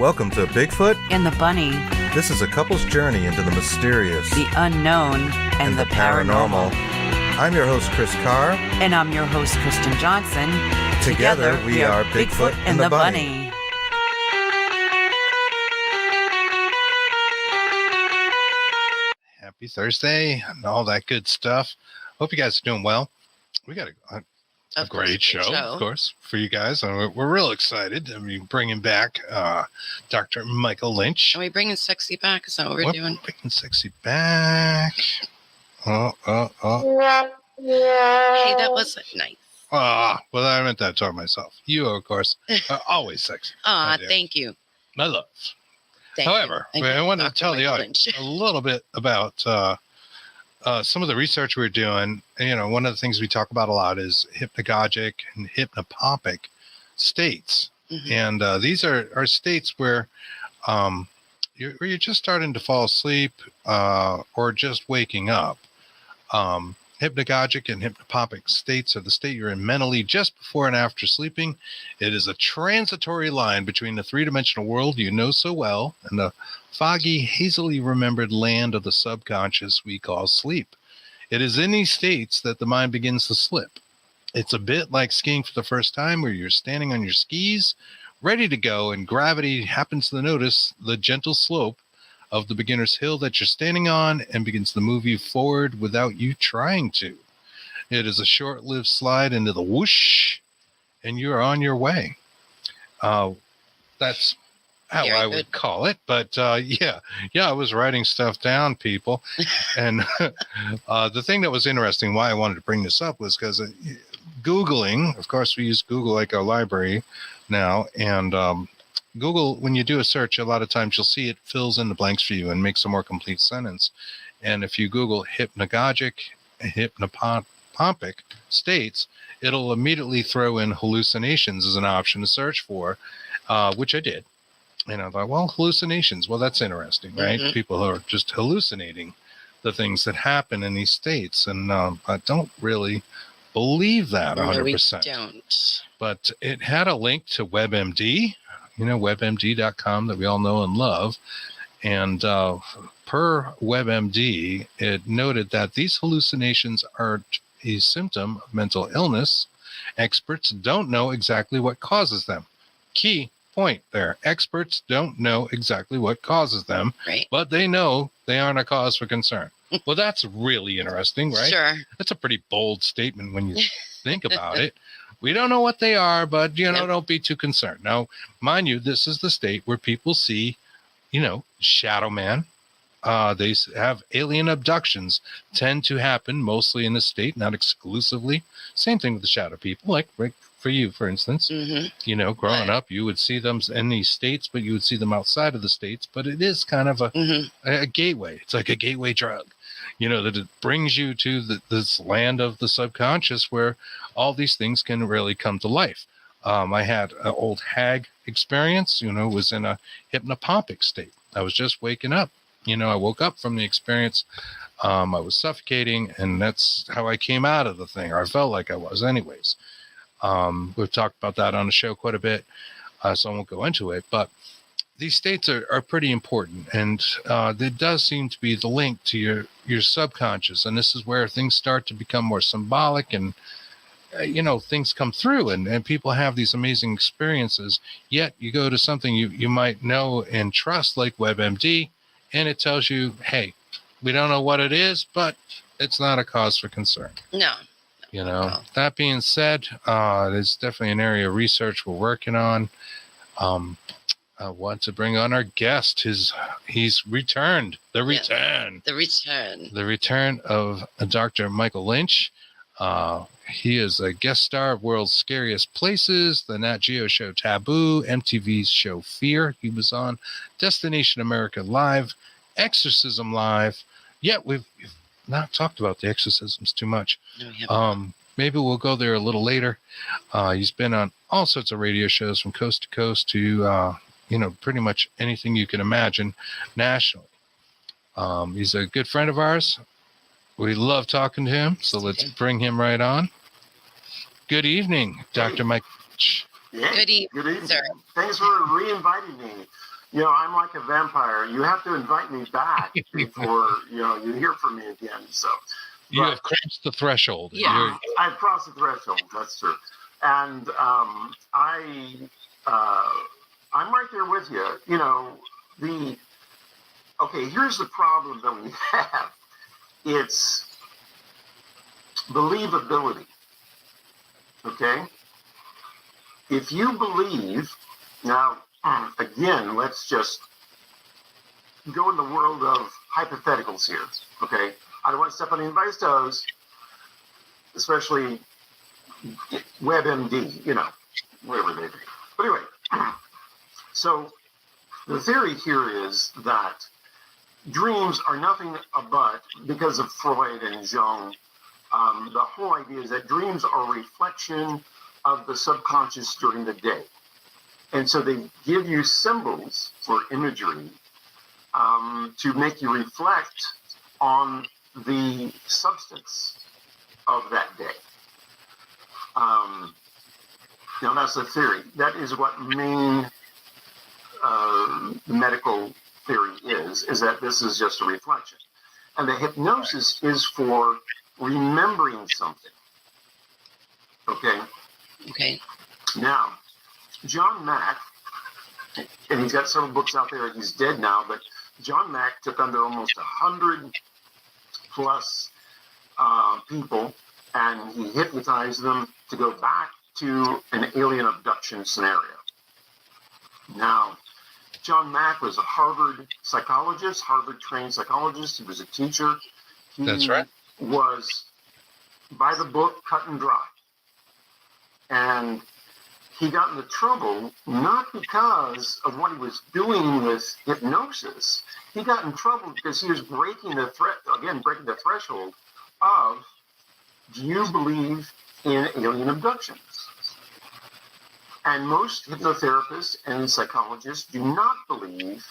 Welcome to Bigfoot and the Bunny. This is a couple's journey into the mysterious, the unknown, and the paranormal. I'm your host, Chris Carr. And I'm your host, Kristen Johnson. Together we are Bigfoot and the Bunny. Happy Thursday and all that good stuff. Hope you guys are doing well. We got a great show, of course, for you guys. We're real excited. I mean, bringing back Dr. Michael Lynch. Are we bringing sexy back? Is that what we're doing? Bringing sexy back. Oh. Hey, that wasn't nice. Well, I meant that to myself. You, of course, are always sexy. Thank you. My love. However, you. I wanted to tell the Michael audience Lynch. a little bit about some of the research we're doing. And, one of the things we talk about a lot is hypnagogic and hypnopic states. Mm-hmm. And these are states where you're just starting to fall asleep or just waking up. Hypnagogic and hypnopic states are the state you're in mentally just before and after sleeping. It is a transitory line between the three-dimensional world you know so well and the foggy, hazily remembered land of the subconscious we call sleep. It is in these states that the mind begins to slip. It's a bit like skiing for the first time, where you're standing on your skis, ready to go, and gravity happens to notice the gentle slope of the beginner's hill that you're standing on and begins to move you forward without you trying to. It is a short-lived slide into the whoosh, and you're on your way. That's how I would call it. But yeah, I was writing stuff down, people. And the thing that was interesting, why I wanted to bring this up, was because Googling, of course, we use Google like our library now, and Google, when you do a search, a lot of times you'll see it fills in the blanks for you and makes a more complete sentence. And if you Google hypnagogic, hypnopic states, it'll immediately throw in hallucinations as an option to search for, which I did. And I thought, well, hallucinations, well, that's interesting, right? Mm-hmm. People who are just hallucinating the things that happen in these states. And I don't really believe that 100%. No, we don't. But it had a link to WebMD. WebMD.com that we all know and love. And per WebMD, it noted that these hallucinations are a symptom of mental illness. Experts don't know exactly what causes them. Key point there. Experts don't know exactly what causes them, right, but they know they aren't a cause for concern. Well, that's really interesting, right? Sure. That's a pretty bold statement when you think about it. We don't know what they are, but, don't be too concerned. Now, mind you, this is the state where people see, shadow man. They have alien abductions tend to happen mostly in the state, not exclusively. Same thing with the shadow people, like right for you, for instance. Mm-hmm. Growing up, you would see them in these states, but you would see them outside of the states. But it is kind of a gateway. It's like a gateway drug. That it brings you to this land of the subconscious where all these things can really come to life. I had an old hag experience, was in a hypnopic state. I was just waking up. I woke up from the experience. I was suffocating, and that's how I came out of the thing, or I felt like I was anyways. We've talked about that on the show quite a bit, so I won't go into it. But these states are pretty important, and there does seem to be the link to your subconscious, and this is where things start to become more symbolic, and things come through, and people have these amazing experiences. Yet you go to something you might know and trust, like WebMD, and it tells you, hey, we don't know what it is, but it's not a cause for concern. No. That being said, there's definitely an area of research we're working on. I want to bring on our guest. He's returned. The return of Dr. Michael Lynch. He is a guest star of World's Scariest Places, the Nat Geo show Taboo, MTV's show Fear. He was on Destination America Live, Exorcism Live. Yet we've not talked about the exorcisms too much. No, maybe we'll go there a little later. He's been on all sorts of radio shows from coast to coast to pretty much anything you can imagine nationally. He's a good friend of ours. We love talking to him, so let's bring him right on. Good evening, Dr. Mike. Good evening, sir. Thanks for re-inviting me. I'm like a vampire. You have to invite me back before, you hear from me again. So You have crossed the threshold. Yeah. I've crossed the threshold. That's true. And I'm right there with you. Here's the problem that we have. It's believability. Okay? If you believe, now, again, let's just go in the world of hypotheticals here. Okay? I don't want to step on anybody's toes, especially WebMD, whatever they do. But anyway, so the theory here is that dreams are nothing but, because of Freud and Jung, the whole idea is that dreams are a reflection of the subconscious during the day. And so they give you symbols or imagery to make you reflect on the substance of that day. Now that's the theory. That is what main medical theory is that this is just a reflection. And the hypnosis is for remembering something. Okay? Okay. Now, John Mack, and he's got several books out there, he's dead now, but John Mack took under almost 100 plus people, and he hypnotized them to go back to an alien abduction scenario. Now, John Mack was a Harvard trained psychologist. He was a teacher. That's right. Was, by the book, cut and dry. And he got into trouble not because of what he was doing with hypnosis. He got in trouble because he was breaking the threshold of, do you believe in alien abductions? And most hypnotherapists and psychologists do not believe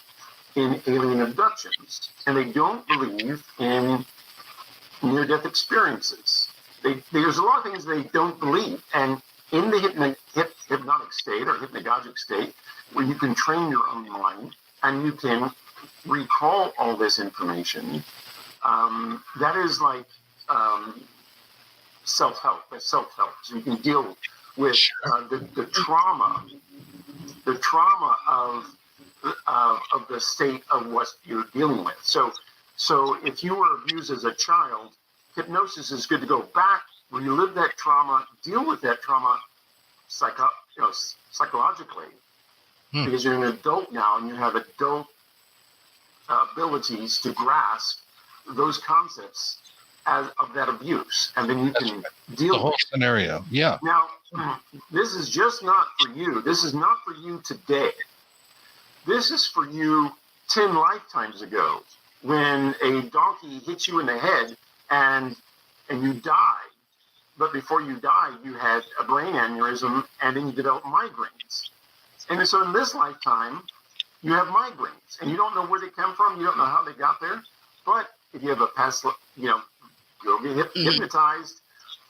in alien abductions, and they don't believe in near-death experiences. There's a lot of things they don't believe, and in the hypnotic state or hypnagogic state, where you can train your own mind and you can recall all this information, that is like self-help. That's self-help. So you can deal with the trauma of the state of what you're dealing with. So if you were abused as a child, hypnosis is good to go back, relive that trauma, deal with that trauma psychologically, because you're an adult now and you have adult abilities to grasp those concepts of that abuse, and then you can deal the whole with scenario. Yeah. Now, this is just not for you. This is not for you today. This is for you 10 lifetimes ago, when a donkey hit you in the head and you died. But before you died, you had a brain aneurysm, and then you developed migraines. And so in this lifetime, you have migraines, and you don't know where they come from. You don't know how they got there. But if you have a past, go get hypnotized,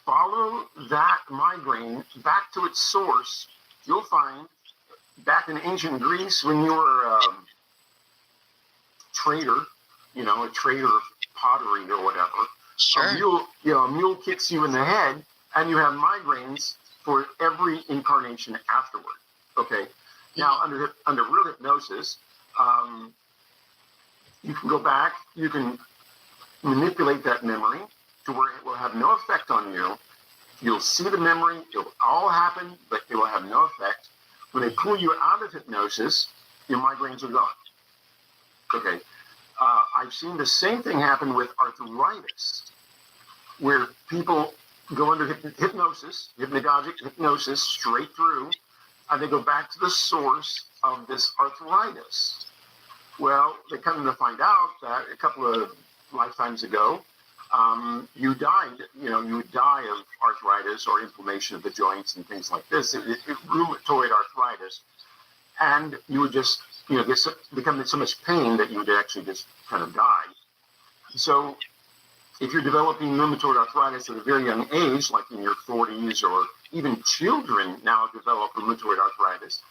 follow that migraine back to its source. You'll find back in ancient Greece, when you were a trader of pottery or whatever, Sure. a mule kicks you in the head, and you have migraines for every incarnation afterward. Okay. Now, under real hypnosis, you can go back, you can manipulate that memory to where it will have no effect on you. You'll see the memory, it'll all happen, but it will have no effect. When they pull you out of hypnosis, your migraines are gone. Okay. I've seen the same thing happen with arthritis, where people go under hypnosis, hypnagogic hypnosis, straight through, and they go back to the source of this arthritis. Well, they come to find out that a couple of lifetimes ago, you died. You would die of arthritis or inflammation of the joints and things like this. Rheumatoid arthritis, and you would just become in so much pain that you would actually just kind of die. So if you're developing rheumatoid arthritis at a very young age, like in your 40s, or even children now develop rheumatoid arthritis,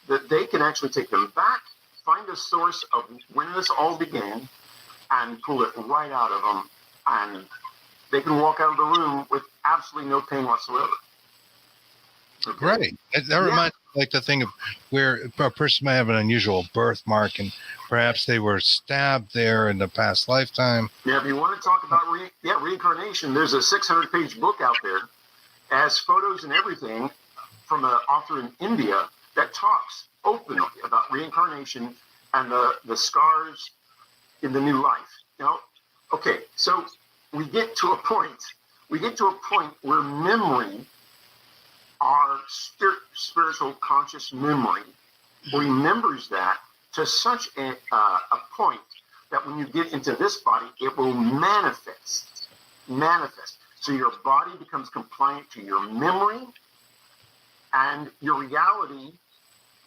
that they can actually take them back find the source of when this all began and pull it right out of them, and they can walk out of the room with absolutely no pain whatsoever. Okay? Right. That reminds me like the thing of where a person might have an unusual birthmark and perhaps they were stabbed there in the past lifetime. Yeah, if you want to talk about reincarnation, there's a 600-page book out there, has photos and everything from an author in India that talks openly about reincarnation and the scars in the new life. You know, okay, so we get to a point where memory, our spiritual conscious memory, remembers that to such a point that when you get into this body, it will manifest. So your body becomes compliant to your memory, and your reality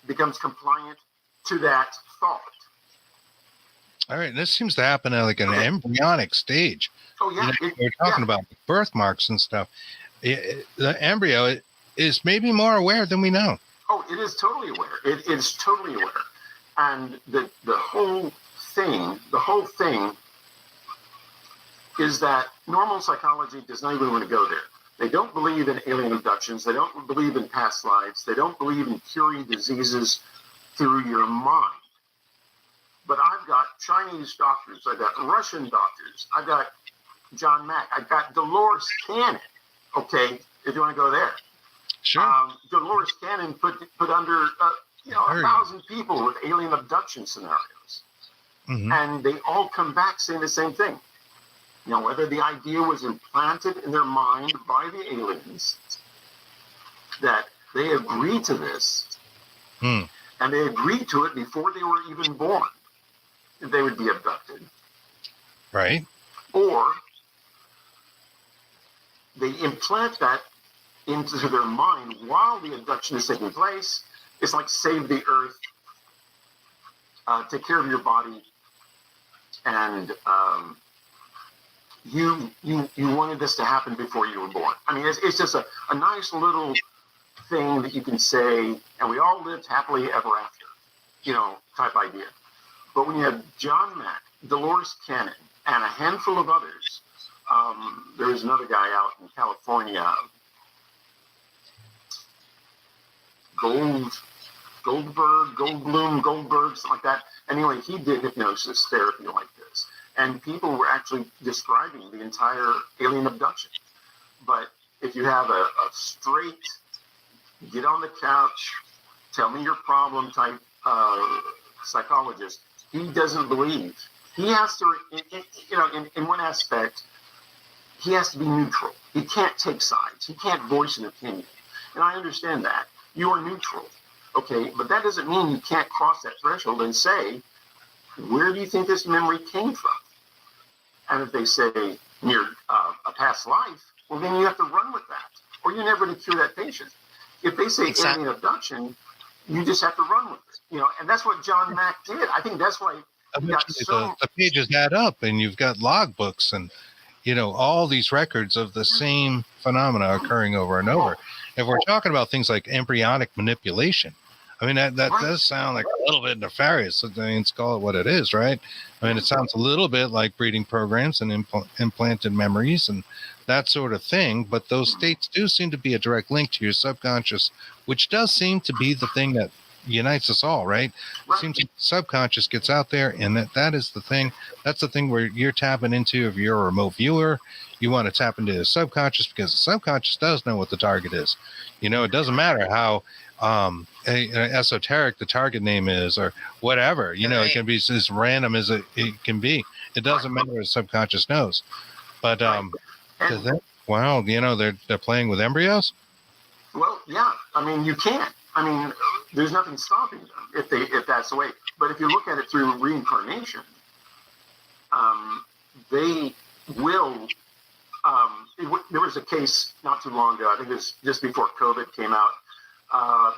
becomes compliant to that thought. All right, this seems to happen at like an embryonic stage. Oh yeah, we're talking about birthmarks and stuff. The embryo is maybe more aware than we know. Oh, it is totally aware. It is totally aware, and the whole thing is that normal psychology does not even want to go there. They don't believe in alien abductions. They don't believe in past lives. They don't believe in curing diseases through your mind. But I've got Chinese doctors. I've got Russian doctors. I've got John Mack. I've got Dolores Cannon. Okay, if you want to go there. Sure. Dolores Cannon put under 1,000 people with alien abduction scenarios, and they all come back saying the same thing. You know, whether the idea was implanted in their mind by the aliens, that they agreed to this, and they agreed to it before they were even born, that they would be abducted. Right. Or they implant that into their mind while the abduction is taking place. It's like save the earth, take care of your body, and you wanted this to happen before you were born. I mean, it's just a nice little thing that you can say, and we all lived happily ever after, type idea. But when you have John Mack, Dolores Cannon, and a handful of others, there's another guy out in California, Goldberg, something like that. Anyway, he did hypnosis therapy like this. And people were actually describing the entire alien abduction. But if you have a straight, get on the couch, tell me your problem type psychologist, he doesn't believe. He has to, in one aspect, he has to be neutral. He can't take sides. He can't voice an opinion. And I understand that. You are neutral. Okay, but that doesn't mean you can't cross that threshold and say, where do you think this memory came from? And if they say near a past life, well, then you have to run with that, or you're never going to cure that patient. If they say alien abduction, you just have to run with it, and that's what John Mack did. I think that's why the pages add up, and you've got logbooks and all these records of the same phenomena occurring over and over. If we're talking about things like embryonic manipulation, I mean, that does sound like a little bit nefarious. I mean, let's call it what it is, right? I mean, it sounds a little bit like breeding programs and implanted memories and that sort of thing. But those states do seem to be a direct link to your subconscious, which does seem to be the thing that unites us all, right? It seems like the subconscious gets out there, and that is the thing. That's the thing where you're tapping into. If you're a remote viewer, you want to tap into the subconscious, because the subconscious does know what the target is. It doesn't matter how esoteric the target name is or whatever. It can be as random as it can be. It doesn't matter. The subconscious knows. But wow, they're playing with embryos. Well, yeah. I mean, you can't. I mean, there's nothing stopping them if that's the way. But if you look at it through reincarnation, they will. There was a case not too long ago. I think it was just before COVID came out.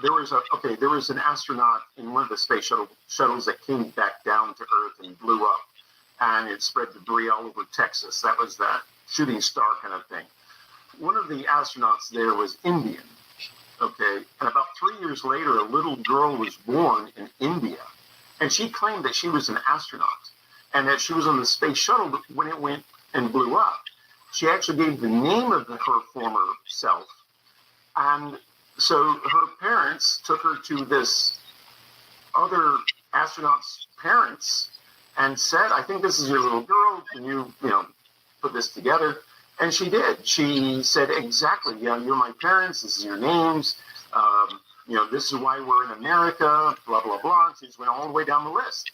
There was an astronaut in one of the space shuttles that came back down to Earth and blew up, and it spread debris all over Texas. That was that shooting star kind of thing. One of the astronauts there was Indian. Okay, and about 3 years later, a little girl was born in India, And she claimed that she was an astronaut and that she was on the space shuttle when it went and blew up. She actually gave the name of her former self. And so her parents took her to this other astronaut's parents and said, I think this is your little girl. Can you put this together? And she did. She said, exactly. Yeah, you're my parents. This is your names. This is why we're in America, blah, blah, blah. And she just went all the way down the list.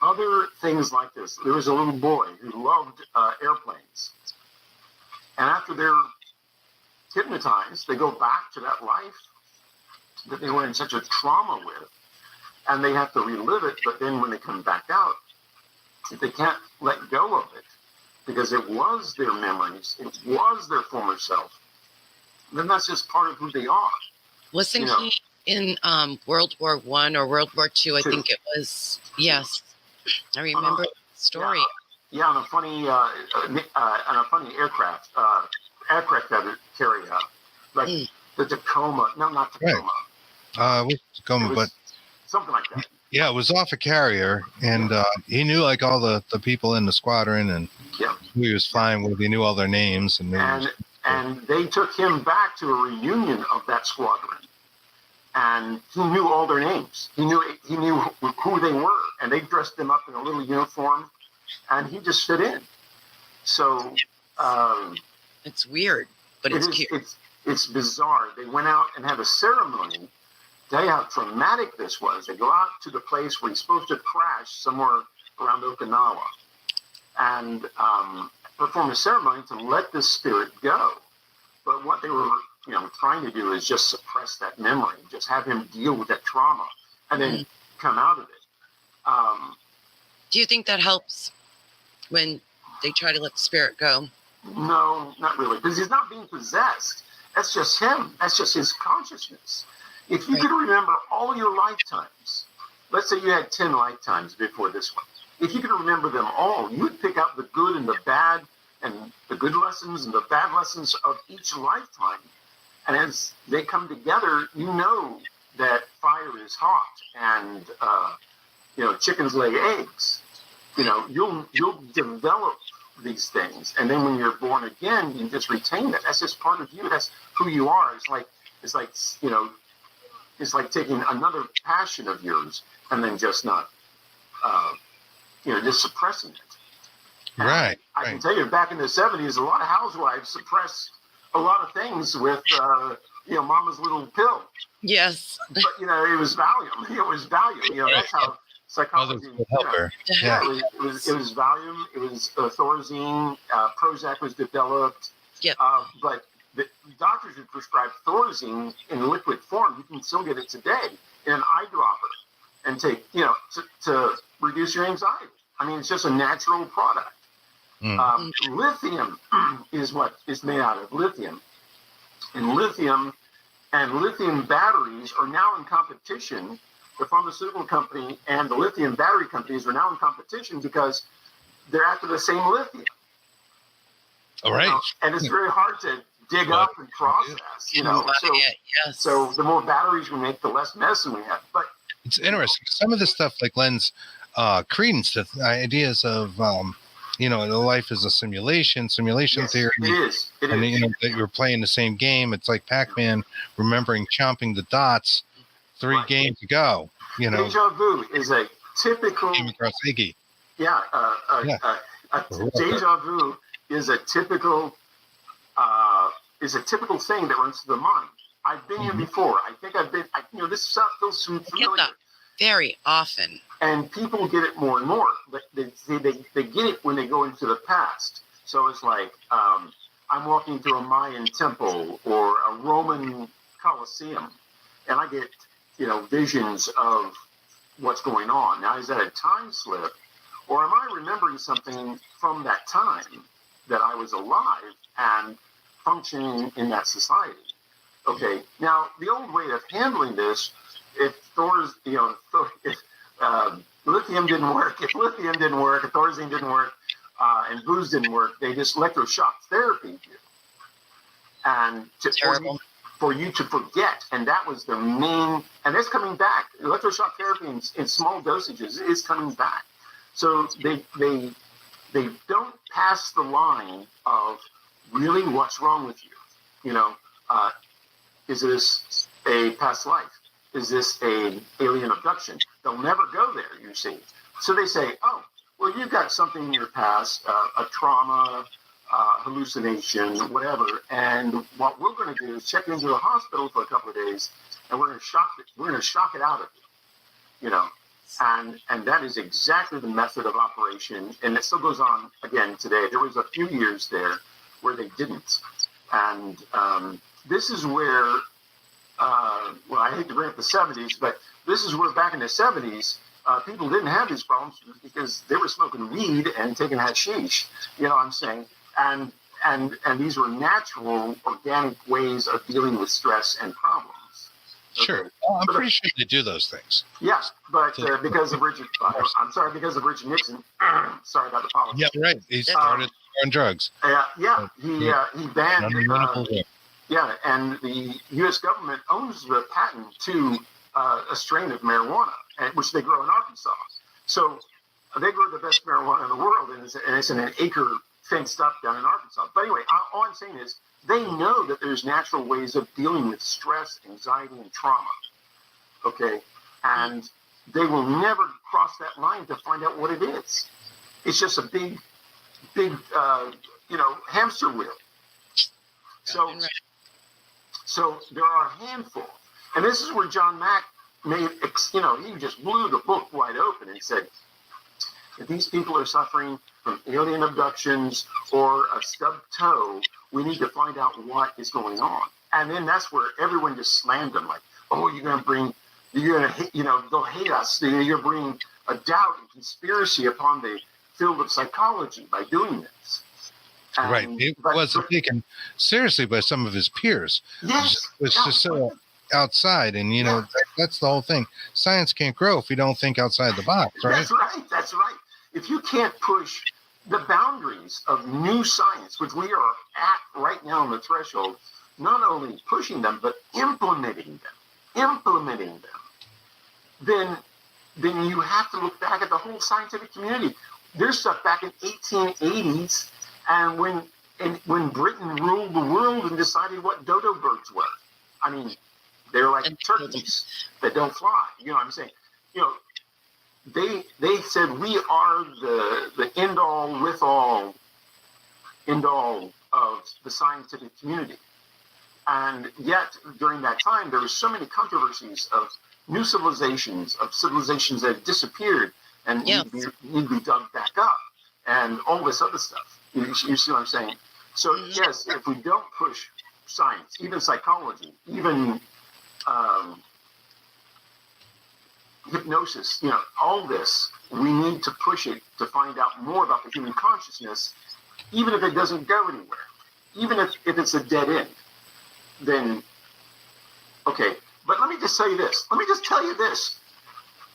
Other things like this. There was a little boy who loved airplanes. And after they're hypnotized, they go back to that life that they were in such a trauma with, and they have to relive it. But then when they come back out, if they can't let go of it, because it was their memories, it was their former self, then that's just part of who they are. Wasn't he in World War I or World War II? I think it was. Yes, I remember the story. Yeah, on a funny aircraft carrier, like the Tacoma. No, not Tacoma. Right. Tacoma, but something like that. Yeah, it was off a carrier, and he knew like all the people in the squadron and who he was flying with. He knew all their names, and they took him back to a reunion of that squadron, and he knew all their names. He knew who they were, and they dressed him up in a little uniform, and he just fit in. So it's weird, but it's cute. It's bizarre. They went out and had a ceremony. Tell you how traumatic this was. They go out to the place where he's supposed to crash somewhere around Okinawa, and perform a ceremony to let the spirit go. But what they were, trying to do is just suppress that memory, just have him deal with that trauma, and then come out of it. Do you think that helps when they try to let the spirit go? No, not really, because he's not being possessed. That's just him. That's just his consciousness. If you could remember all your lifetimes, let's say you had 10 lifetimes before this one. If you could remember them all, you'd pick out the good and the bad, and the good lessons and the bad lessons of each lifetime. And as they come together, you know that fire is hot, and chickens lay eggs. You'll develop these things, and then when you're born again, you just retain that. That's just part of you. That's who you are. It's like taking another passion of yours and then just not, just suppressing it. And right. I can tell you, back in the 70s, a lot of housewives suppressed a lot of things with, mama's little pill. Yes. But, it was Valium. It was Valium. That's how psychology. Yeah. It was Valium. It was Thorazine. Prozac was developed. Yep. But the doctors who prescribed Thorazine in liquid form, you can still get it today in an eyedropper and take, to reduce your anxiety. I mean, it's just a natural product. Lithium is what is made out of lithium. And lithium batteries are now in competition. The pharmaceutical company and the lithium battery companies are now in competition because they're after the same lithium. All right. And it's very hard to dig up and process, So the more batteries we make, the less medicine we have. But it's interesting. Some of this stuff lends credence to ideas of life is a simulation theory. It is. That you're playing the same game. It's like Pac-Man remembering chomping the dots 3 games ago. Deja vu is a typical. Came across Iggy. Yeah. Deja vu is a typical. Thing that runs through the mind. I've been here before. I think I've been. This feels familiar. I get that very often. And people get it more and more. But they get it when they go into the past. So it's like I'm walking through a Mayan temple or a Roman Colosseum, and I get visions of what's going on. Now, is that a time slip, or am I remembering something from that time that I was alive and functioning in that society? Okay. Now, the old way of handling this, if lithium didn't work, if Thorazine didn't work, and booze didn't work, they just electroshock therapy you. And terrible. for you to forget. And that was their main, and that's coming back. Electroshock therapy in small dosages is coming back. So they don't pass the line of really what's wrong with you. You know, is this a past life? Is this an alien abduction? They'll never go there, you see. So they say, oh, well, you've got something in your past, a trauma, hallucination, whatever. And what we're going to do is check into the hospital for a couple of days, and we're going to shock it. We're going to shock it out of you. You know, and that is exactly the method of operation. And it still goes on again today. There was a few years there where they didn't. And this is where, well, I hate to bring up the 70s, but this is where back in the 70s, people didn't have these problems because they were smoking weed and taking hashish. You know what I'm saying? And these were natural, organic ways of dealing with stress and problems. Sure. Okay. Well, I'm pretty sure they do those things. Yeah, but because of Richard, because of Richard Nixon. Sorry about the politics. Yeah, right. He started on drugs. He banned. Yeah, and the U.S. government owns the patent to a strain of marijuana, which they grow in Arkansas. So they grow the best marijuana in the world, and it's in an acre fenced up down in Arkansas. But anyway, all I'm saying is they know that there's natural ways of dealing with stress, anxiety, and trauma. Okay, and they will never cross that line to find out what it is. It's just a big, hamster wheel. So there are a handful. And this is where John Mack made, he just blew the book wide open and said, if these people are suffering from alien abductions or a stubbed toe, we need to find out what is going on. And then that's where everyone just slammed him, like, oh, they'll hate us. You're bringing a doubt and conspiracy upon the field of psychology by doing this. Right. It wasn't taken seriously by some of his peers. Yes. It was just so outside. And, that's the whole thing. Science can't grow if we don't think outside the box, right? That's right. If you can't push the boundaries of new science, which we are at right now on the threshold, not only pushing them, but implementing them, then you have to look back at the whole scientific community. There's stuff back in 1880s, and when Britain ruled the world and decided what dodo birds were. I mean, they're like turkeys that don't fly. You know what I'm saying? They said we are the end all of the scientific community. And yet, during that time, there were so many controversies of new civilizations, of civilizations that had disappeared and need to be dug back up, and all this other stuff. You see what I'm saying? So, yes, if we don't push science, even psychology, even hypnosis, all this, we need to push it to find out more about the human consciousness, even if it doesn't go anywhere, even if it's a dead end. Then, okay, but let me just say this. Let me just tell you this.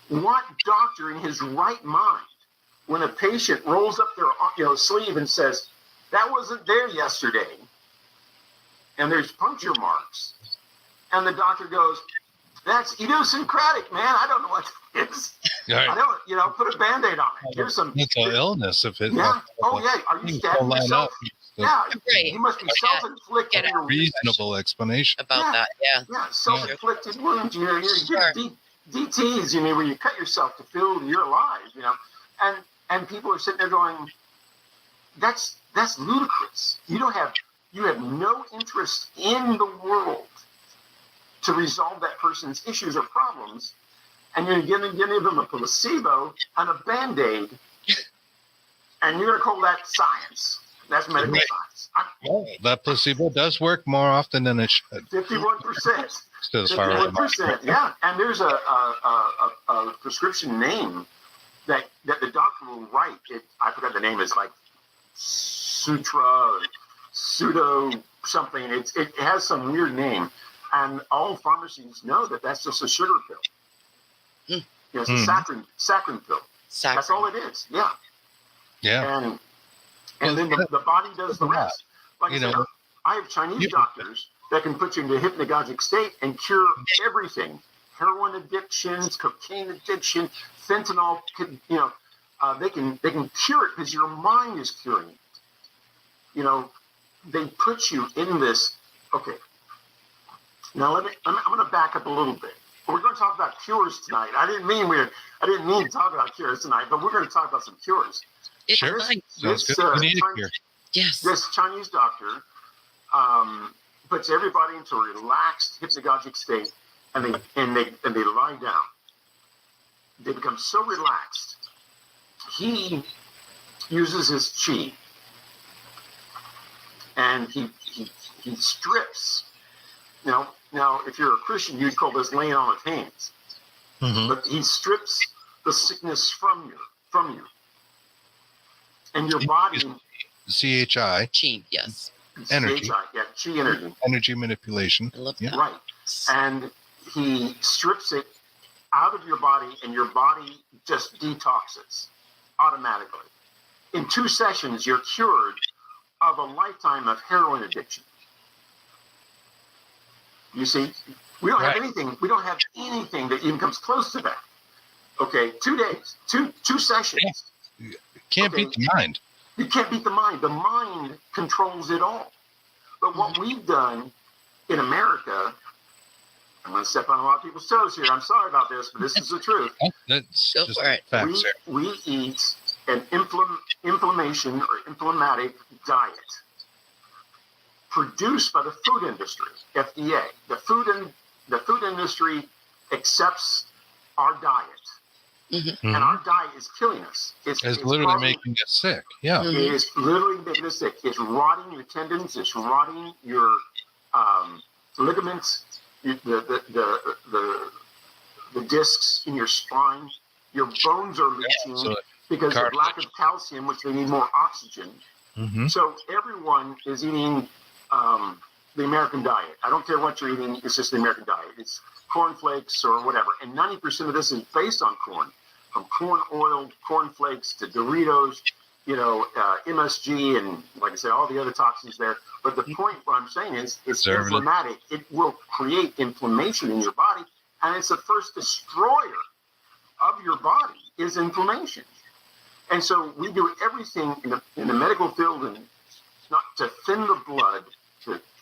What doctor in his right mind, when a patient rolls up their sleeve and says, that wasn't there yesterday, and there's puncture marks, and the doctor goes, that's idiosyncratic, man. I don't know what it is. Right. I don't, put a Band-Aid on it. Here's some mental illness if it. Yeah. Oh, yeah. Are you stabbing yourself? Yeah. Right. You must be self-inflicted. A reasonable explanation about that. Yeah. Yeah. Self-inflicted wounds. You get DTs. Where you cut yourself to feel you're alive. And people are sitting there going, that's ludicrous. You have no interest in the world to resolve that person's issues or problems, and you're giving them a placebo and a Band-Aid, and you're going to call that science. That's medical science. Well, that placebo does work more often than it should. 51%. Still as far as 51%. Yeah, and there's a prescription name that the doctor will write. I forgot the name. It's like Sutra, Pseudo something. It has some weird name. And all pharmacies know that that's just a sugar pill. It's a saccharin pill. That's all it is. Yeah. And then the body does the rest. Like I said, I have Chinese doctors that can put you into a hypnagogic state and cure everything. Heroin addictions, cocaine addiction, fentanyl, they can cure it because your mind is curing it. You know, they put you in this. Okay. Now I'm going to back up a little bit. We're going to talk about cures tonight. I didn't mean to talk about cures tonight, but we're going to talk about some cures. Sure. This Chinese doctor puts everybody into a relaxed hypnagogic state, and they lie down. They become so relaxed. He uses his chi, and he strips. Now, if you're a Christian, you'd call this laying on with hands. Mm-hmm. But he strips the sickness from you, and your body. CHI. Chi, yes. Energy. CHI, yeah, chi energy. Energy manipulation. I love yeah. that. Right, and he strips it out of your body, and your body just detoxes automatically. In 2 sessions, you're cured of a lifetime of heroin addiction. You see, we don't have anything. We don't have anything that even comes close to that. Okay, 2 days, two sessions. Yeah. You can't beat the mind. You can't beat the mind. The mind controls it all. But what we've done in America, I'm going to step on a lot of people's toes here. I'm sorry about this, but this is the truth. That's Go just for it. facts. We eat an inflammation or inflammatic diet produced by the food industry, FDA. The food industry accepts our diet, Mm-hmm. and our diet is killing us. It's literally making us sick. Yeah. It is literally making us sick. It's rotting your tendons. It's rotting your ligaments, the discs in your spine. Your bones are leaching because of lack of calcium, which they need more oxygen. Mm-hmm. So everyone is eating the American diet. I don't care what you're eating. It's just the American diet. It's cornflakes or whatever. And 90% of this is based on corn. From corn oil, cornflakes to Doritos, MSG, and like I said, all the other toxins there. But the point what I'm saying is it's inflammatic. It will create inflammation in your body. And it's the first destroyer of your body is inflammation. And so we do everything in the medical field and not to thin the blood.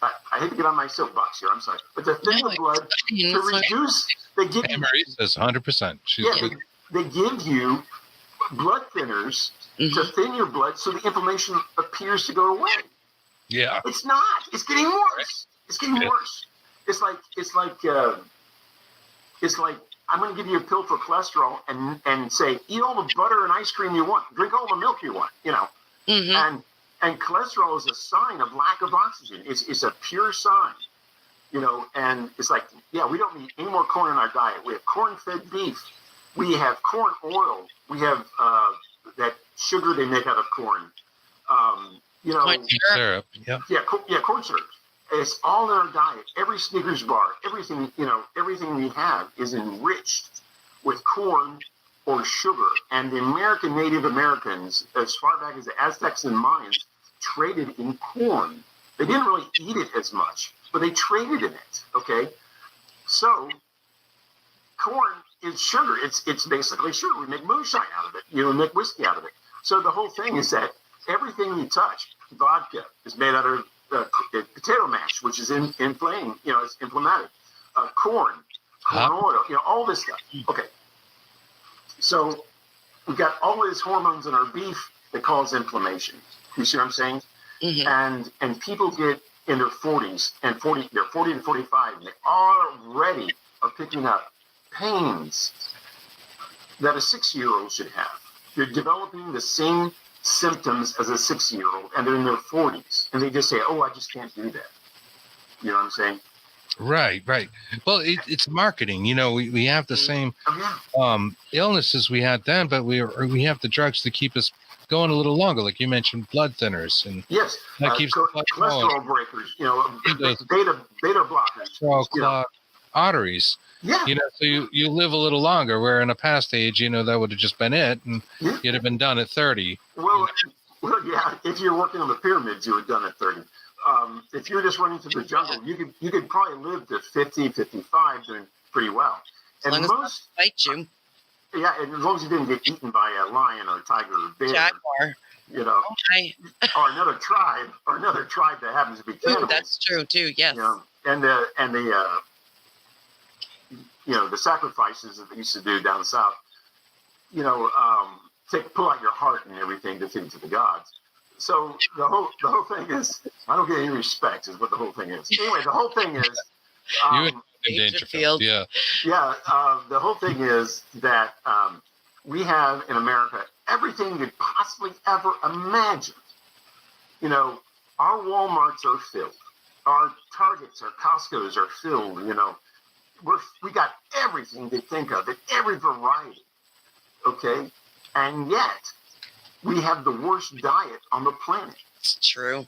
I hate to get on my soapbox here. I'm sorry, but to thin the blood to reduce. They give you. Marie says 100%. They give you blood thinners to thin your blood, so the inflammation appears to go away. Yeah, it's not. It's getting worse. It's getting worse. It's like I'm going to give you a pill for cholesterol and say eat all the butter and ice cream you want, drink all the milk you want, Mm-hmm. And cholesterol is a sign of lack of oxygen. It's a pure sign, and it's like, we don't need any more corn in our diet. We have corn-fed beef. We have corn oil. We have that sugar they make out of corn. Corn syrup. Yeah. Corn syrup. It's all in our diet. Every Snickers bar, everything we have is enriched with corn or sugar. And the Native Americans, as far back as the Aztecs and Mayans, traded in corn. They didn't really eat it as much, but they traded in it. Okay, so corn is sugar. It's basically sugar. We make moonshine out of it. We make whiskey out of it. So the whole thing is that everything you touch, vodka, is made out of potato mash, which is inflamed. It's inflammatic. Corn oil. All this stuff. Okay, so we've got all these hormones in our beef that cause inflammation. You see what I'm saying? Mm-hmm. And people get in their 40s and they're 40 to 45, and they already are picking up pains that a 6-year-old should have. They're developing the same symptoms as a 6-year-old, and they're in their 40s, and they just say, "Oh, I just can't do that." You know what I'm saying? Right. Well, it's marketing. We have the same illnesses we had then, but we have the drugs to keep us going a little longer, like you mentioned, blood thinners, and that keeps cholesterol breakers. Beta blockers. Clogged arteries. Yeah. So you live a little longer, where in a past age, that would have just been it, and you'd have been done at 30. Well, yeah. If you're working on the pyramids, you were done at 30. if you're just running through the jungle, you could probably live to 50, 55 doing pretty well. As long as they fight you. Yeah, and as long as you didn't get eaten by a lion or a tiger or a bear. Jaguar. You know, or another tribe that happens to be cannibals. Ooh, that's true too. Yes. You know, and the the sacrifices that they used to do down south. You know, pull out your heart and everything to feed to the gods. So the whole thing is, I don't get any respect, is what the whole thing is. Anyway, the whole thing is. Dangerfield. Yeah. Yeah. The whole thing is that we have in America everything you could possibly ever imagine. You know, our Walmarts are filled. Our Targets, our Costco's are filled. You know, we got everything to think of in every variety. Okay, and yet we have the worst diet on the planet. It's true.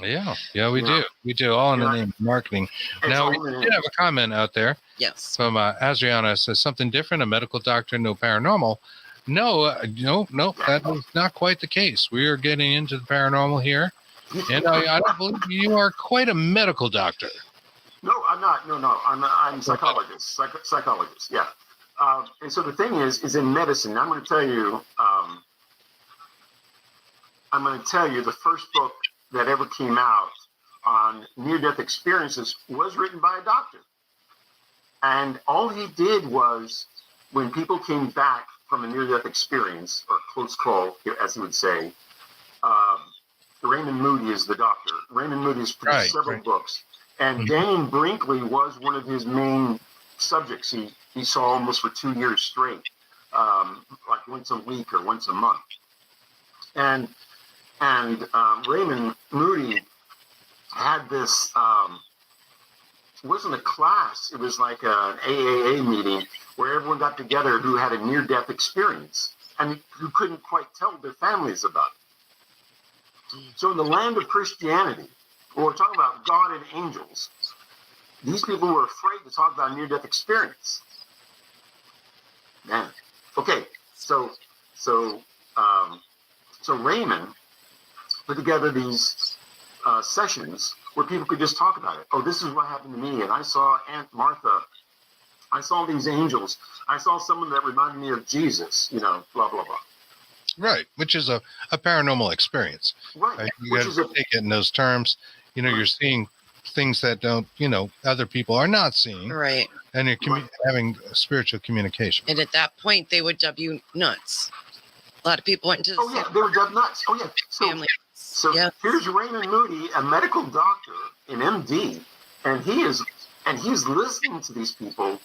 Yeah, we do. We do, all in the name of marketing. Now, we did have a comment out there. Yes. From Adriana. Says something different, a medical doctor, no paranormal. No, that is not quite the case. We are getting into the paranormal here. And I don't believe you are quite a medical doctor. No, I'm not. No. I'm a psychologist. Psychologist, yeah. And so the thing is in medicine, I'm going to tell you the first book that ever came out on near-death experiences was written by a doctor. And all he did was, when people came back from a near-death experience, or close call, as he would say, Raymond Moody is the doctor. Raymond Moody has produced several books. And Daniel Brinkley was one of his main subjects. He saw almost for 2 years straight, like once a week or once a month. And Raymond Moody had this, it wasn't a class, it was like an AAA meeting where everyone got together who had a near-death experience and who couldn't quite tell their families about it. So in the land of Christianity, when we're talking about God and angels, these people were afraid to talk about near-death experience. Man. Okay, so Raymond put together these sessions where people could just talk about it. Oh, this is what happened to me, and I saw Aunt Martha. I saw these angels. I saw someone that reminded me of Jesus, blah, blah, blah. Right, which is a paranormal experience. Right. You got to take it in those terms. You're seeing things that don't, other people are not seeing. Right. And you're having spiritual communication. And at that point, they would dub you nuts. A lot of people went into the they were dubbed nuts. Oh, yeah. family. So here's Raymond Moody, a medical doctor, an MD, and he's listening to these people.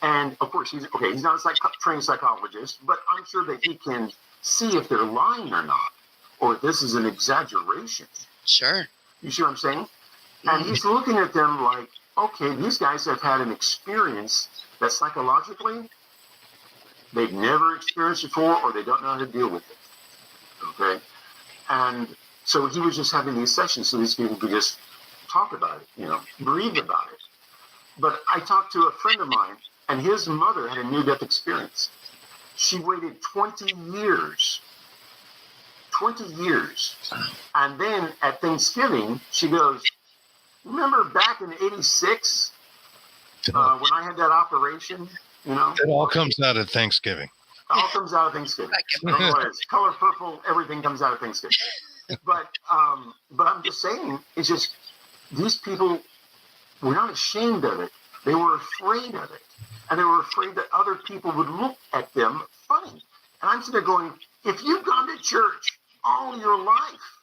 And of course, he's not a trained psychologist, but I'm sure that he can see if they're lying or not, or if this is an exaggeration. Sure. You see what I'm saying? And he's looking at them like, okay, these guys have had an experience that psychologically they've never experienced before, or they don't know how to deal with it. Okay? And so he was just having these sessions so these people could just talk about it, breathe about it. But I talked to a friend of mine, and his mother had a near-death experience. She waited 20 years. 20 years. And then at Thanksgiving, she goes, remember back in 86 when I had that operation? It all comes out of Thanksgiving. All comes out of Thanksgiving. Color purple, everything comes out of Thanksgiving. But I'm just saying, it's just these people were not ashamed of it. They were afraid of it. And they were afraid that other people would look at them funny. And I'm sitting there going, if you've gone to church all your life,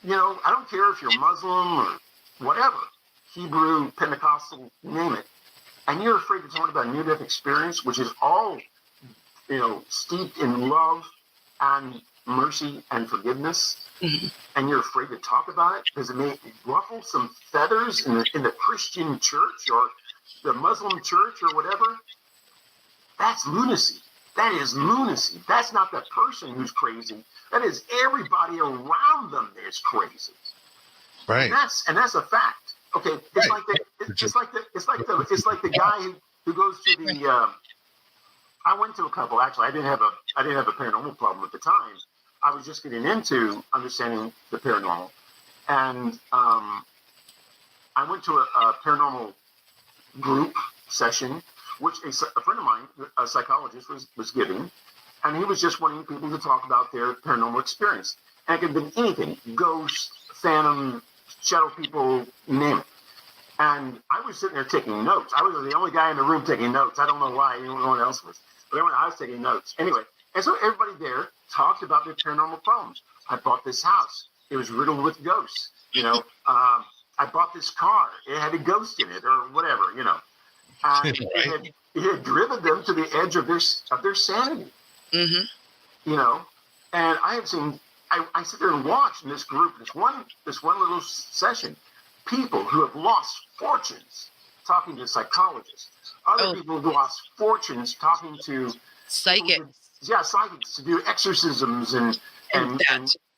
I don't care if you're Muslim or whatever, Hebrew, Pentecostal, name it, and you're afraid to talk about near-death experience, which is all, steeped in love and mercy and forgiveness, and you're afraid to talk about it because it may ruffle some feathers in the Christian church or the Muslim church or whatever, that's lunacy. That is lunacy. That's not the person who's crazy. That is everybody around them that is crazy. Right. And that's a fact. Okay. It's like the guy who goes to the. I went to a couple. Actually, I didn't have a paranormal problem at the time. I was just getting into understanding the paranormal, And I went to a paranormal group session, which a friend of mine, a psychologist, was giving, and he was just wanting people to talk about their paranormal experience. And it could have been anything: ghosts, phantom, shadow people, you name it. And I was sitting there taking notes. I was the only guy in the room taking notes. I don't know why anyone else was, but I was taking notes. Anyway, and so everybody there talked about their paranormal problems. I bought this house. It was riddled with ghosts. I bought this car. It had a ghost in it, or whatever. And it had driven them to the edge of their sanity. Mm-hmm. And I have seen. I sit there and watch in this group, this one little session, people who have lost fortunes talking to psychologists, other people who lost fortunes talking to psychics. Psychics to do exorcisms and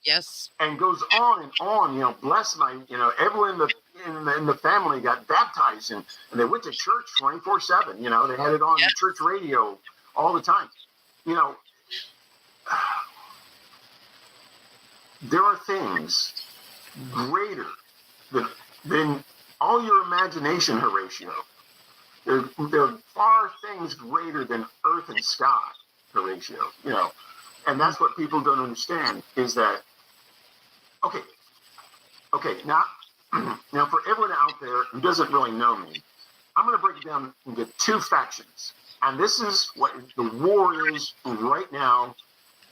yes, and goes on and on. Bless my, everyone in the family got baptized and they went to church 24/7. They had it on church radio all the time. There are things greater than all your imagination, Horatio. There are far things greater than earth and sky, Horatio. And that's what people don't understand is that. Okay. Now for everyone out there who doesn't really know me, I'm going to break it down into two factions, and this is what the war is right now.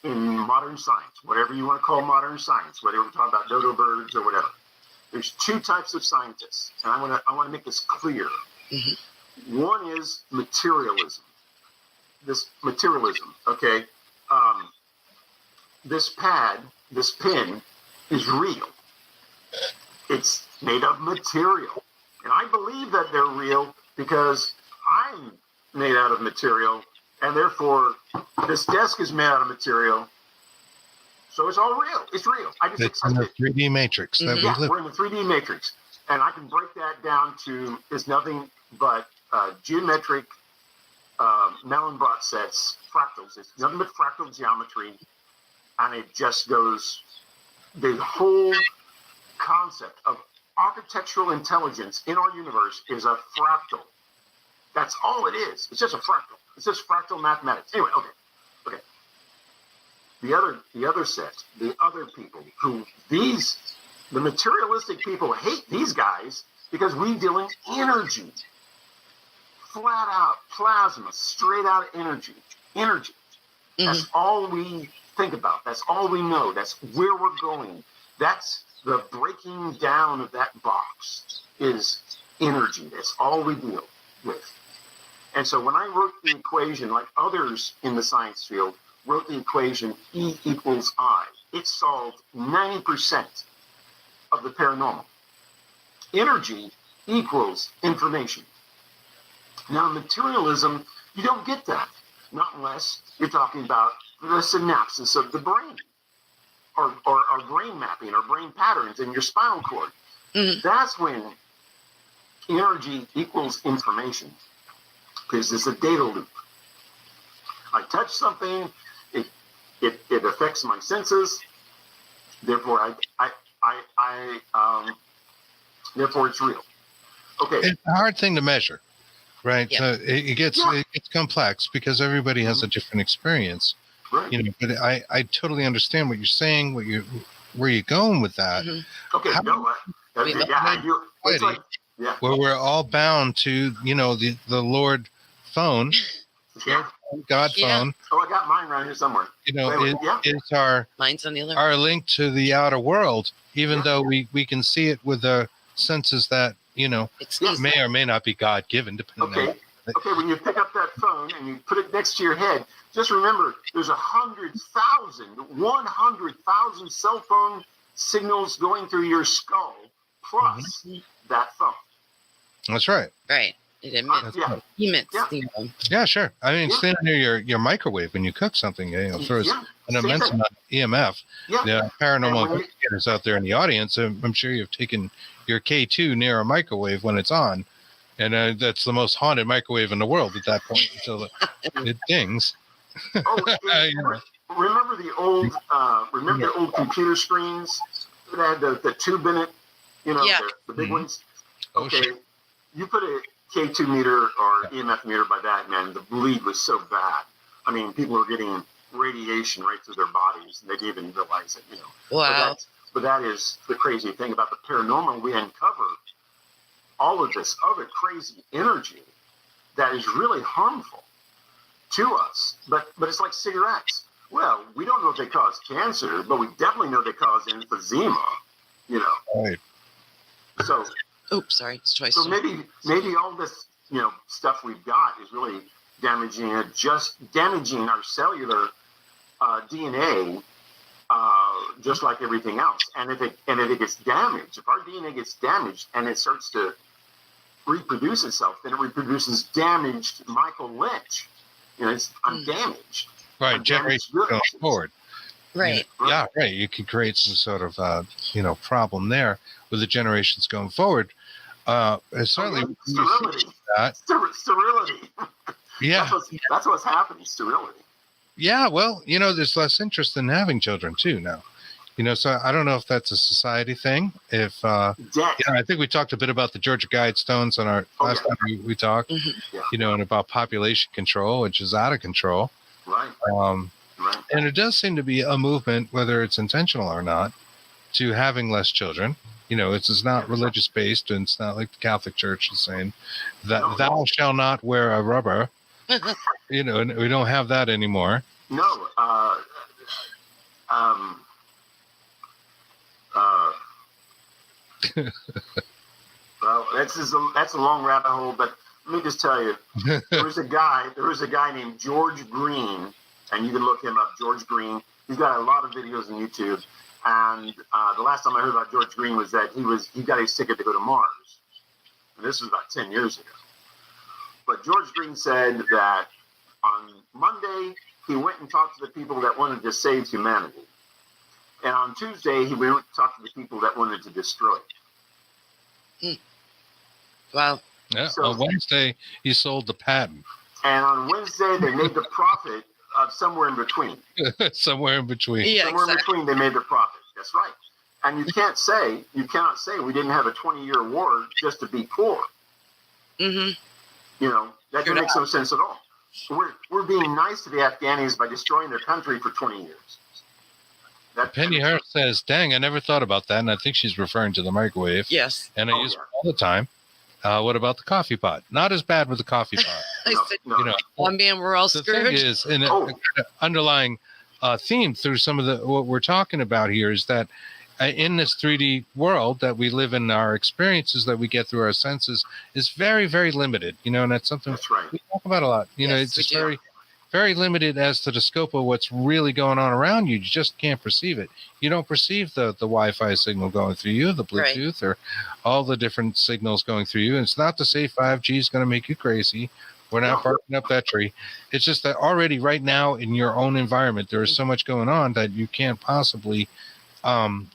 In modern science, whatever you want to call modern science, whether we're talking about dodo birds or whatever, there's two types of scientists, and I want to make this clear. Mm-hmm. One is materialism. This materialism, okay? This pen is real. It's made of material, and I believe that they're real because I'm made out of material. And therefore, this desk is made out of material, so it's all real. It's real. I just accept it. It's in the 3D matrix. We're in the 3D matrix, and I can break that down to it's nothing but geometric Mellenbrot sets, fractals. It's nothing but fractal geometry, and it just goes. The whole concept of architectural intelligence in our universe is a fractal. That's all it is. It's just a fractal. It's just fractal mathematics. Anyway, okay. The other set, the other people the materialistic people hate these guys because we deal in energy. Flat out plasma, straight out energy. Energy. Mm-hmm. That's all we think about. That's all we know. That's where we're going. That's the breaking down of that box is energy. That's all we deal with. And so when I wrote the equation, like others in the science field wrote the equation E equals I, it solved 90% of the paranormal. Energy equals information. Now, materialism, you don't get that, not unless you're talking about the synapses of the brain or brain mapping or brain patterns in your spinal cord. Mm-hmm. That's when energy equals information. Because it's a data loop. I touch something, it affects my senses. Therefore, therefore it's real. Okay. It's a hard thing to measure, right? Yeah. So it gets complex because everybody has a different experience. Right. But I totally understand what you're saying. Where you're going with that? Mm-hmm. Okay. I do. It's like, where we're all bound to, the Lord phone, God phone. Oh, I got mine around here somewhere. It's mine's on the other. Our link to the outer world, even though we can see it with the senses that may or may not be God given, depending on. Okay, when you pick up that phone and you put it next to your head, just remember there's 100,000 cell phone signals going through your skull plus that phone. That's right. Right. It emits. Yeah, sure. I mean, standing near your microwave when you cook something, throws an immense amount of EMF. The paranormal investigators out there in the audience, I'm sure you've taken your K2 near a microwave when it's on, and that's the most haunted microwave in the world at that point until it dings. Remember the old computer screens had the tube in it, Yeah. the big ones. Oh, Okay, sure. you put a K2 meter or EMF meter by that, man, the bleed was so bad. I mean, people were getting radiation right through their bodies, and they didn't even realize it, Wow. But that is the crazy thing about the paranormal. We uncover all of this other crazy energy that is really harmful to us. But it's like cigarettes. Well, we don't know if they cause cancer, but we definitely know they cause emphysema, Right. So Oops, sorry. It's twice. So maybe all this, stuff we've got is really damaging it, just damaging our cellular DNA, just like everything else. And if it gets damaged, if our DNA gets damaged and it starts to reproduce itself, then it reproduces damaged Michael Lynch. I'm damaged. Right. I'm Generation damaged going goods. forward. Right. Yeah, right. You can create some sort of, problem there with the generations going forward. Certainly. Sterility. That. Sterility. Yeah. That's what's happening. Sterility. Yeah. Well, there's less interest in having children too now. So I don't know if that's a society thing. If I think we talked a bit about the Georgia Guidestones on our last time we talked. Mm-hmm. And about population control, which is out of control. Right. Right. And it does seem to be a movement, whether it's intentional or not, to having less children. It's not religious based, and it's not like the Catholic Church is saying that thou shall not wear a rubber. And we don't have that anymore. No. Well, that's a long rabbit hole, but let me just tell you, there was a guy named George Green, and you can look him up, George Green. He's got a lot of videos on YouTube. And the last time I heard about George Green was that he got his ticket to go to Mars. And this was about 10 years ago. But George Green said that on Monday, he went and talked to the people that wanted to save humanity. And on Tuesday, he went and talked to the people that wanted to destroy it. Wow. Yeah. So- on Wednesday, he sold the patent. And on Wednesday, they made the profit of somewhere in between. Somewhere in between. Yeah, Somewhere in exactly. between, they made the profit. That's right. And you cannot say we didn't have a 20-year war just to be poor. Mm-hmm. That doesn't make some sense at all. We're being nice to the Afghanis by destroying their country for 20 years. Penny Harris says, dang, I never thought about that. And I think she's referring to the microwave. Yes. And I use it all the time. What about the coffee pot? Not as bad with the coffee pot. I said, No. oh man, we're all The screwed. thing is, and a kind of underlying theme through some of what we're talking about here is that in this 3D world that we live in, our experiences that we get through our senses is very, very limited, and that's something That's right. we talk about a lot. Yes, It's we just do. very, very limited as to the scope of what's really going on around you. You just can't perceive it. You don't perceive the Wi-Fi signal going through you, the Bluetooth, or all the different signals going through you. And it's not to say 5G is going to make you crazy. We're not barking up that tree. It's just that already right now in your own environment, there is so much going on that you can't possibly,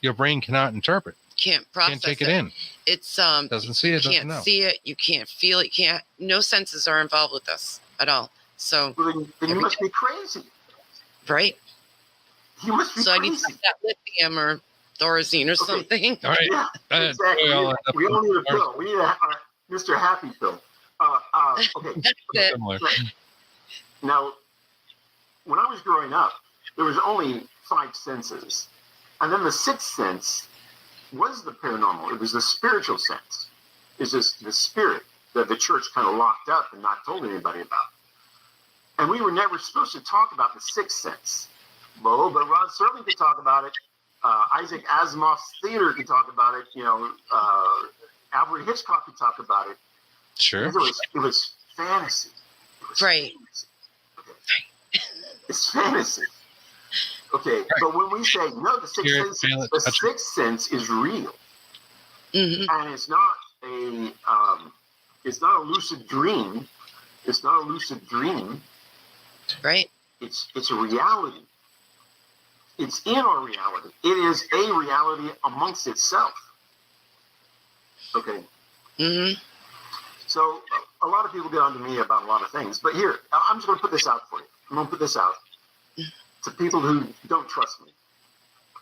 your brain cannot interpret. Can't process Can't take it in. It's Doesn't see it, you doesn't can't know. see it, you can't feel it, no senses are involved with this at all. So Well, then you must be crazy. right. You must be So I need crazy. to that lithium or Thorazine or something. All right. Yeah, exactly. we all end up We all need a with- pill. We need a Mr. Happy pill. Okay. That's it. Similar. Now, when I was growing up, there was only 5 senses. And then the 6th sense was the paranormal. It was the spiritual sense. It's just the spirit that the church kind of locked up and not told anybody about. And we were never supposed to talk about the 6th sense. Well, but Rod Serling could talk about it. Isaac Asimov's theater could talk about it. Alfred Hitchcock could talk about it. Sure. It was fantasy. It was Right. fantasy. Okay. It's fantasy. Okay, but when we say no, the sixth Hear it, sense, feel it, the touch it. sixth sense is real, Mm-hmm. and it's not a lucid dream. It's not a lucid dream. Right. It's a reality. It's in our reality. It is a reality amongst itself. Okay. Mm-hmm. So a lot of people get on to me about a lot of things, but here, I'm just going to put this out for you. I'm going to put this out to people who don't trust me.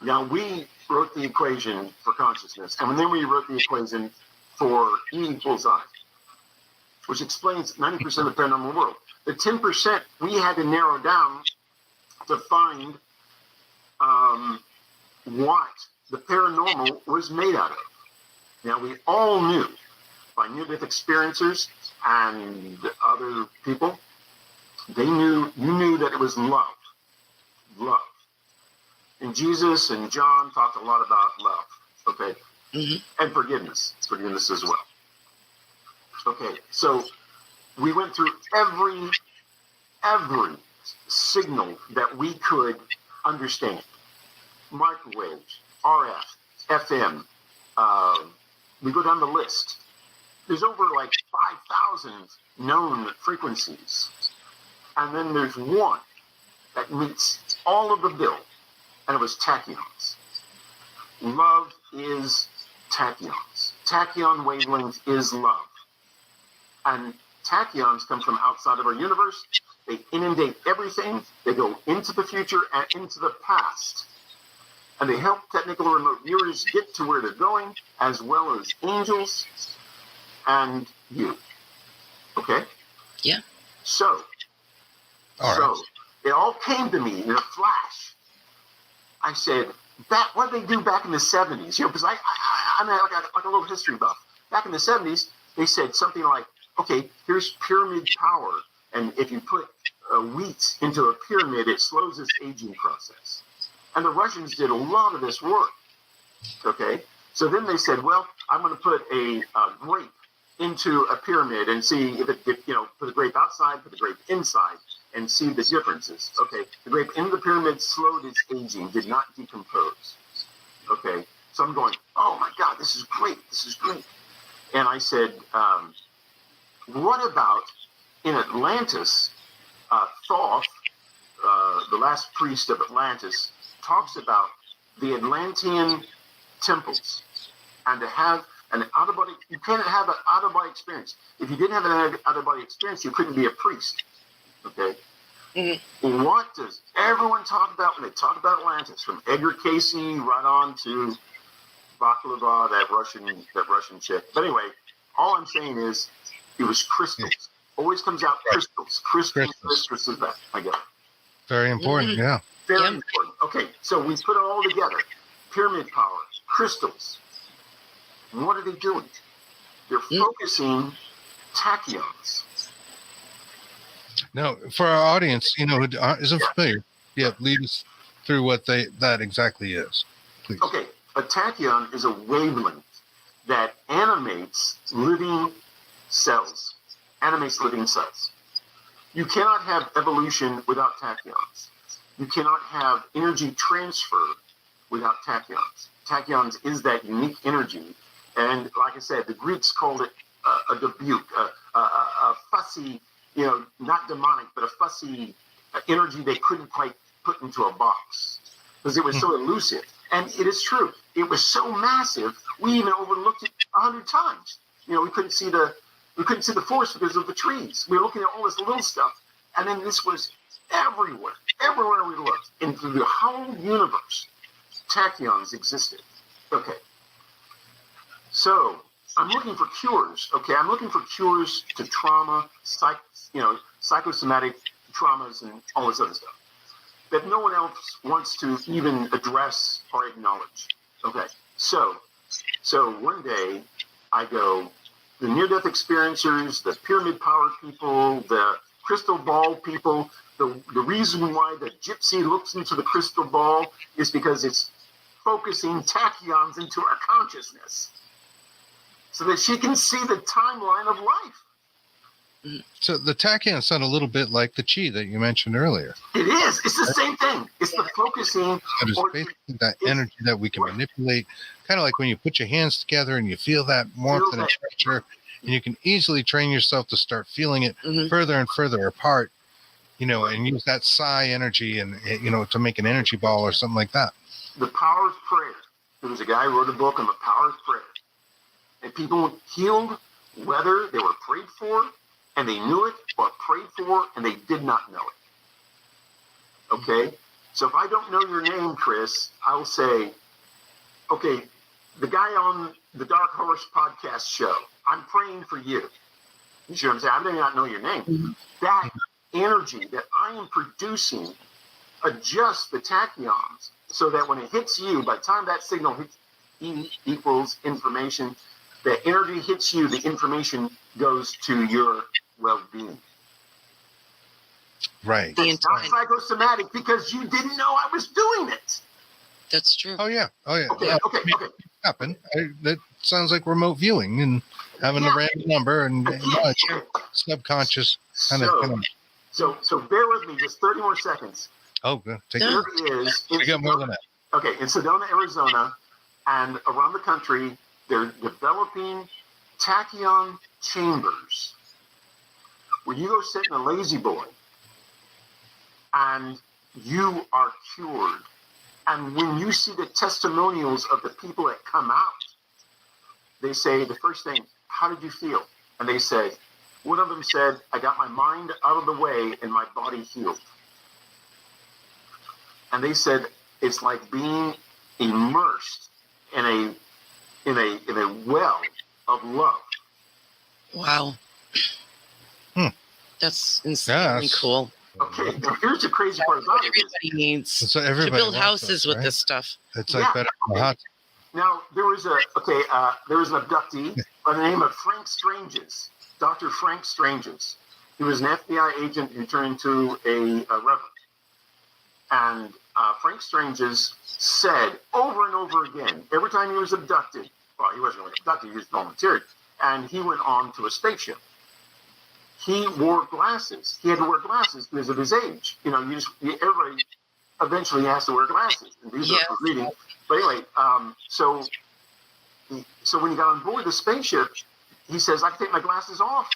Now, we wrote the equation for consciousness, and then we wrote the equation for E equals I, which explains 90% of the paranormal world. The 10% we had to narrow down to find what the paranormal was made out of. Now, we all knew by near-death experiencers and other people, you knew that it was love. Love. And Jesus and John talked a lot about love, okay? And forgiveness as well. Okay, so we went through every signal that we could understand. Microwaves, RF, FM, we go down the list. There's over like 5,000 known frequencies. And then there's one that meets all of the bill, and it was tachyons. Love is tachyons. Tachyon wavelength is love. And tachyons come from outside of our universe. They inundate everything. They go into the future and into the past. And they help technical remote viewers get to where they're going, as well as angels and you. Okay? Yeah. So it all came to me in a flash. I said, what did they do back in the 70s? You know, because I'm like a little history buff. Back in the 70s, they said something like, okay, here's pyramid power. And if you put wheat into a pyramid, it slows this aging process. And the Russians did a lot of this work. Okay? So then they said, well, I'm going to put a grape into a pyramid and see if it, put the grape outside, put the grape inside, and see the differences. Okay, the grape in the pyramid slowed its aging, did not decompose. Okay, so I'm going, oh my God, this is great. And I said, what about in Atlantis, Thoth, the last priest of Atlantis, talks about the Atlantean temples, and to have an out-of-body, you can't have an out-of-body experience. If you didn't have an out-of-body experience, you couldn't be a priest. Okay? Mm-hmm. What does everyone talk about when they talk about Atlantis? From Edgar Cayce right on to Baklava, that Russian chick. But anyway, all I'm saying is it was crystals. Always comes out crystals. Crystals is that. I get it. Very important, yeah. Very important. Okay, so we put it all together. Pyramid power, crystals. What are they doing? They're focusing tachyons. Now, for our audience, who isn't familiar, lead us through what that exactly is, please. Okay, a tachyon is a wavelength that animates living cells. You cannot have evolution without tachyons. You cannot have energy transfer without tachyons. Tachyons is that unique energy. And like I said, the Greeks called it a rebuke, a fussy, not demonic, but a fussy energy they couldn't quite put into a box because it was so elusive. And it is true. It was so massive, we even overlooked it 100 times. We couldn't see the forest because of the trees. We were looking at all this little stuff, and then this was everywhere we looked. And through the whole universe, tachyons existed. Okay. So I'm looking for cures. Okay, I'm looking for cures to trauma, psychosomatic traumas, and all this other stuff that no one else wants to even address or acknowledge. Okay, so one day I go, the near-death experiencers, the pyramid power people, the crystal ball people. The reason why the gypsy looks into the crystal ball is because it's focusing tachyons into our consciousness, so that she can see the timeline of life. So the tachyons sound a little bit like the chi that you mentioned earlier. It is. It's the same thing. It's the focusing. It is basically that energy that we can manipulate, kind of like when you put your hands together and you feel that warmth and pressure, and you can easily train yourself to start feeling it further and further apart, and use that psi energy and, to make an energy ball or something like that. The power of prayer. There was a guy who wrote a book on the power of prayer. And people healed whether they were prayed for and they knew it, or prayed for and they did not know it. Okay? So if I don't know your name, Chris, I'll say, okay, the guy on the Dark Horse podcast show, I'm praying for you. You see what I'm saying? I may not know your name. Mhm. That energy that I am producing adjusts the tachyons so that when it hits you, by the time that signal hits E equals information, the energy hits you, the information goes to your well-being. Right. The It's not intent. psychosomatic because you didn't know I was doing it. That's true. Oh yeah. Okay. Happen. That sounds like remote viewing and having a random number and subconscious kind of. So bear with me just 30 more seconds. Oh, good. Take Here it. it is. We got more than that. Okay, in Sedona, Arizona, and around the country, they're developing Tachyon Chambers, where you go sit in a lazy boy, and you are cured. And when you see the testimonials of the people that come out, they say the first thing, how did you feel? And they say, one of them said, I got my mind out of the way and my body healed. And they said, it's like being immersed in a well of love. Wow. That's insanely Yes. cool. Okay, now here's the crazy part about it. Everybody needs So to everybody build wants houses this, with right? this stuff. It's like Yeah. better than hot. Now there was an abductee by the name of Frank Stranges, Dr. Frank Stranges. He was an FBI agent who turned into a reverend. And Frank Stranges said over and over again, every time he was abducted, well, he wasn't really abducted, he was volunteered, and he went on to a spaceship. He wore glasses. He had to wear glasses because of his age. You know, everybody eventually has to wear glasses. And these are for reading. But anyway, so when he got on board the spaceship, he says, I can take my glasses off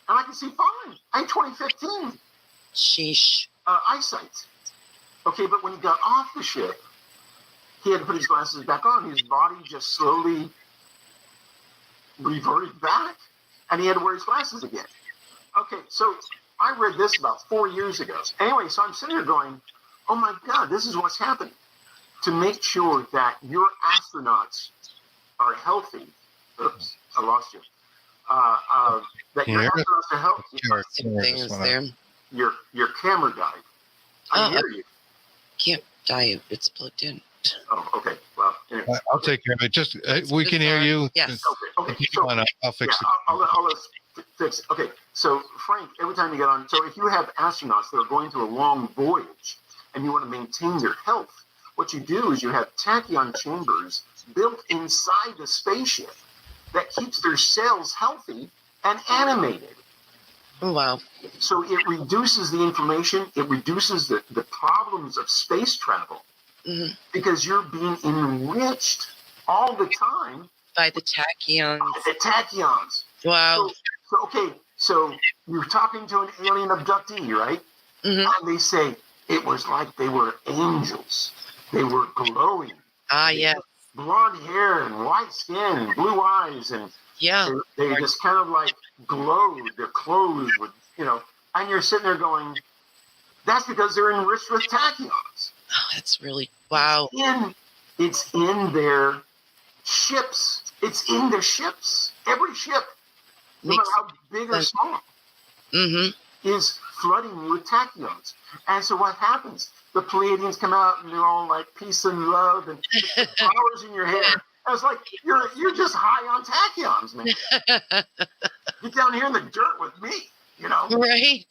and I can see fine. I had 2015 Sheesh. eyesight. Okay, but when he got off the ship, he had to put his glasses back on. His body just slowly reverted back, and he had to wear his glasses again. Okay, so I read this about 4 years ago. Anyway, so I'm sitting here going, oh my God, this is what's happening. To make sure that your astronauts are healthy. Oops, I lost you. That your astronauts are healthy. Same thing as there. Your camera died. I hear you. Can't die. It's plugged in. Oh, okay. Well, anyway. I'll take care of it. Just we can hear you. Yes. Okay. Keep So, on, I'll fix it. I'll fix it. Okay. So, Frank, every time you get on, so if you have astronauts that are going through a long voyage and you want to maintain their health, what you do is you have tachyon chambers built inside the spaceship that keeps their cells healthy and animated. Oh, wow. So it reduces the inflammation, it reduces the problems of space travel because you're being enriched all the time By the tachyons. by the tachyons. Wow. So you're talking to an alien abductee, right? Mhm. And they say it was like they were angels. They were glowing. Ah, yes. Blonde hair and white skin and blue eyes, and Yeah. they just kind of like glowed. Their clothes would, and you're sitting there going, that's because they're enriched with tachyons. Oh, that's really, wow. It's in their ships. It's in their ships. Every ship, no matter how big or small, is flooding you with tachyons. And so what happens? The Pleiadians come out and they're all like peace and love and flowers in your hair. I was like, you're just high on tachyons, man. Get down here in the dirt with me, Right.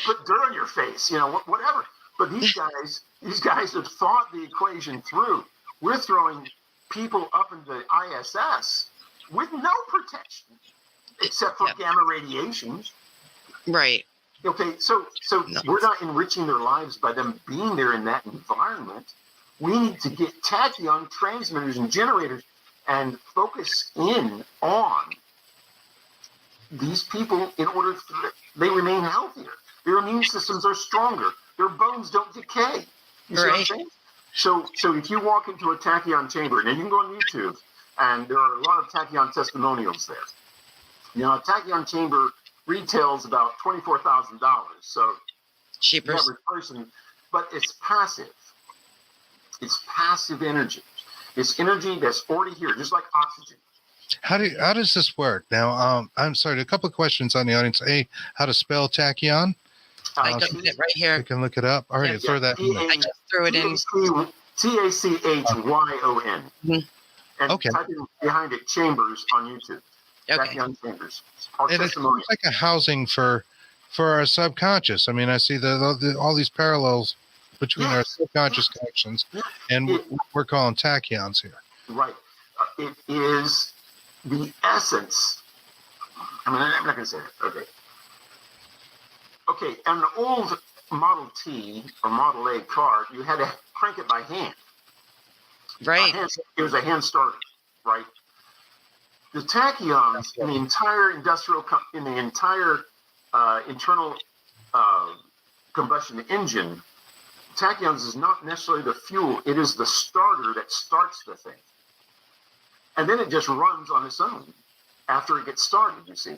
Put dirt on your face, whatever. But these guys have thought the equation through. We're throwing people up into the ISS with no protection except for gamma radiation. Right. Okay, so we're not enriching their lives by them being there in that environment. We need to get tachyon transmitters and generators and focus in on these people in order they remain healthier. Their immune systems are stronger. Their bones don't decay. You see what I'm saying? So if you walk into a tachyon chamber, and you can go on YouTube, and there are a lot of tachyon testimonials there. A tachyon chamber retails about $24,000. So the Cheapers. average person but it's passive. It's passive energy. It's energy that's already here, just like oxygen. How does this work? Now, I'm sorry, a couple of questions on the audience. A, how to spell tachyon? I got it right here. You can look it up. All right, throw that in there. I just threw it in. Tachyon. And Okay. type in behind it Chambers on YouTube. Okay. Tachyon Chambers. Our And it testimony. seems like a housing for our subconscious. I mean, I see all these parallels between our subconscious connections, and we're calling tachyons here. Right. It is the essence. I'm not going to say it. Okay. Okay. On the old Model T or Model A car, you had to crank it by hand. Right. It was a hand starter, right? The tachyons in the entire internal combustion engine, tachyons is not necessarily the fuel. It is the starter that starts the thing. And then it just runs on its own after it gets started, you see.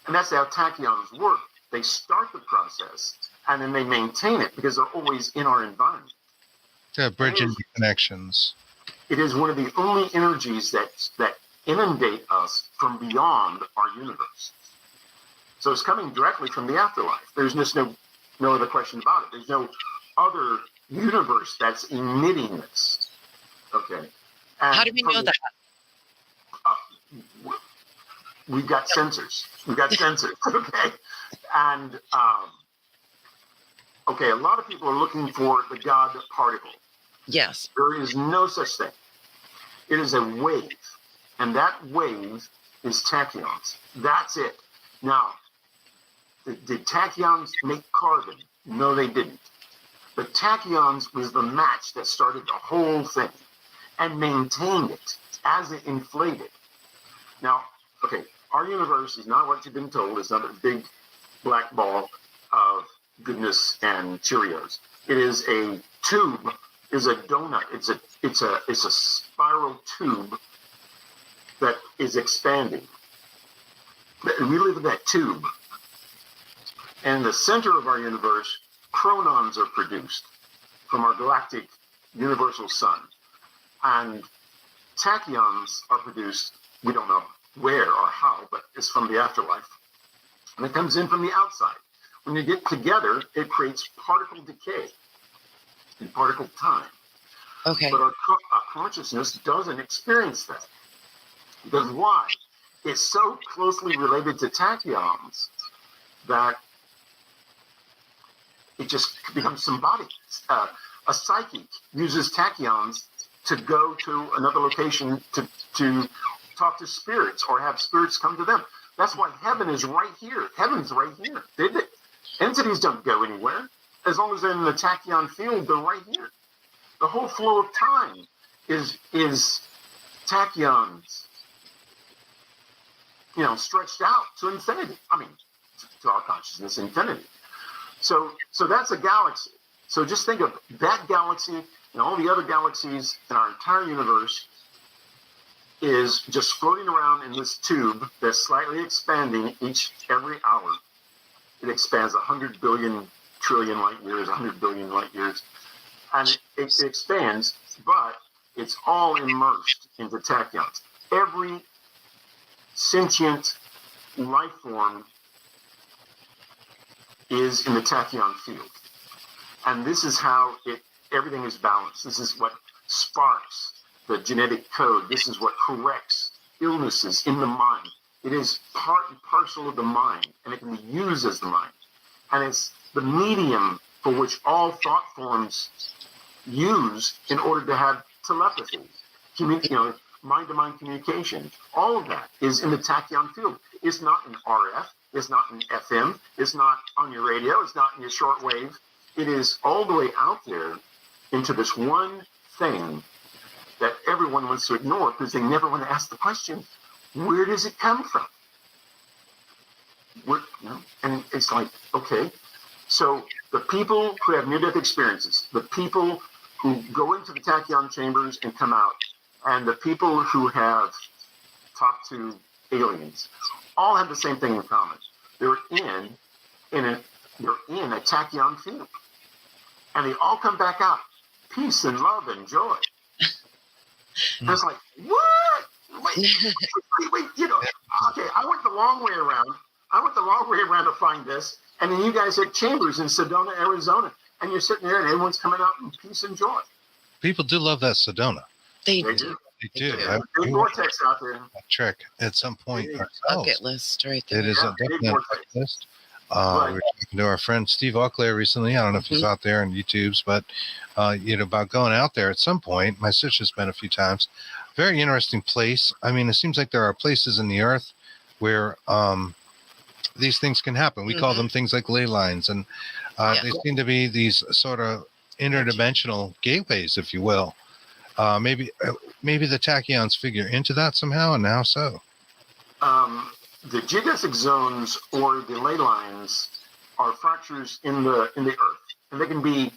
And that's how tachyons work. They start the process and then they maintain it because they're always in our environment. Yeah, bridging the connections. It is one of the only energies that inundate us from beyond our universe. So it's coming directly from the afterlife. There's just no other question about it. There's no other universe that's emitting this. Okay. And How do we know that? We've got sensors. Okay. And okay, a lot of people are looking for the God particle. Yes. There is no such thing. It is a wave, and that wave is tachyons. That's it. Now, did tachyons make carbon? No, they didn't. But tachyons was the match that started the whole thing and maintained it as it inflated. Now, okay, our universe is not what you've been told. It's not a big black ball of goodness and Cheerios. It is a tube. Is a donut. It's a spiral tube that is expanding. We live in that tube. And in the center of our universe, chronons are produced from our galactic universal sun. And tachyons are produced, we don't know where or how, but it's from the afterlife. And it comes in from the outside. When you get together, it creates particle decay in particle time. Okay. But our consciousness doesn't experience that. Because why? It's so closely related to tachyons that it just becomes symbolic. A psychic uses tachyons to go to another location to talk to spirits or have spirits come to them. That's why heaven is right here. Heaven's right here. Entities don't go anywhere. As long as they're in the tachyon field, they're right here. The whole flow of time is tachyons, stretched out to infinity. I mean, to our consciousness, infinity. So that's a galaxy. So just think of that galaxy and all the other galaxies in our entire universe is just floating around in this tube that's slightly expanding every hour. It expands 100 billion trillion light years, 100 billion light years. And it expands, but it's all immersed into tachyons. Every sentient life form is in the tachyon field. And this is how everything is balanced. This is what sparks the genetic code. This is what corrects illnesses in the mind. It is part and parcel of the mind, and it can be used as the mind. And it's the medium for which all thought forms use in order to have telepathy, mind-to-mind communication. All of that is in the tachyon field. It's not in RF. It's not in FM. It's not on your radio. It's not in your shortwave. It is all the way out there into this one thing that everyone wants to ignore because they never want to ask the question, where does it come from? And it's like, okay, so the people who have near-death experiences, the people who go into the Tachyon Chambers and come out, and the people who have talked to aliens, all have the same thing in common. They're in a tachyon field. and they all come back out, peace and love and joy. And it's like, what? Wait, you know, okay, I went the long way around. To find this, and then you guys at Chambers in Sedona, Arizona, and you're sitting there, and everyone's coming out in peace and joy. People do love that Sedona. They They do. do. They do. Yeah, big vortex out there. Trek at some point Big ourselves. Bucket list right there. It is Yeah, a big definite vortex. bucket list. Right. We were talking to our friend Steve Auclair recently. I don't know if he's out there on YouTube's, but about going out there at some point. My sister's been a few times. Very interesting place. I mean, it seems like there are places in the earth where these things can happen. We call them things like ley lines, and they seem to be these sort of interdimensional gateways, if you will. Maybe the tachyons figure into that somehow, and how so? The geodesic zones or the ley lines are fractures in the earth, and they can be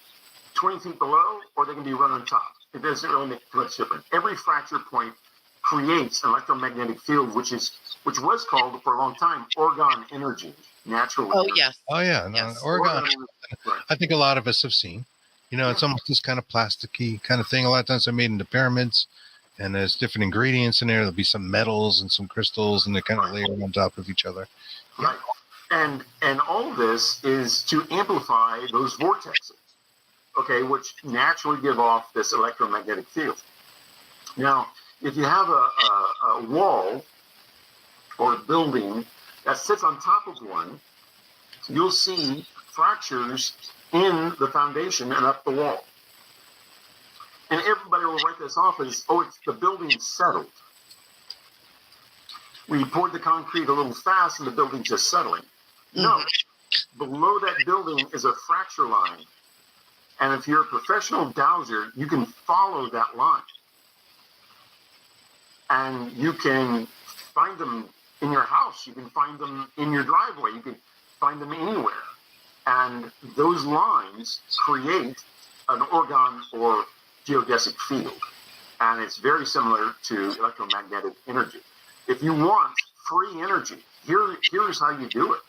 20 feet below or they can be right on top. It doesn't really make too much difference. Every fracture point creates an electromagnetic field, which was called for a long time orgone energy, natural. Oh, energy. yes. Oh yeah, no, Yes. Oregon. Right. I think a lot of us have seen. It's almost this kind of plasticky kind of thing. A lot of times they're made into pyramids, and there's different ingredients in there. There'll be some metals and some crystals, and they kind of layer on top of each other. Right. And all this is to amplify those vortexes, okay, which naturally give off this electromagnetic field. Now, if you have a wall or a building that sits on top of one, you'll see fractures in the foundation and up the wall. And everybody will write this off as, it's the building's settled. We poured the concrete a little fast and the building's just settling. No, below that building is a fracture line. And if you're a professional dowser, you can follow that line. And you can find them in your house. You can find them in your driveway. You can find them anywhere. And those lines create an orgone or geodesic field. And it's very similar to electromagnetic energy. If you want free energy, here's how you do it.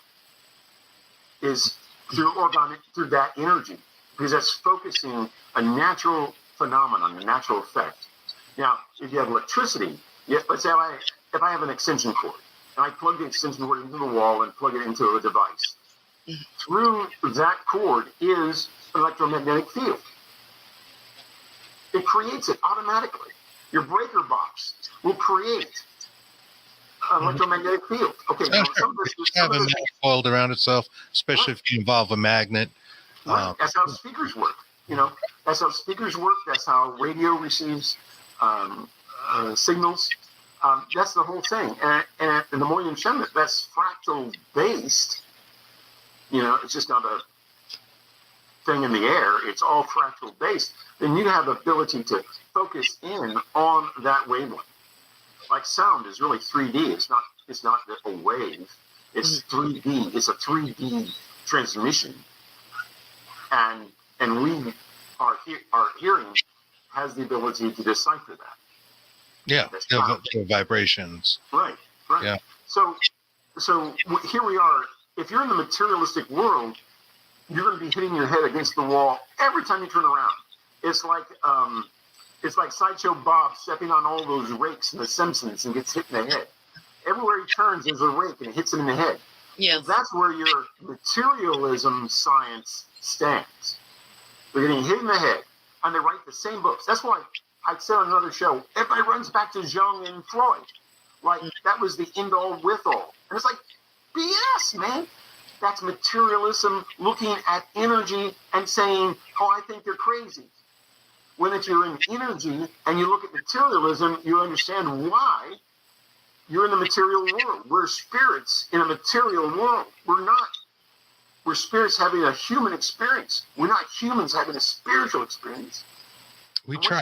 Is through that energy. Because that's focusing a natural phenomenon, a natural effect. Now, if you have electricity, let's say if I have an extension cord, and I plug the extension cord into the wall and plug it into a device, through that cord is an electromagnetic field. It creates it automatically. Your breaker box will create an electromagnetic field. Okay, now some of this Have a magnet coiled around itself, especially if you involve a magnet. Right. That's how speakers work. That's how speakers work. That's how radio receives signals. That's the whole thing. And the more you show it, that's fractal based. It's just not a thing in the air. It's all fractal based. Then you have the ability to focus in on that wavelength. Like sound is really 3D. It's not a wave. It's 3D. It's a 3D transmission. And we our hearing has the ability to decipher that. Yeah, the vibrations. Right. Yeah. So here we are. If you're in the materialistic world, you're going to be hitting your head against the wall every time you turn around. It's like Sideshow Bob stepping on all those rakes in The Simpsons and gets hit in the head. Everywhere he turns, there's a rake and it hits him in the head. Yes. That's where your materialism science stands. They're getting hit in the head, and they write the same books. That's why I said on another show, everybody runs back to Jung and Freud. Like, that was the end-all with-all. And it's like, BS, man. That's materialism looking at energy and saying, I think they're crazy. When if you're in energy and you look at materialism, you understand why you're in the material world. We're spirits in a material world. We're spirits having a human experience. We're not humans having a spiritual experience. We try.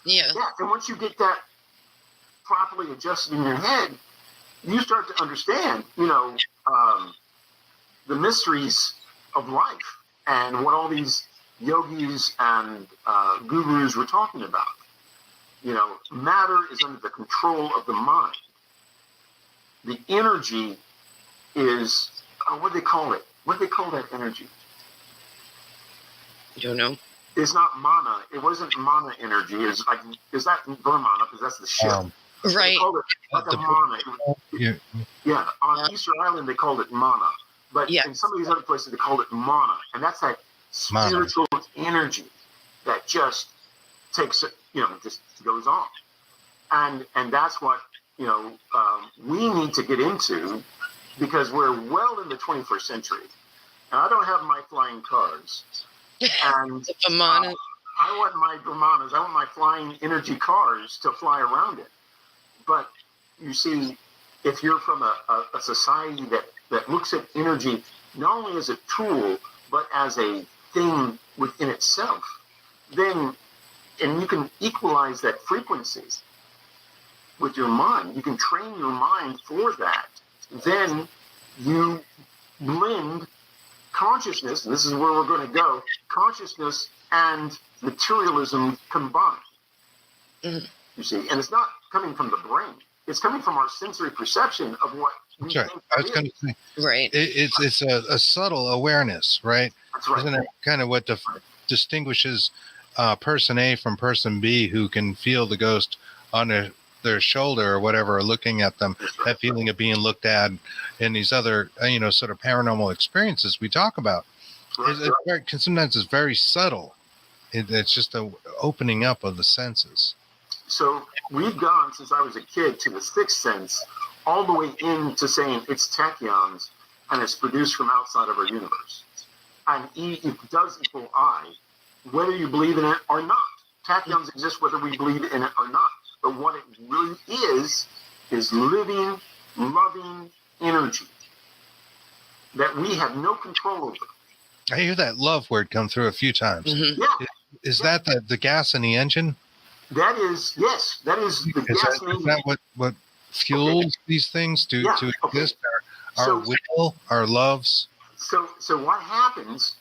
Yeah. Yeah, and once you get that properly adjusted in your head, you start to understand, the mysteries of life and what all these yogis and gurus were talking about. Matter is under the control of the mind. The energy is, what do they call it? What do they call that energy? You don't know? It's not mana. It wasn't mana energy. It's like, is that Vermont? Because that's the ship. Right. They called it like a mana. Yeah, on Easter Island they called it mana, but in some of these other places they called it mana, and that's that spiritual energy that just takes it, just goes on, and that's what we need to get into, because we're well in the 21st century, and I don't have my flying cars, and I want my Brahmanas, I want my flying energy cars to fly around it. But you see, if you're from a society that looks at energy not only as a tool, but as a thing within itself, and you can equalize that frequency with your mind, you can train your mind for that, then you blend consciousness, and this is where we're going to go, consciousness and materialism combined. Mm-hmm. You see, and it's not coming from the brain. It's coming from our sensory perception of what we think. I was going to say, right. It's a subtle awareness, right? That's right. Isn't it kind of what distinguishes person A from person B, who can feel the ghost on their shoulder or whatever, or looking at them, that feeling of being looked at, and these other, sort of paranormal experiences we talk about. Sometimes it's very subtle. It's just a opening up of the senses. So we've gone, since I was a kid, to the sixth sense, all the way into saying it's tachyons, and it's produced from outside of our universe. And E does equal I, whether you believe in it or not. Tachyons exist whether we believe in it or not. But what it really is living, loving energy that we have no control over. I hear that love word come through a few times. Mm-hmm. Yeah. Is that the gas in the engine? That is, yes, that is the gas in the engine. Is that what fuels these things to exist? Our will, our loves? So what happens,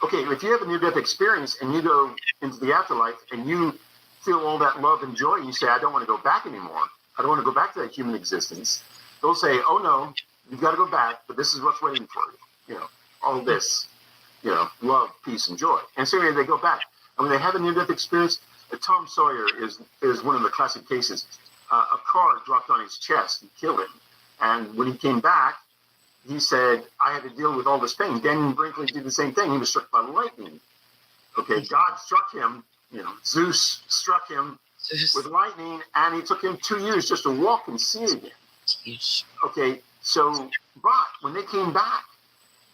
if you have a near-death experience and you go into the afterlife and you feel all that love and joy, and you say, I don't want to go back anymore. I don't want to go back to that human existence. They'll say, oh no, you've got to go back, but this is what's waiting for you. All this, love, peace, and joy. And so they go back. And when they have a near-death experience, Tom Sawyer is one of the classic cases. A car dropped on his chest and killed him. And when he came back, he said, I had to deal with all this pain. Daniel Brinkley did the same thing. He was struck by lightning. God struck him. Zeus struck him with lightning, and it took him 2 years just to walk and see again. But when they came back,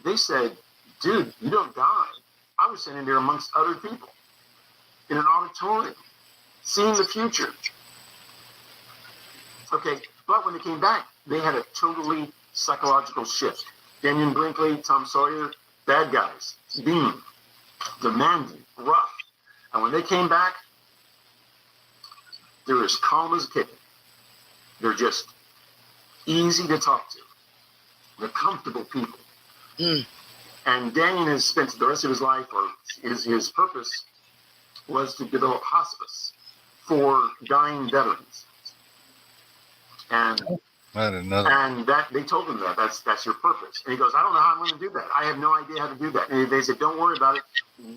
they said, dude, you don't die. I was sitting there amongst other people in an auditorium, seeing the future. But when they came back, they had a totally psychological shift. Daniel Brinkley, Tom Sawyer, bad guys, being demanding, rough. And when they came back, they're as calm as a kitten. They're just easy to talk to. They're comfortable people. Mm. And Daniel has spent the rest of his life, or his purpose, was to develop hospice for dying veterans. And I didn't know that. And they told him that's your purpose. And he goes, I don't know how I'm going to do that. I have no idea how to do that. And they said, don't worry about it.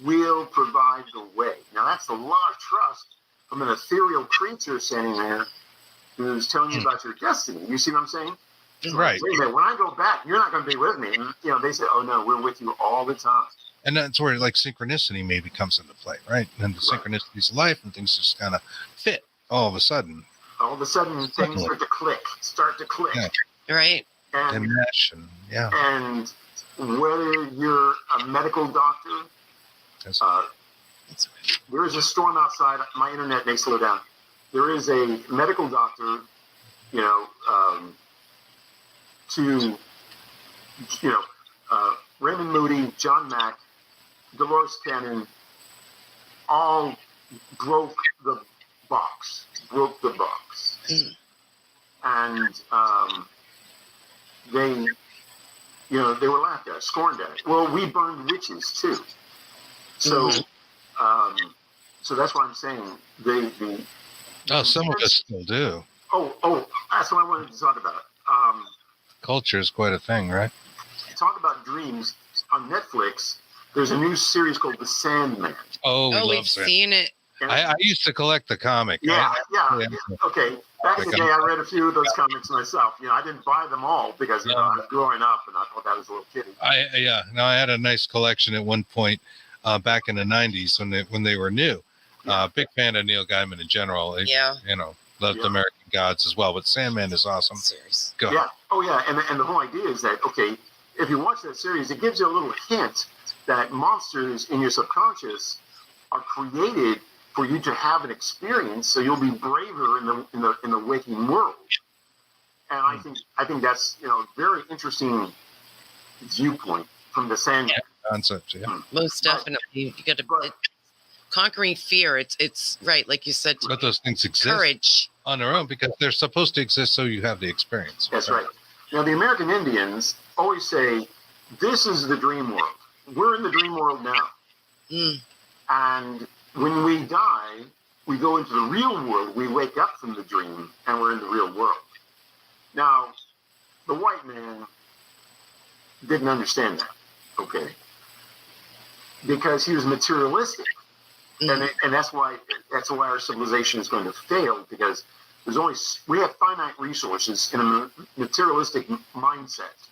We'll provide the way. Now that's a lot of trust from an ethereal creature standing there who's telling you about your destiny. You see what I'm saying? Right. Wait a minute, when I go back, you're not going to be with me. And, they said, oh no, we're with you all the time. And that's where synchronicity maybe comes into play, right? And the synchronicities of life and things just kind of fit all of a sudden. All of a sudden, things start to click. Yeah. Right. And mesh, and whether you're a medical doctor, there is a storm outside. My internet may slow down. There is a medical doctor, Raymond Moody, John Mack, Dolores Cannon, all broke the box. Mm. And they were laughed at, scorned at. Well, we burned witches too. So, so that's why I'm saying some of us still do. Oh, that's what I wanted to talk about. Culture is quite a thing, right? Talk about dreams on Netflix. there's a new series called The Sandman. Oh, we Oh, love we've that. seen it. I used to collect the comic. Yeah. Yeah. Okay. Back in the day, I read a few of those comics myself. You know, I didn't buy them all because I was growing up and I thought that was a little kiddie. I had a nice collection at one point back in the 90s when they were new. Big fan of Neil Gaiman in general. Loved American Gods as well. But Sandman is awesome. Series. Go ahead. Yeah. Oh, yeah. And the whole idea is that, okay, if you watch that series, it gives you a little hint that monsters in your subconscious are created for you to have an experience, so you'll be braver in the waking world. And I think that's very interesting viewpoint from the Sandman concept. Yeah, most definitely. You got to conquering fear. It's right, like you said. But those things exist Courage on their own because they're supposed to exist, so you have the experience. That's right. Now, the American Indians always say, "This is the dream world. We're in the dream world now." And when we die, we go into the real world. We wake up from the dream, and we're in the real world. Now, the white man didn't understand that, okay? Because he was materialistic, and that's why our civilization is going to fail, because we have finite resources in a materialistic mindset,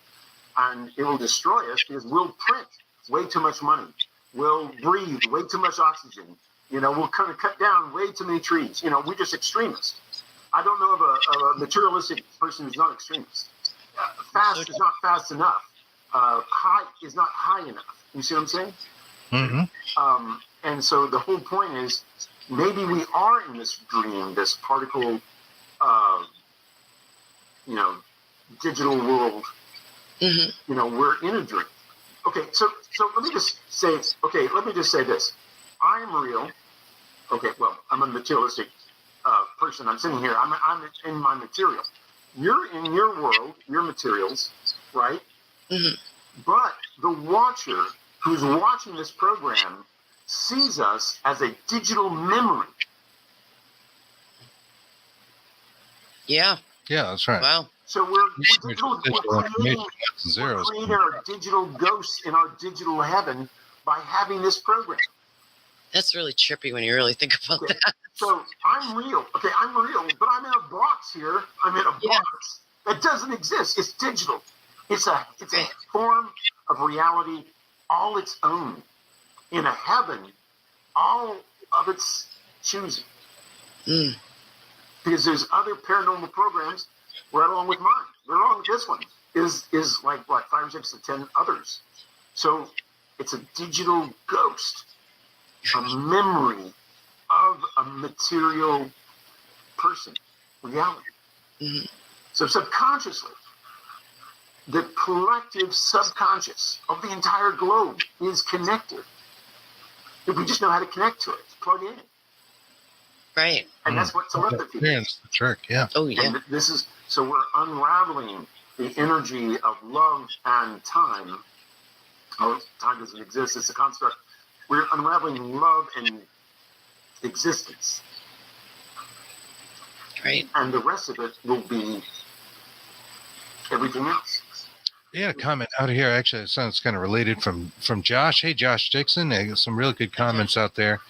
and it will destroy us because we'll print way too much money. We'll breathe way too much oxygen. We'll kind of cut down way too many trees. We're just extremists. I don't know of a materialistic person who's not extremist. Fast is not fast enough. High is not high enough. You see what I'm saying? Mm-hmm. And so the whole point is, maybe we are in this dream, this particle, digital world. We're in a dream. Okay, so let me just say this. I'm real. Okay, well, I'm a materialistic person. I'm sitting here. I'm in my material. You're in your world, your materials, right? But the watcher who's watching this program sees us as a digital memory. Yeah, that's right. Wow. So we're creating our digital ghosts in our digital heaven by having this program. That's really trippy when you really think about that. So I'm real. Okay, I'm real, but I'm in a box here. I'm in a box that doesn't exist. It's digital. It's a form of reality all its own. In a heaven, all of its choosing. Because there's other paranormal programs right along with mine. Right along with this one is like 5 or 6 or 10 others. So it's a digital ghost, a memory of a material person, reality. So subconsciously, the collective subconscious of the entire globe is connected. If we just know how to connect to it, plug in. Right. And that's what telepathy is. That's the trick, yeah. Oh, yeah. And so we're unraveling the energy of love and time. Oh, time doesn't exist, it's a construct. We're unraveling love and existence. Right. And the rest of it will be everything else. Yeah, a comment out here. Actually, it sounds kind of related from Josh. Hey, Josh Dixon. Some really good comments out there.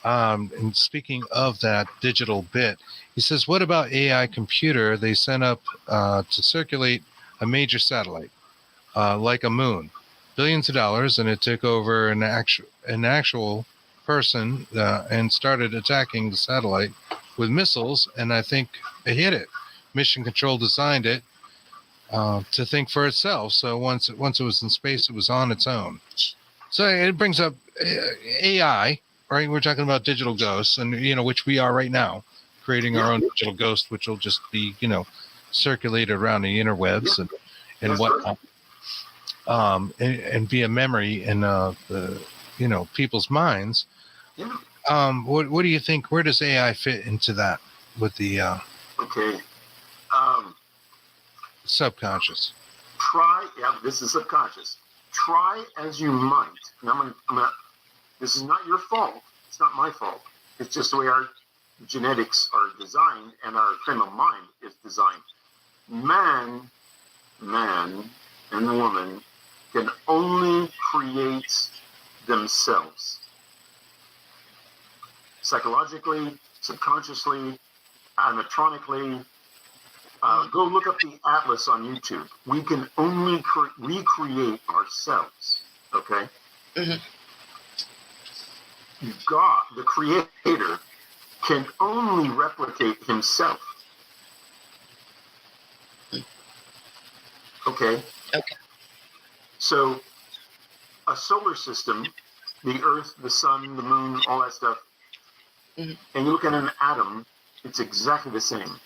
And speaking of that digital bit, he says, what about AI computer they sent up to circulate a major satellite, like a moon, billions of dollars, and it took over an actual person and started attacking the satellite with missiles, and I think it hit it. Mission Control designed it to think for itself. So once it was in space, it was on its own. So it brings up AI, right? We're talking about digital ghosts, and which we are right now, creating our own digital ghost, which will just be circulated around the interwebs and whatnot, and be a memory in the people's minds. What do you think? Where does AI fit into that with the subconscious? This is subconscious. Try as you might. And this is not your fault. It's not my fault. It's just the way our genetics are designed and our criminal mind is designed. Man and woman can only create themselves. Psychologically, subconsciously, animatronically. Go look up the Atlas on YouTube. We can only recreate ourselves. Okay? Mm-hmm. God, the creator, can only replicate himself. Okay? Okay. So, a solar system, the Earth, the Sun, the Moon, all that stuff, and you look at an atom, it's exactly the same.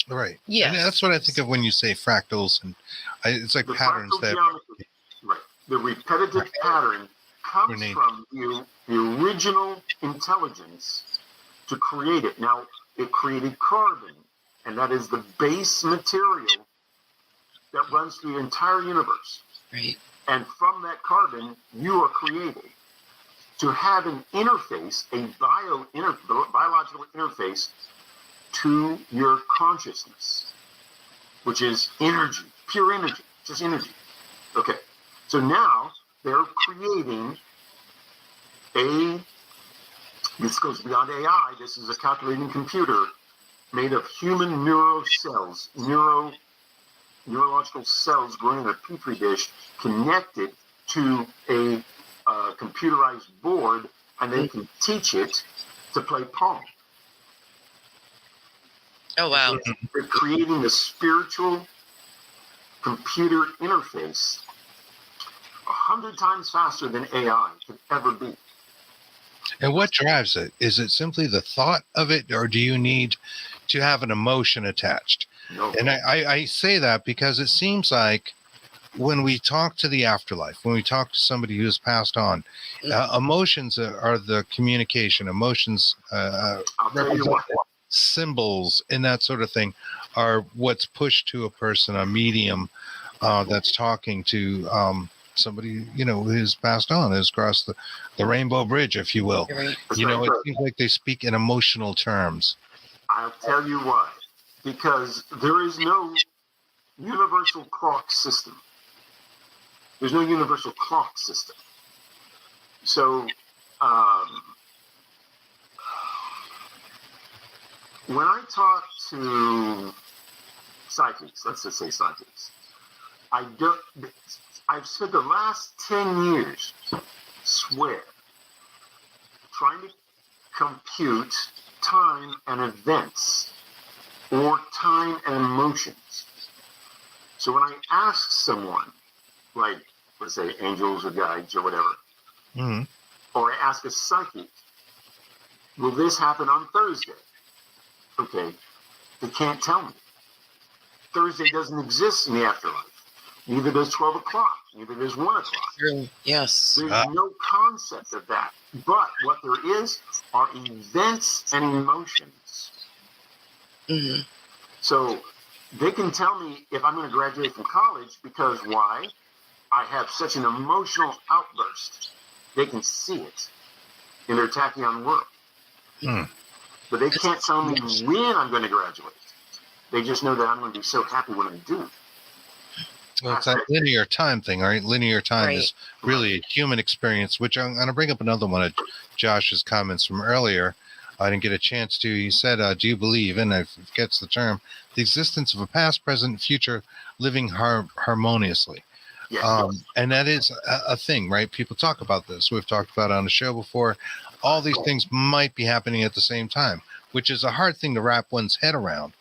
Right. Yes. And that's what I think of when you say fractals, and it's like The patterns fractal that. geometry, right. The repetitive pattern comes from the original intelligence to create it. Now, it created carbon, and that is the base material that runs through the entire universe. Right. And from that carbon, you are created to have an interface, a biological interface to your consciousness, which is energy, pure energy, just energy. Okay, so now they're creating this goes beyond AI, this is a calculating computer made of human neurological cells growing in a petri dish connected to a computerized board, and they can teach it to play Pong. Oh, wow. They're creating a spiritual computer interface 100 times faster than AI could ever be. And what drives it? Is it simply the thought of it, or do you need to have an emotion attached? No. And I say that because it seems like when we talk to the afterlife, when we talk to somebody who has passed on, emotions are the communication. Emotions, I'll tell you what. symbols, and that sort of thing are what's pushed to a person, a medium that's talking to somebody, who's passed on, has crossed the rainbow bridge, if you will. Right. It seems like they speak in emotional terms. I'll tell you why. Because there is no universal clock system. There's no universal clock system. So, when I talk to psychics, let's just say psychics, I've spent the last 10 years, trying to compute time and events, or time and emotions. So when I ask someone, like, let's say angels or guides or whatever, or I ask a psychic, will this happen on Thursday? Okay, they can't tell me. Thursday doesn't exist in the afterlife. Neither does 12 o'clock. Neither does 1 o'clock. True. Yes. There's no concept of that. But what there is are events and emotions. Mm-hmm. So they can tell me if I'm going to graduate from college because why? I have such an emotional outburst. They can see it in their tachyon world. But they can't tell me when I'm going to graduate. They just know that I'm going to be so happy when I do. Well, it's that linear time thing, right? Linear time is really a human experience, which I'm going to bring up another one of Josh's comments from earlier. I didn't get a chance to. He said, do you believe, and I forget the term, the existence of a past, present, future living harmoniously? Yes. And that is a thing, right? People talk about this. We've talked about it on the show before. All these things might be happening at the same time, which is a hard thing to wrap one's head around,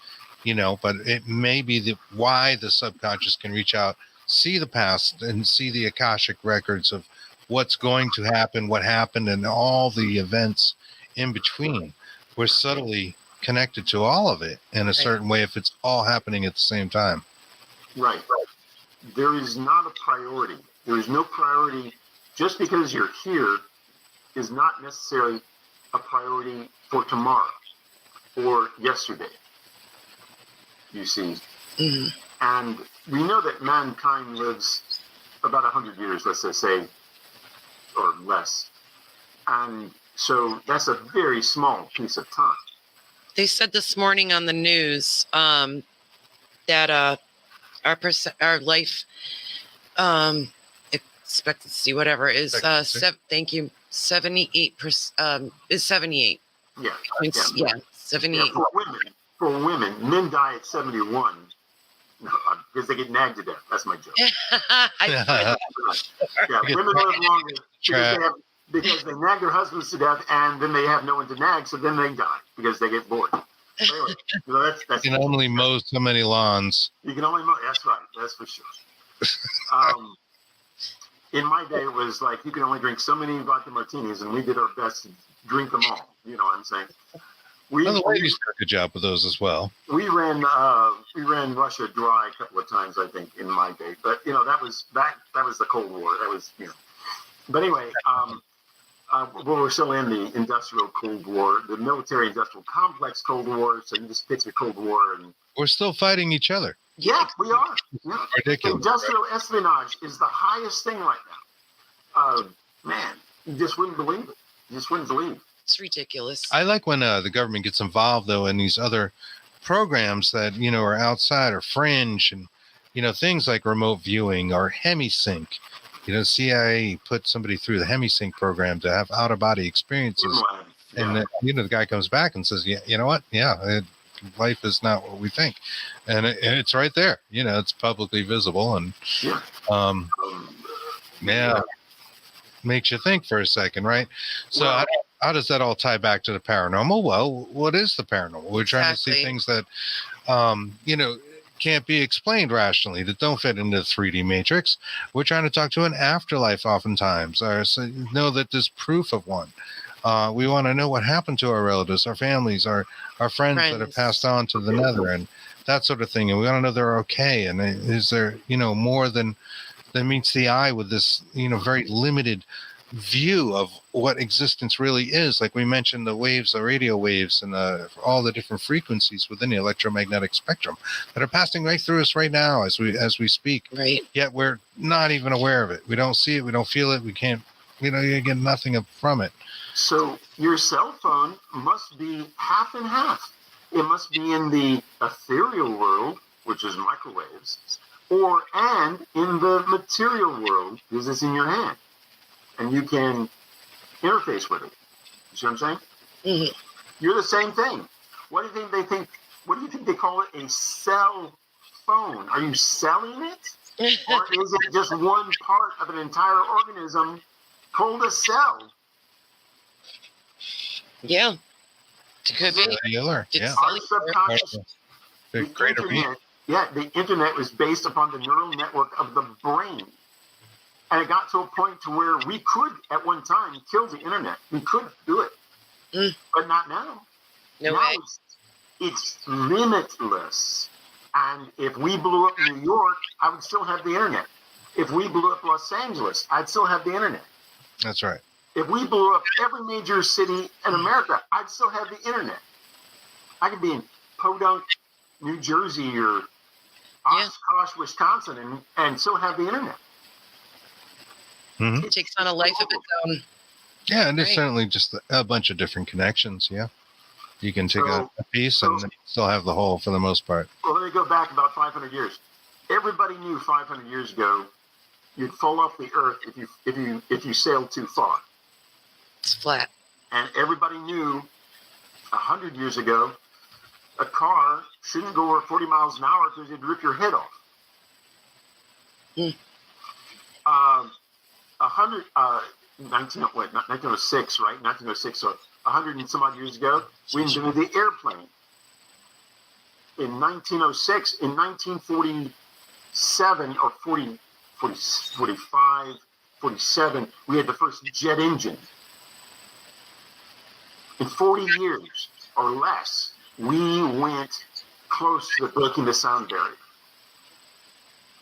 but it may be why the subconscious can reach out, see the past, and see the Akashic records of what's going to happen, what happened, and all the events in between. We're subtly connected to all of it in a certain way if it's all happening at the same time. Right. There is not a priority. There is no priority. Just because you're here is not necessarily a priority for tomorrow or yesterday. You see. Mm-hmm. And we know that mankind lives about 100 years, let's just say, or less. And so that's a very small piece of time. They said this morning on the news that our life expectancy, whatever, is thank you, 78%, is 78. Yeah. Yeah, 78. For women, men die at 71 because they get nagged to death. That's my joke. Yeah, women live longer because they nag their husbands to death, and then they have no one to nag, so then they die because they get bored. Anyway, that's you can only mow so many lawns. You can only mow. That's right. That's for sure. In my day, it was like you can only drink so many vodka martinis, and we did our best to drink them all. You know what I'm saying? The ladies did a good job with those as well. We ran Russia dry a couple of times, I think, in my day. But that was the Cold War. That was But anyway, we're still in the industrial Cold War, the military-industrial complex Cold War. So you just picture Cold War, and we're still fighting each other. Yeah, we are. Yeah. Ridiculous. Industrial espionage is the highest thing right now. Man, you just wouldn't believe it. You just wouldn't believe it. It's ridiculous. I like when the government gets involved, though, in these other programs that, are outside or fringe and, things like remote viewing or HemiSync. CIA put somebody through the HemiSync program to have out-of-body experiences. Yeah. And, the guy comes back and says, you know what? Yeah, life is not what we think. And it's right there. It's publicly visible. And, makes you think for a second, right? So how does that all tie back to the paranormal? Well, what is the paranormal? We're trying to see things that, can't be explained rationally, that don't fit into the 3D matrix. We're trying to talk to an afterlife oftentimes, or know that there's proof of one. We want to know what happened to our relatives, our families, our friends that have passed on to the nether, and that sort of thing. And we want to know they're okay. And is there, more than meets the eye with this, very limited view of what existence really is. Like we mentioned, the waves, the radio waves, and all the different frequencies within the electromagnetic spectrum that are passing right through us right now as we speak. Right. Yet we're not even aware of it. We don't see it. We don't feel it. We can't. You get nothing from it. So your cell phone must be half and half. It must be in the ethereal world, which is microwaves, and in the material world, because it's in your hand. And you can interface with it. You see what I'm saying? Mm-hmm. You're the same thing. What do you think they call it? A cell phone. Are you selling it? Or is it just one part of an entire organism called a cell? Yeah. It could be. Cellular. Yeah. Our subconscious. The internet was based upon the neural network of the brain. And it got to a point to where we could, at one time, kill the internet. We could do it. But not now. No now way. It's limitless. And if we blew up New York, I would still have the internet. If we blew up Los Angeles, I'd still have the internet. That's right. If we blew up every major city in America, I'd still have the internet. I could be in Podunk, New Jersey, or Oshkosh, Wisconsin, and still have the internet. Mm-hmm. It takes on a life of its own. Yeah, and there's certainly just a bunch of different connections. Yeah, you can take a piece and still have the whole for the most part. Well, let me go back about 500 years. Everybody knew 500 years ago you'd fall off the earth if you sailed too far. It's flat. And everybody knew 100 years ago a car shouldn't go over 40 miles an hour because it'd rip your head off. 1906, right? 1906, so 100 and some odd years ago, we invented the airplane. In 1906, in 1947 or 45, 47, we had the first jet engine. In 40 years or less, we went close to breaking the sound barrier.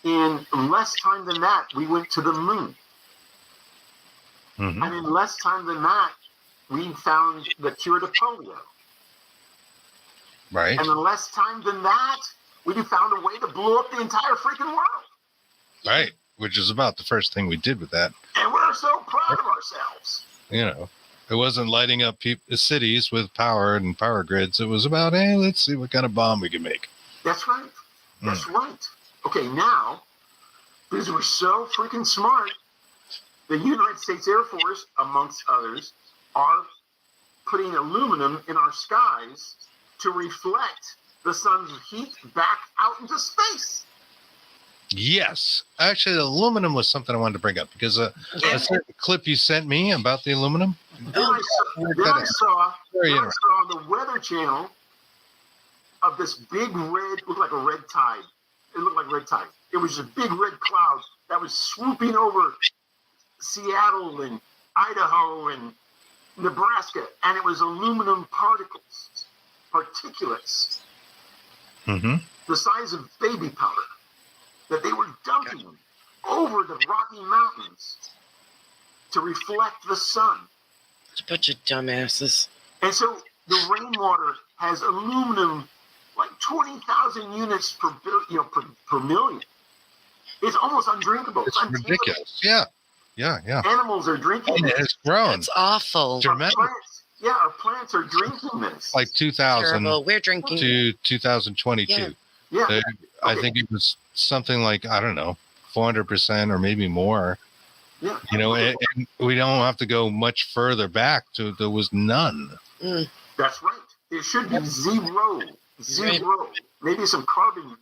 In less time than that, we went to the moon. Mm-hmm. And in less time than that, we found the cure to polio. Right. And in less time than that, we found a way to blow up the entire freaking world. Right. Which is about the first thing we did with that. And we're so proud of ourselves. It wasn't lighting up cities with power and power grids. It was about, hey, let's see what kind of bomb we can make. That's right. That's right. Okay, now, because we're so freaking smart, The United States Air Force, amongst others, are putting aluminum in our skies to reflect the sun's heat back out into space. Yes. Actually, the aluminum was something I wanted to bring up because a certain clip you sent me about the aluminum. Then I saw on the Weather Channel of this big red, looked like a red tide. It looked like red tide. It was a big red cloud that was swooping over Seattle and Idaho and Nebraska, and it was aluminum particulates, the size of baby powder, that they were dumping over the Rocky Mountains to reflect the sun. It's a bunch of dumbasses. And so the rainwater has aluminum, like 20,000 units per million. It's almost undrinkable. It's ridiculous. Yeah. Animals are drinking it this. has grown. It's awful. Our plants are drinking this. Like 2000 Terrible. We're drinking to 2022. Yeah. I think it was something like, I don't know, 400% or maybe more. Yeah. And we don't have to go much further back to there was none. That's right. It should be zero. Maybe some carbon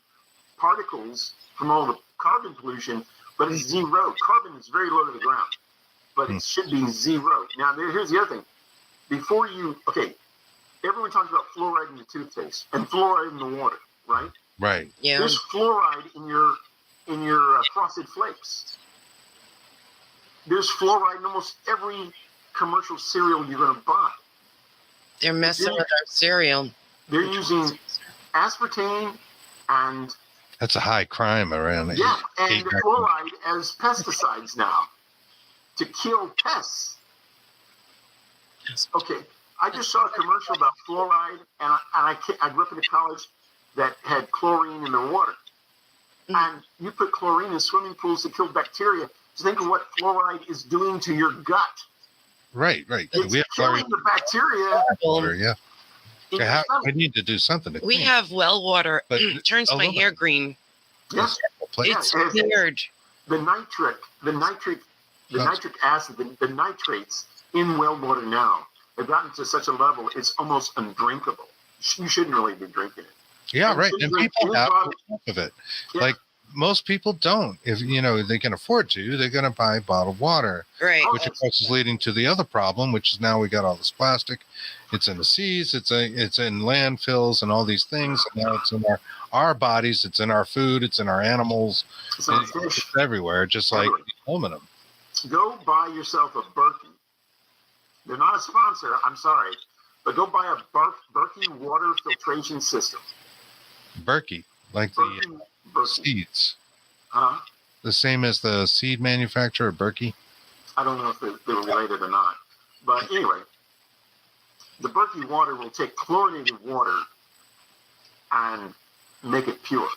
particles from all the carbon pollution, but it's zero. Carbon is very low to the ground, but it should be zero. Now, here's the other thing. Everyone talks about fluoride in the toothpaste and fluoride in the water, right? Right. Yeah. There's fluoride in your Frosted Flakes. There's fluoride in almost every commercial cereal you're going to buy. They're messing with our cereal. They're using aspartame and that's a high crime around it. yeah, and fluoride as pesticides now to kill pests. Okay, I just saw a commercial about fluoride, and I grew up in a college that had chlorine in the water. And you put chlorine in swimming pools to kill bacteria. So think of what fluoride is doing to your gut. Right. It's killing the bacteria. Yeah. We need to do something. We have well water. But turns my hair green. Yes. It's weird. The nitric acid, the nitrates in well water now have gotten to such a level it's almost undrinkable. You shouldn't really be drinking it. Yeah, right. And people have enough of it. Yeah. Like most people don't. If they can afford to, they're going to buy bottled water. Right. Which of course is leading to the other problem, which is now we got all this plastic. It's in the seas. It's in landfills and all these things. And now it's in our bodies. It's in our food. It's in our animals. It's everywhere. Just like aluminum. Go buy yourself a Berkey. They're not a sponsor. I'm sorry, but go buy a Berkey water filtration system. Berkey, like Berkey. Seeds. Huh? The same as the seed manufacturer, Berkey? I don't know if they're related or not. But anyway, the Berkey water will take chlorinated water and make it pure.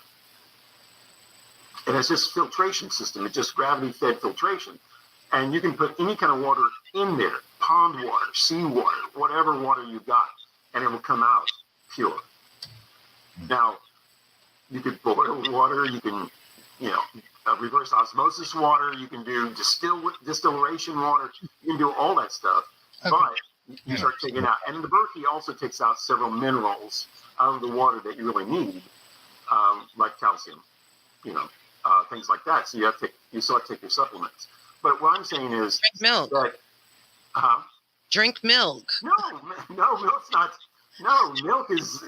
It has this filtration system. It's just gravity-fed filtration. And you can put any kind of water in there, pond water, sea water, whatever water you got, and it will come out pure. Now, you could boil water, you can, reverse osmosis water, you can do distillation water, you can do all that stuff, but you start taking out. And the Berkey also takes out several minerals out of the water that you really need, like calcium, things like that. So you still have to take your supplements. But what I'm saying is drink milk. Drink milk. No, milk's not. No, milk is,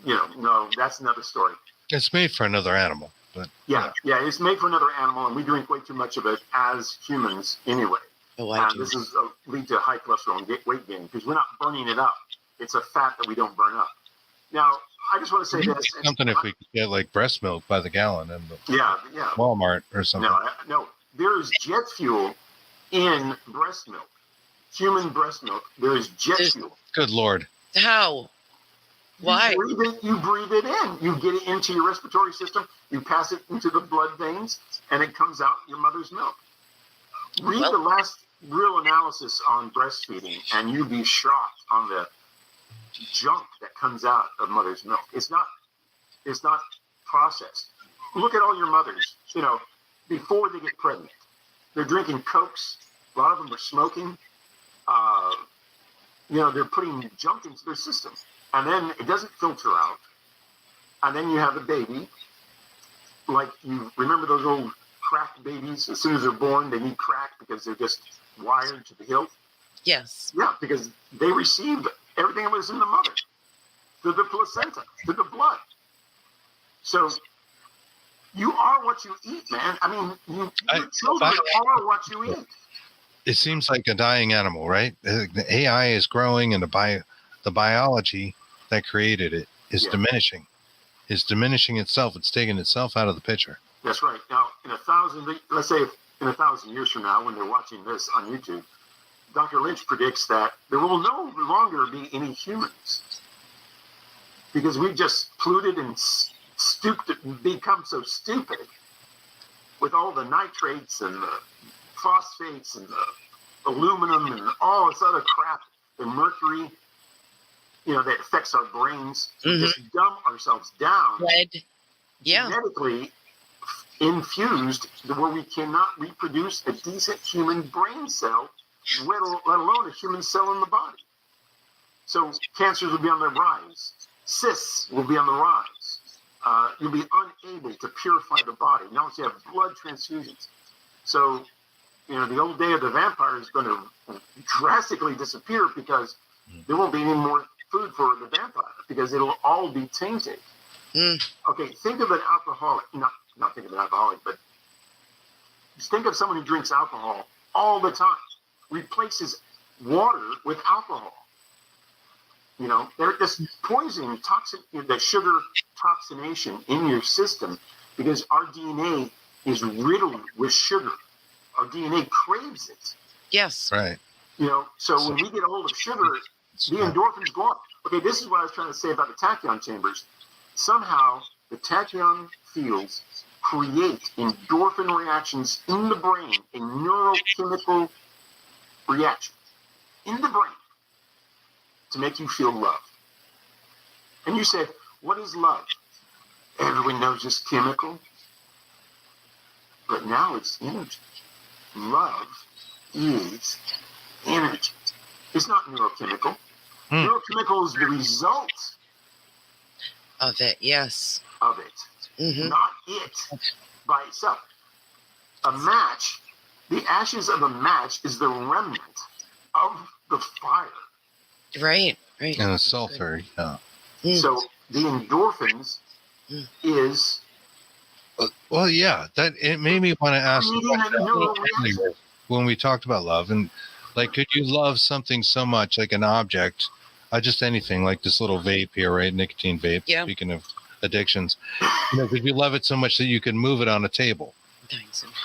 no, that's another story. It's made for another animal, but yeah, it's made for another animal, and we drink way too much of it as humans anyway. And this is lead to high cholesterol and weight gain because we're not burning it up. It's a fat that we don't burn up. Now, I just want to say this. Something if we could get like breast milk by the gallon in the Walmart or something. No. There is jet fuel in breast milk. Human breast milk. There is jet fuel. Good Lord. How? Why? You breathe it in. You get it into your respiratory system. You pass it into the blood veins, and it comes out your mother's milk. Read the last real analysis on breastfeeding, and you'd be shocked on the junk that comes out of mother's milk. It's not processed. Look at all your mothers. Before they get pregnant, they're drinking Cokes A lot of them are smoking. They're putting junk into their system. And then it doesn't filter out. And then you have a baby. Like, you remember those old crack babies? As soon as they're born, they need crack because they're just wired to the hilt. Yes. Yeah, because they received everything that was in the mother, to the placenta, to the blood. So you are what you eat, man. I mean, your children are what you eat. It seems like a dying animal, right? The AI is growing, and the biology that created it is diminishing. It's diminishing itself. It's taking itself out of the picture. That's right. Now, let's say in 1,000 years from now, when they're watching this on YouTube, Dr. Lynch predicts that there will no longer be any humans because we just polluted and stooped and become so stupid with all the nitrates and the phosphates and the aluminum and all this other crap, the mercury, that affects our brains. We just dumb ourselves down. Genetically infused where we cannot reproduce a decent human brain cell, let alone a human cell in the body. So cancers will be on the rise. Cysts will be on the rise. You'll be unable to purify the body. Now you have blood transfusions. So, the old day of the vampire is going to drastically disappear because there won't be any more food for the vampire because it'll all be tainted. Okay, think of an alcoholic. Not think of an alcoholic, but just think of someone who drinks alcohol all the time. Replaces water with alcohol. They're just poisoning, toxic, the sugar toxination in your system because our DNA is riddled with sugar. Our DNA craves it. Yes. Right. So when we get a hold of sugar, the endorphins go up. Okay, this is what I was trying to say about the Tachyon Chambers. Somehow, the Tachyon fields create endorphin reactions in the brain, a neurochemical reaction in the brain to make you feel love. And you say, what is love? Everyone knows it's chemical, but now it's energy. Love is energy. It's not neurochemical. Neurochemical is the result of it, yes. Of it, not it by itself. A match, the ashes of a match is the remnant of the fire. Right. And the sulfur, yeah. So the endorphins is... Well, yeah, that it made me want to ask you when we talked about love, and like, could you love something so much, like an object, just anything, like this little vape here, right? Nicotine vape. Yeah. Speaking of addictions, could you love it so much that you can move it on a table?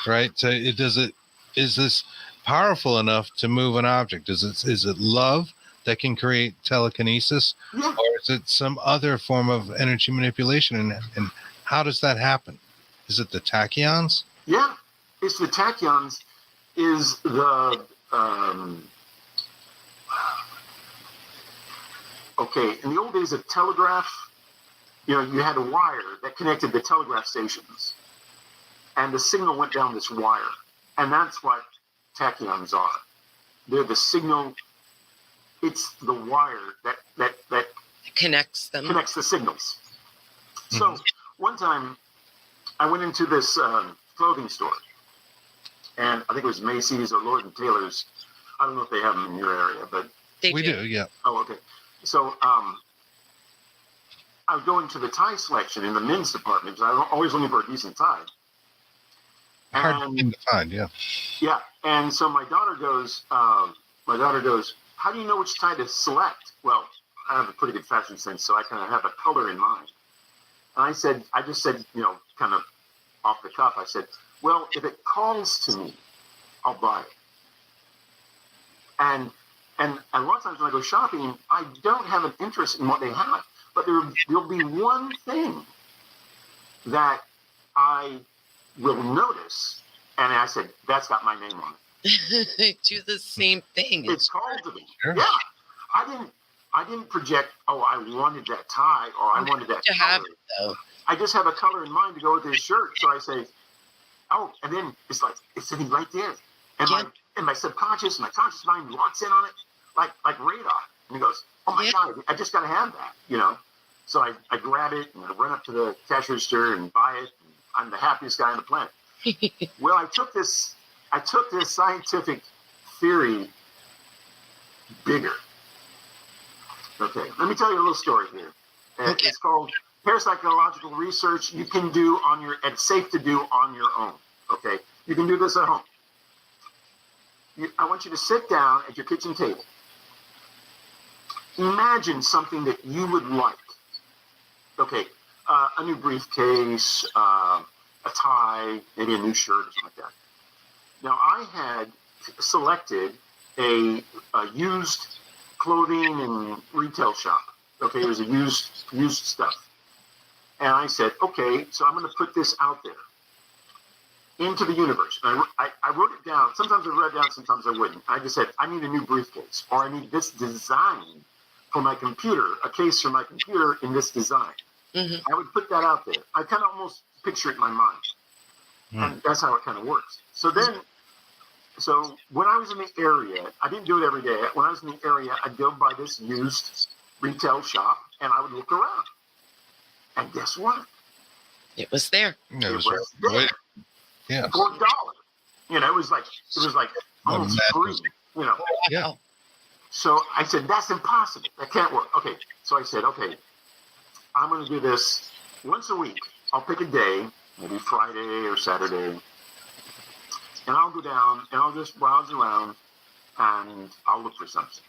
Right. So is this powerful enough to move an object? Is it love that can create telekinesis, or is it some other form of energy manipulation? And how does that happen? Is it the tachyons? Yeah, it's the tachyons. Is the okay? In the old days of telegraph, you had a wire that connected the telegraph stations, and the signal went down this wire, and that's what tachyons are. They're the signal. It's the wire that connects them. Connects the signals. So one time, I went into this clothing store, and I think it was Macy's or Lord & Taylor's. I don't know if they have them in your area, but we do, yeah. Oh, okay. So I was going to the tie selection in the men's department because I'm always looking for a decent tie. Hard to find, yeah. Yeah, and so my daughter goes, how do you know which tie to select? Well, I have a pretty good fashion sense, so I kind of have a color in mind. And I just said, kind of off the cuff, I said, well, if it calls to me, I'll buy it. And a lot of times when I go shopping, I don't have an interest in what they have, but there'll be one thing that I will notice, and I said, that's got my name on it. I do the same thing. It's called to me. Sure. Yeah. I didn't project, oh, I wanted that tie or I wanted that color. Have it, though. I just have a color in mind to go with this shirt. So I say, oh, and then it's like, it's sitting right there. and my subconscious, my conscious mind locks in on it like radar. And he goes, oh my God, I just got to have that, you know? So I grab it and I run up to the cash register and buy it. And I'm the happiest guy on the planet. Well, I took this scientific theory bigger. Okay, let me tell you a little story here. Okay. It's called parapsychological research you can do it's safe to do on your own. Okay, you can do this at home. I want you to sit down at your kitchen table. Imagine something that you would like. Okay, a new briefcase, a tie, maybe a new shirt or something like that. Now, I had selected a used clothing and retail shop. Okay, it was a used stuff. And I said, okay, so I'm going to put this out there into the universe. And I wrote it down. Sometimes I wrote it down, sometimes I wouldn't. I just said, I need a new briefcase, or I need this design for my computer, a case for my computer in this design. Mm-hmm. I would put that out there. I kind of almost picture it in my mind. And that's how it kind of works. So when I was in the area, I didn't do it every day. When I was in the area, I'd go by this used retail shop and I would look around. And guess what? It was there. It was there. Yeah. For $1. You know, it was like almost free. You know. Yeah. So I said, that's impossible. That can't work. Okay. So I said, okay, I'm going to do this once a week. I'll pick a day, maybe Friday or Saturday, and I'll go down and I'll just browse around and I'll look for something.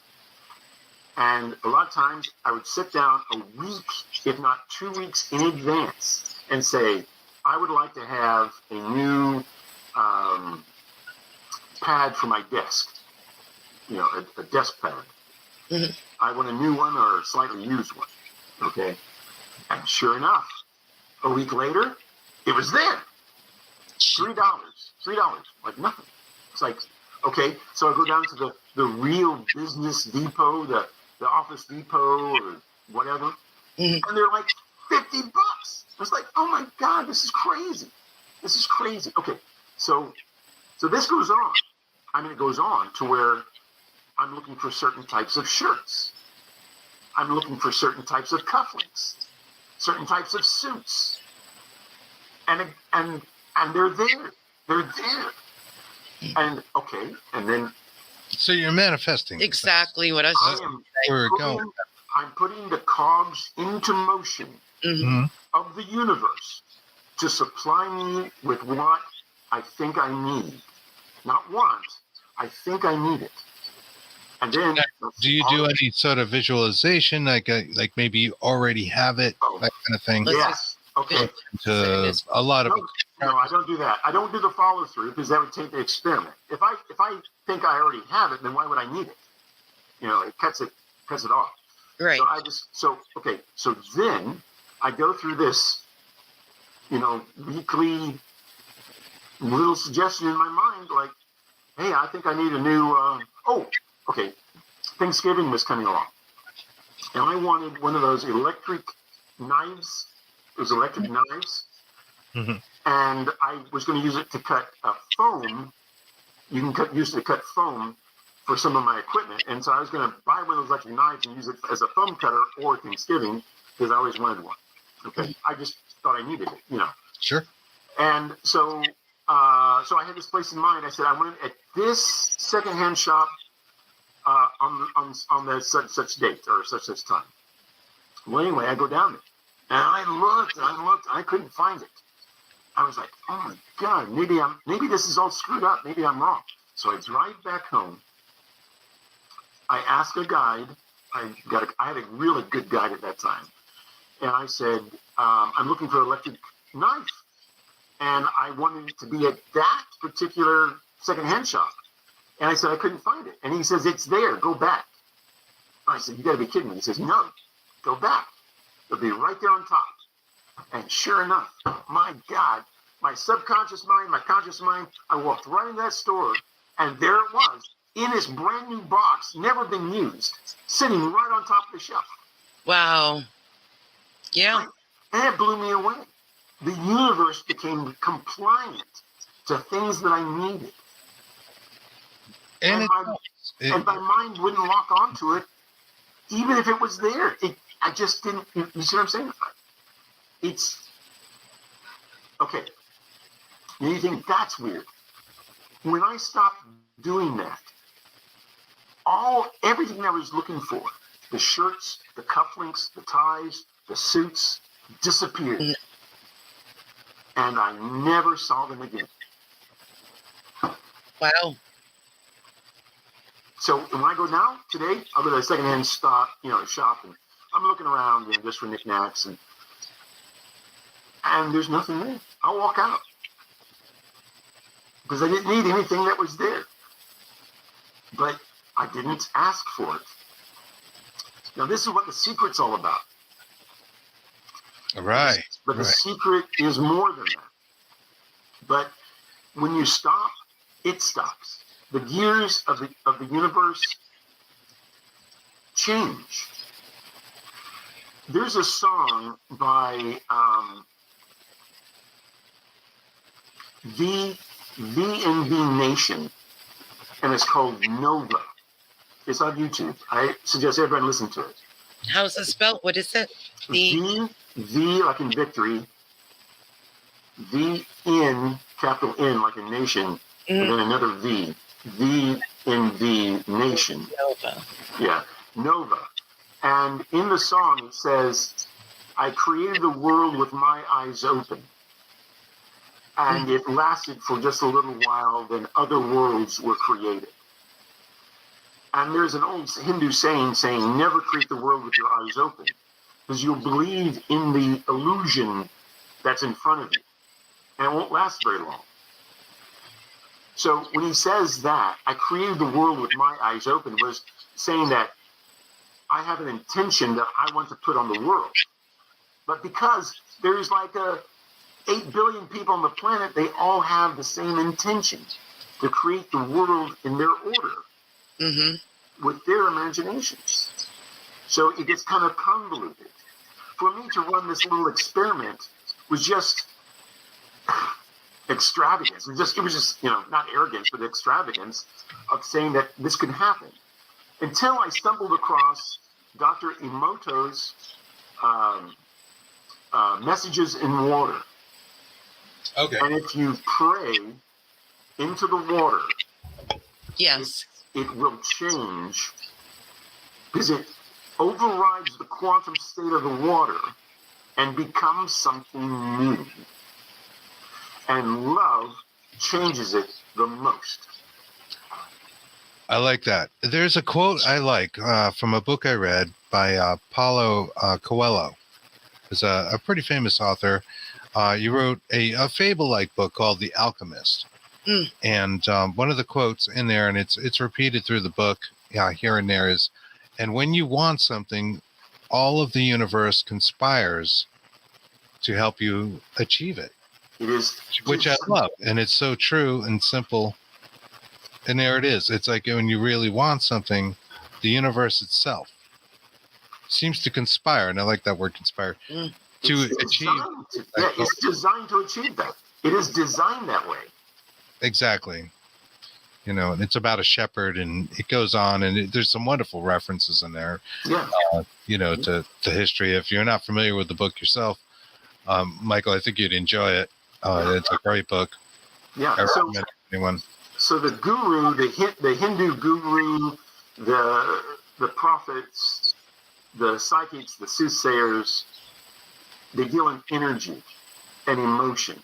And a lot of times I would sit down a week, if not 2 weeks in advance, and say, I would like to have a new pad for my desk, you know, a desk pad. Mm-hmm. I want a new one or a slightly used one. Okay. And sure enough, a week later, it was there. $3, like nothing. It's like, okay, so I go down to the real business depot, the Office Depot or whatever, and they're like $50. It's like, oh my God, this is crazy. This is crazy. Okay, so this goes on. I mean, it goes on to where I'm looking for certain types of shirts. I'm looking for certain types of cufflinks, certain types of suits, and they're there. They're there. And okay, and then. So you're manifesting. Exactly what I was saying. I'm putting the cogs into motion of the universe to supply me with what I think I need. Not want, I think I need it. And then, do you do any sort of visualization, like maybe you already have it, that kind of thing? Yes. Okay. A lot of no, I don't do that. I don't do the follow through because that would take the experiment. If I think I already have it, then why would I need it? You know, it cuts it off. Right. So then I go through this, you know, weekly little suggestion in my mind, like, hey, I think I need a new. Thanksgiving was coming along, and I wanted one of those electric knives. Those electric knives. Mm-hmm. And I was going to use it to cut foam. You can use it to cut foam for some of my equipment. And so I was going to buy one of those electric knives and use it as a foam cutter or Thanksgiving because I always wanted one. Okay. I just thought I needed it, you know. Sure. And so I had this place in mind. I said, I want it at this secondhand shop on the such date or such time. Well, anyway, I go down there. And I looked, I couldn't find it. I was like, oh my God, maybe this is all screwed up. Maybe I'm wrong. So I drive back home. I asked a guide. I had a really good guide at that time. And I said, I'm looking for an electric knife. And I wanted it to be at that particular secondhand shop. And I said, I couldn't find it. And he says, it's there. Go back. I said, you got to be kidding me. He says, no, go back. It'll be right there on top. And sure enough, my God, my subconscious mind, my conscious mind, I walked right in that store, and there it was, in this brand new box, never been used, sitting right on top of the shelf. Wow. Yeah. And it blew me away. The universe became compliant to things that I needed. And and my mind wouldn't lock onto it, even if it was there. I just didn't. You see what I'm saying? It's okay. You think that's weird? When I stopped doing that, everything I was looking for, the shirts, the cufflinks, the ties, the suits, disappeared. And I never saw them again. Wow. So when I go now, today, I'll go to a secondhand shop, and I'm looking around, just for knickknacks, and there's nothing there. I'll walk out. Because I didn't need anything that was there. But I didn't ask for it. Now, this is what the secret's all about. Right. But the secret is more than that. But when you stop, it stops. The gears of the universe change. There's a song by V&V Nation, and it's called Nova. It's on YouTube. I suggest everybody listen to it. How's it spelled? What is it? V like in victory, capital N like in nation, and then another V in Nation. Nova. Yeah, Nova. And in the song it says, I created the world with my eyes open. And it lasted for just a little while, then other worlds were created. And there's an old Hindu saying, never create the world with your eyes open, because you'll believe in the illusion that's in front of you, and it won't last very long. So when he says that, I created the world with my eyes open, was saying that I have an intention that I want to put on the world. But because there's like 8 billion people on the planet, they all have the same intention to create the world in their order with their imaginations. So it gets kind of convoluted. For me to run this little experiment was just extravagance. It was just not arrogance, but extravagance of saying that this could happen. Until I stumbled across Dr. Emoto's Messages in Water. Okay. And if you pray into the water, Yes. it will change, because it overrides the quantum state of the water and becomes something new. And love changes it the most. I like that. There's a quote I like from a book I read by Paulo Coelho. He's a pretty famous author. You wrote a fable-like book called The Alchemist. And one of the quotes in there, and it's repeated through the book here and there, is, and when you want something, all of the universe conspires to help you achieve it. It is, which I love. And it's so true and simple. And there it is. It's like when you really want something, the universe itself seems to conspire, and I like that word, conspire, to achieve. It's designed to achieve that. It is designed that way. Exactly. And it's about a shepherd, and it goes on, and there's some wonderful references in there. Yeah. To history. If you're not familiar with the book yourself, Michael, I think you'd enjoy it. It's a great book. Yeah. I recommend anyone. So the guru, the Hindu guru, the prophets, the psychics, the soothsayers, they deal in energy and emotion.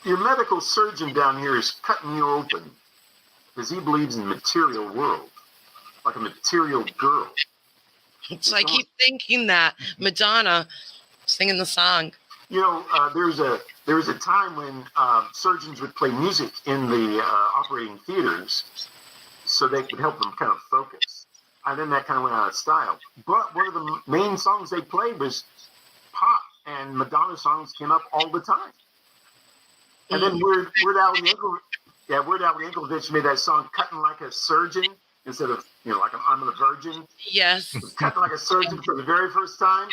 Your medical surgeon down here is cutting you open because he believes in the material world, like a material girl. So I keep thinking that Madonna singing the song. There was a time when surgeons would play music in the operating theaters so they could help them kind of focus. And then that kind of went out of style. But one of the main songs they played was pop, and Madonna songs came up all the time. And then Weird Al Yankovic made that song "Cutting Like a Surgeon" instead of like I'm a virgin. Yes. Cutting like a surgeon for the very first time.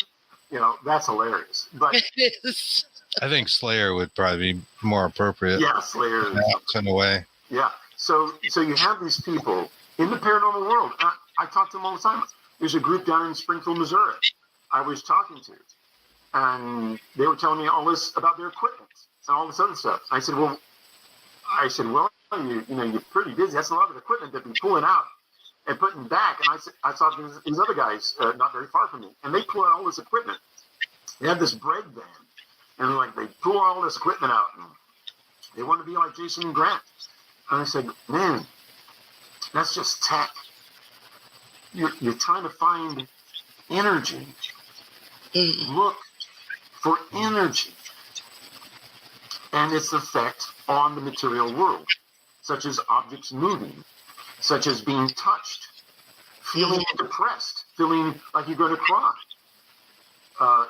That's hilarious. But it is. I think Slayer would probably be more appropriate. Yeah, Slayer. In a way. Yeah, So you have these people in the paranormal world. I talk to them all the time. There's a group down in Springfield, Missouri, I was talking to, and they were telling me all this about their equipment and all this other stuff. I said, well, you're pretty busy. That's a lot of equipment that you're pulling out and putting back. And I saw these other guys not very far from me, and they pull out all this equipment. They have this bread van, and like they pull all this equipment out, and they want to be like Jason and Grant. And I said, man, that's just tech. You're trying to find energy. Look for energy and its effect on the material world, such as objects moving, such as being touched, feeling depressed, feeling like you're going to cry.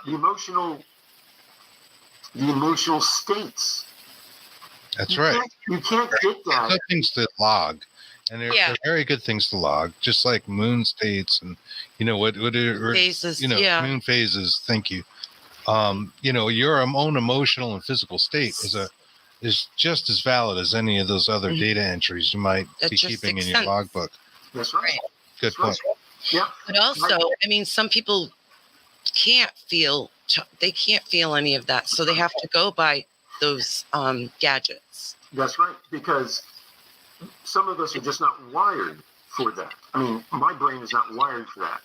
The emotional states. That's right. You can't get that. Good things to log, and they're very good things to log, just like moon states and phases. Moon phases. Thank you. Your own emotional and physical state is just as valid as any of those other data entries you might be keeping in your logbook. That's right. Good point. Yeah. But also, I mean, some people can't feel any of that, so they have to go by those gadgets. That's right, because some of us are just not wired for that. I mean, my brain is not wired for that.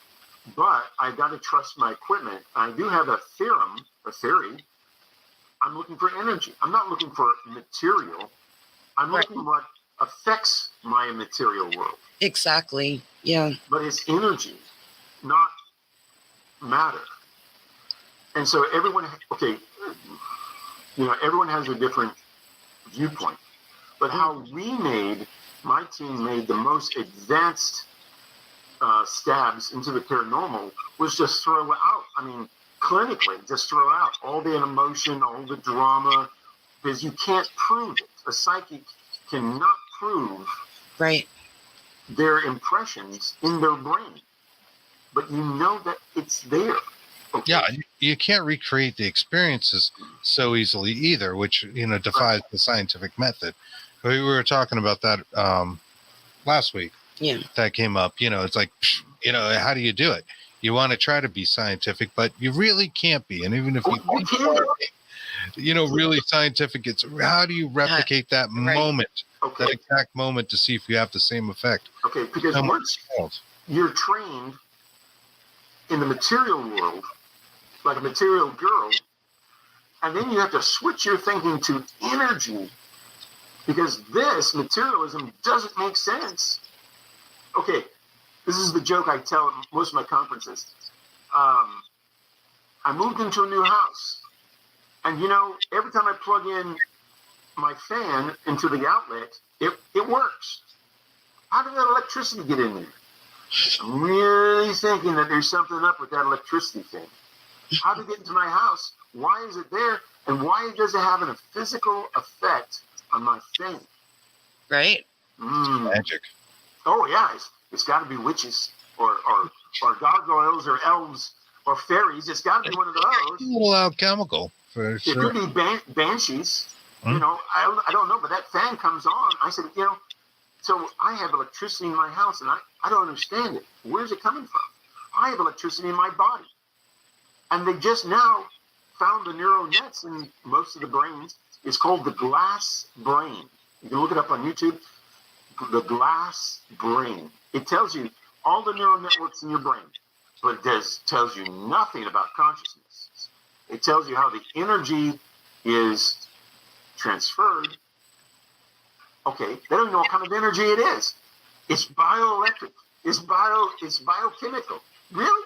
But I got to trust my equipment. I do have a theory. I'm looking for energy. I'm not looking for material. I'm looking what affects my material world. Exactly. Yeah. But it's energy, not matter. And so everyone has a different viewpoint. But how my team made the most advanced stabs into the paranormal was just throw out. I mean, clinically, just throw out all the emotion, all the drama, because you can't prove it. A psychic cannot prove their impressions in their brain, but you know that it's there. Okay? Yeah, you can't recreate the experiences so easily either, which defies the scientific method. We were talking about that last week. Yeah, that came up. It's like, how do you do it? You want to try to be scientific, but you really can't be. And even if really scientific, it's how do you replicate that moment, that exact moment, to see if you have the same effect? Okay, because once you're trained in the material world, like a material girl, and then you have to switch your thinking to energy, because this materialism doesn't make sense. Okay, this is the joke I tell at most of my conferences. I moved into a new house, and every time I plug in my fan into the outlet, it works. How did that electricity get in there? I'm really thinking that there's something up with that electricity thing. How did it get into my house? Why is it there? And why does it have a physical effect on my thing? Right. Magic. Oh yeah, it's got to be witches or gargoyles or elves or fairies. It's got to be one of those. A little alchemical for sure. It could be banshees. I don't know, but that fan comes on. I said, so I have electricity in my house, and I don't understand it. Where's it coming from? I have electricity in my body, and they just now found the neural nets in most of the brains. It's called the glass brain. You can look it up on YouTube. The glass brain. It tells you all the neural networks in your brain, but it tells you nothing about consciousness. It tells you how the energy is transferred. Okay, they don't know what kind of energy it is. It's bioelectric. It's biochemical. Really?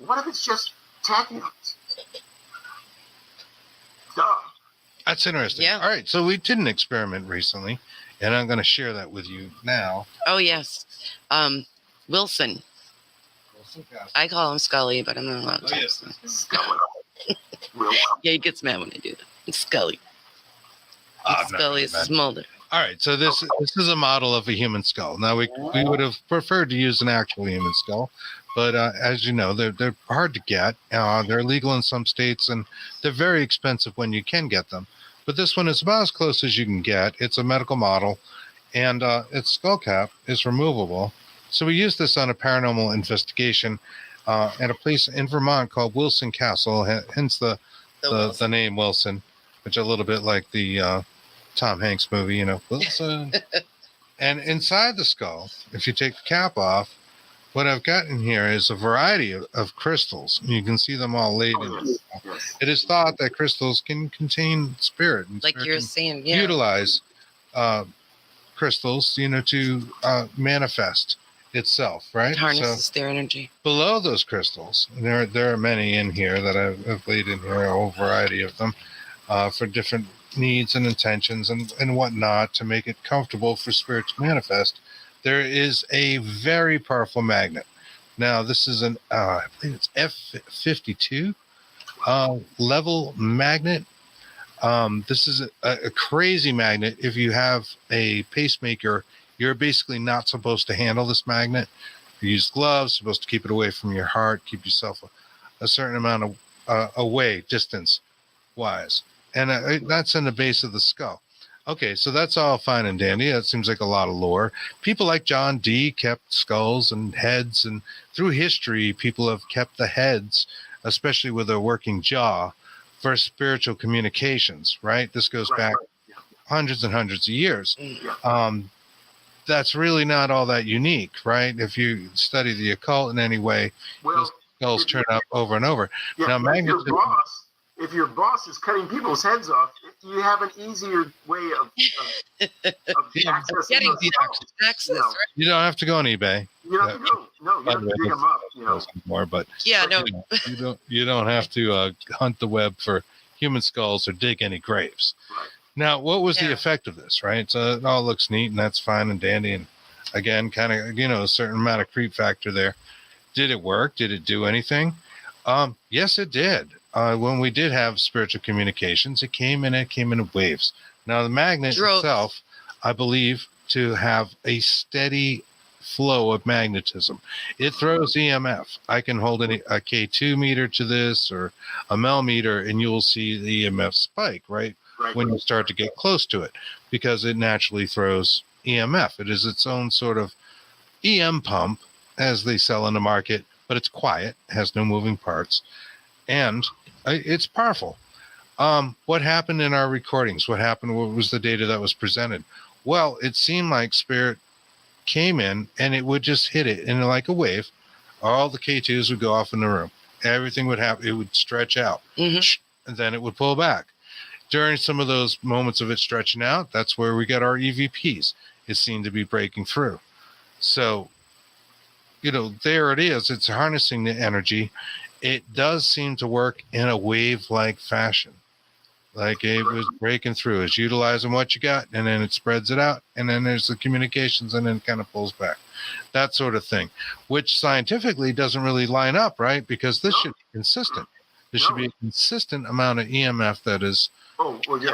What if it's just tachyons? Duh. That's interesting. Yeah. All right, so we did an experiment recently, and I'm going to share that with you now. Oh, yes. Wilson. I call him Scully, but I'm not allowed to. Scully. Yeah, he gets mad when I do that. It's Scully. I'm Scully is Smolder. All right, so this is a model of a human skull. Now, we would have preferred to use an actual human skull, but as you know, they're hard to get. They're illegal in some states, and they're very expensive when you can get them. But this one is about as close as you can get. It's a medical model, and its skull cap is removable. So we used this on a paranormal investigation at a place in Vermont called Wilson Castle, hence the name Wilson, which is a little bit like the Tom Hanks movie, you know, Wilson. And inside the skull, if you take the cap off, what I've got in here is a variety of crystals. You can see them all laid in. Yes. It is thought that crystals can contain spirit. And Like spirit you're can saying, yeah. utilize crystals, you know, to manifest itself, right? It harnesses their energy. Below those crystals, there are many in here that I've laid in here, a whole variety of them, for different needs and intentions and whatnot to make it comfortable for spirit to manifest. There is a very powerful magnet. Now, this is I believe it's F52 level magnet. This is a crazy magnet. If you have a pacemaker, you're basically not supposed to handle this magnet. You use gloves, supposed to keep it away from your heart, keep yourself a certain amount of away, distance-wise. And that's in the base of the skull. Okay, so that's all fine and dandy. That seems like a lot of lore. People like John Dee kept skulls and heads, and through history, people have kept the heads, especially with a working jaw, for spiritual communications, right? This goes back hundreds and hundreds of years. That's really not all that unique, right? If you study the occult in any way, those skulls turn up over and over. Yeah, now, magnetism. If your boss is cutting people's heads off, you have an easier way of accessing those access, you know. right? You don't have to go on eBay. You don't have to go. No, you have to dig them up. You know. More, but Yeah, no. you don't have to hunt the web for human skulls or dig any graves. Right. Now, what was the effect of this, right? So it all looks neat and that's fine and dandy, and again, kind of, you know, a certain amount of creep factor there. Did it work? Did it do anything? Yes, it did. When we did have spiritual communications, it came in waves. Now, the magnet itself, I believe, to have a steady flow of magnetism. It throws EMF. I can hold a K2 meter to this or a mel meter, and you'll see the EMF spike, right? When you start to get close to it, because it naturally throws EMF. It is its own sort of EM pump, as they sell in the market, but it's quiet, has no moving parts, and it's powerful. What happened in our recordings? What happened? What was the data that was presented? Well, it seemed like spirit came in and it would just hit it, and like a wave, all the K2s would go off in the room. Everything would happen. It would stretch out, and then it would pull back. During some of those moments of it stretching out, that's where we get our EVPs. It seemed to be breaking through. So, you know, there it is. It's harnessing the energy. It does seem to work in a wave-like fashion. Like it was breaking through. It's utilizing what you got, and then it spreads it out, and then there's the communications, and then it kind of pulls back. That sort of thing, which scientifically doesn't really line up, right? Because this should be consistent. There should be a consistent amount of EMF that is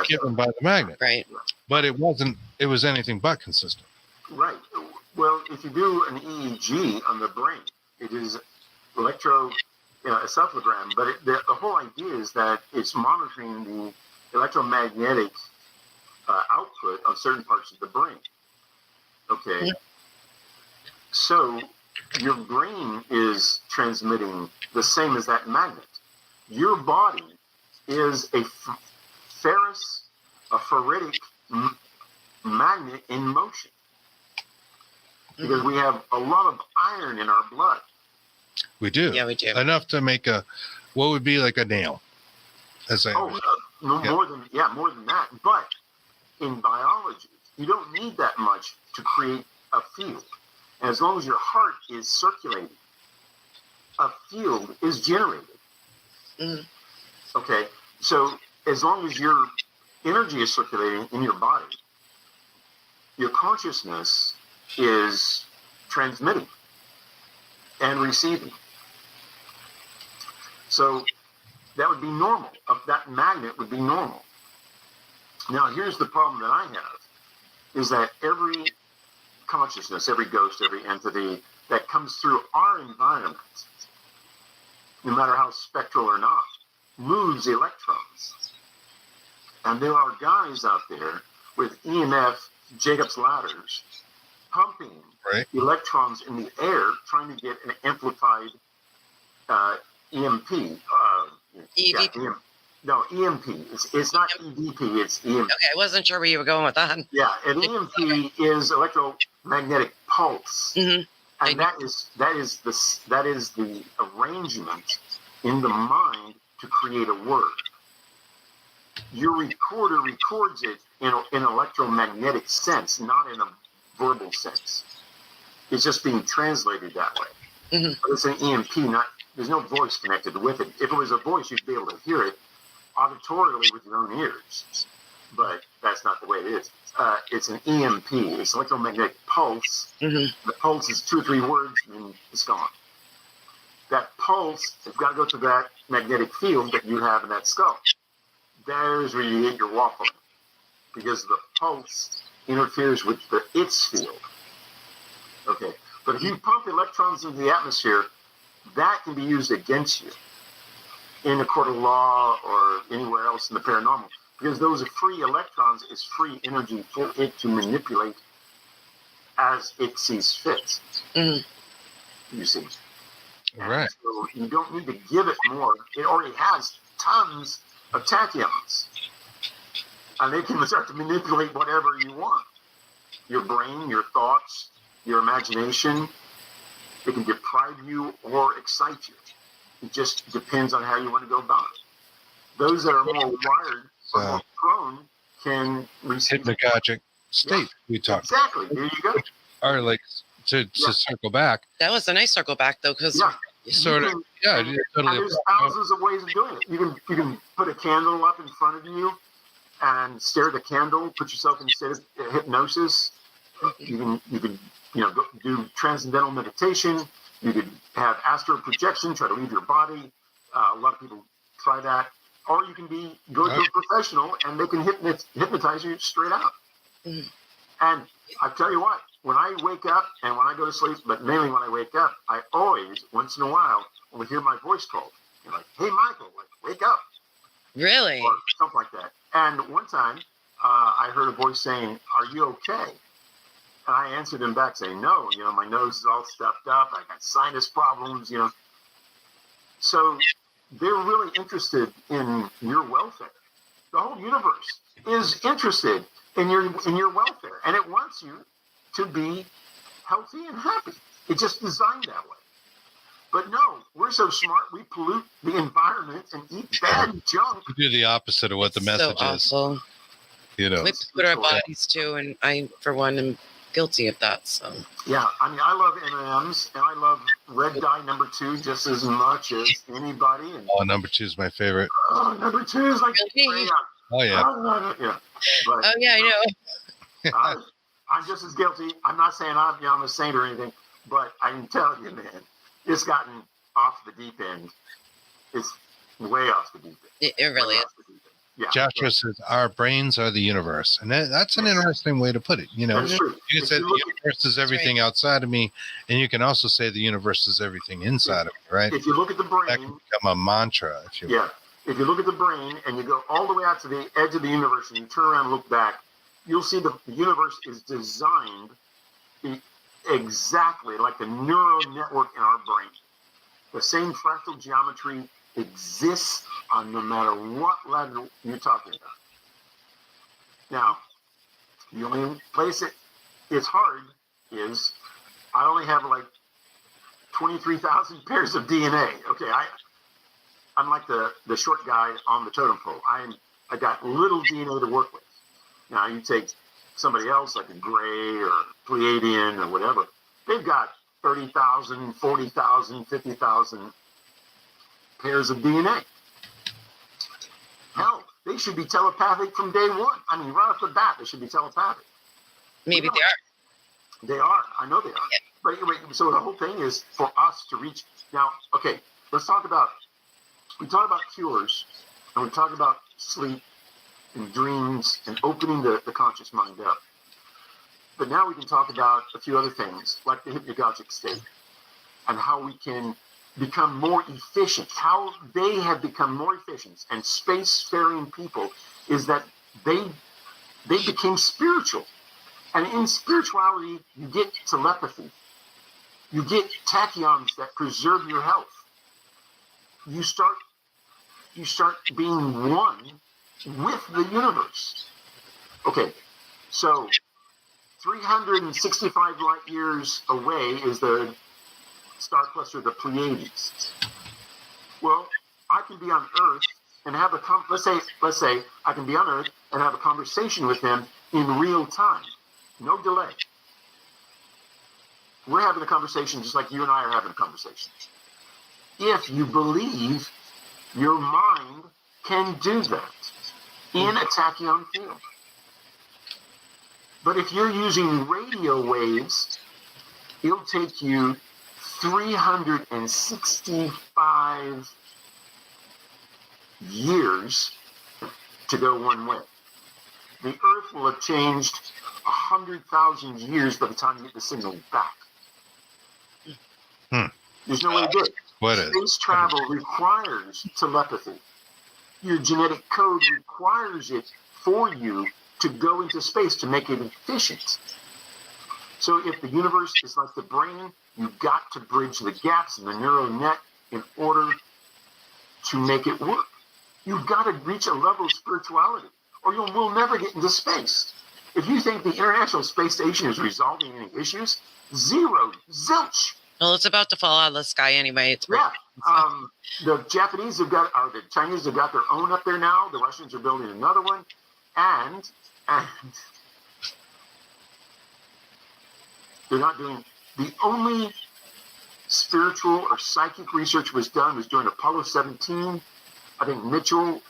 given by the magnet. Right. But it wasn't. It was anything but consistent. Right. Well, if you do an EEG on the brain, it is encephalogram, but the whole idea is that it's monitoring the electromagnetic output of certain parts of the brain. Okay. So your brain is transmitting the same as that magnet. Your body is a ferritic magnet in motion, because we have a lot of iron in our blood. We do. Yeah, we do. Enough to make what would be like a nail. More than that. But in biology, you don't need that much to create a field. And as long as your heart is circulating, a field is generated. Okay, so as long as your energy is circulating in your body, your consciousness is transmitting and receiving. So that would be normal. That magnet would be normal. Now, here's the problem that I have, is that every consciousness, every ghost, every entity that comes through our environment, no matter how spectral or not, moves electrons. And there are guys out there with EMF Jacob's ladders, pumping electrons in the air, trying to get an amplified EMP. EVP. No, EMP. It's not EVP. It's EMP. Okay, I wasn't sure where you were going with that. Yeah, an EMP is electromagnetic pulse, and that is the arrangement in the mind to create a word. Your recorder records it in an electromagnetic sense, not in a verbal sense. It's just being translated that way. But it's an EMP. There's no voice connected with it. If it was a voice, you'd be able to hear it auditorily with your own ears. But that's not the way it is. It's an EMP. It's electromagnetic pulse. The pulse is 2 or 3 words, and it's gone. That pulse has got to go to that magnetic field that you have in that skull. There's where you get your waffling, because the pulse interferes with the its field. Okay, but if you pump electrons into the atmosphere, that can be used against you in a court of law or anywhere else in the paranormal, because those are free electrons, is free energy for it to manipulate as it sees fit. You see. Right. So you don't need to give it more. It already has tons of tachyons. And they can start to manipulate whatever you want. Your brain, your thoughts, your imagination. It can deprive you or excite you. It just depends on how you want to go about it. Those that are more wired or more prone can receive Hypnagogic state we talked. Exactly. There you go. Or like to circle back. That was a nice circle back though, because Totally. And there's thousands of ways of doing it. You can put a candle up in front of you and stare at the candle. Put yourself in a state of hypnosis. You can go do transcendental meditation. You could have astral projection. Try to leave your body. A lot of people try that. Or you can go to a professional and they can hypnotize you straight out. And I tell you what, when I wake up and when I go to sleep, but mainly when I wake up, I always, once in a while, will hear my voice called. You're like, hey, Michael, wake up. Really? Or something like that. And one time, I heard a voice saying, are you okay? And I answered him back saying, no, my nose is all stuffed up. I got sinus problems, So they're really interested in your welfare. The whole universe is interested in your welfare, and it wants you to be healthy and happy. It's just designed that way. But no, we're so smart, we pollute the environment and eat bad junk. We do the opposite of what the message is. Awful. We put our bodies too, and I, for one, am guilty of that. So yeah, I love M&Ms, and I love red dye number 2 just as much as anybody. And, number 2 is my favorite. Number 2 is like really? Oh yeah. But, I know. I'm just as guilty. I'm not saying I'm a saint or anything, but I can tell you, man, it's gotten off the deep end. It's way off the deep end. It really is. Yeah. Joshua says our brains are the universe, and that's an interesting way to put it. You can say the universe is everything outside of me, and you can also say the universe is everything inside of me, right? If you look at the brain, that can become a mantra. If you will. If you look at the brain and you go all the way out to the edge of the universe and you turn around and look back, you'll see the universe is designed exactly like the neural network in our brain. The same fractal geometry exists on no matter what level you're talking about. Now, the only place it's hard is I only have like 23,000 pairs of DNA. Okay, I'm like the short guy on the totem pole. I got little DNA to work with. Now you take somebody else like a Gray or Pleiadian or whatever. They've got 30,000, 40,000, 50,000 pairs of DNA. Hell, they should be telepathic from day one. I mean, right off the bat, they should be telepathic. Maybe they are. They are. I know they are. Yeah. But anyway, so the whole thing is for us to reach. Now, okay, let's talk about, we talk about cures, and we talk about sleep and dreams and opening the conscious mind up. But now we can talk about a few other things, like the hypnagogic state, and how we can become more efficient. How they have become more efficient, and spacefaring people, is that they became spiritual. And in spirituality, you get telepathy. You get tachyons that preserve your health. You start being one with the universe. Okay, so 365 light years away is the star cluster, the Pleiades. Well, I can be on Earth and have let's say I can be on Earth and have a conversation with them in real time, no delay. We're having a conversation just like you and I are having a conversation. If you believe your mind can do that in a tachyon field. But if you're using radio waves, it'll take you 365 years to go one way. The Earth will have changed 100,000 years by the time you get the signal back. There's no way to do it. Space travel requires telepathy. Your genetic code requires it for you to go into space to make it efficient. So if the universe is like the brain, you've got to bridge the gaps in the neural net in order to make it work. You've got to reach a level of spirituality, or we'll never get into space. If you think the International Space Station is resolving any issues, zero, zilch. Well, it's about to fall out of the sky anyway. It's the Japanese have got, or the Chinese have got their own up there now. The Russians are building another one, and they're not doing. The only spiritual or psychic research was during Apollo 17. I think Mitchell,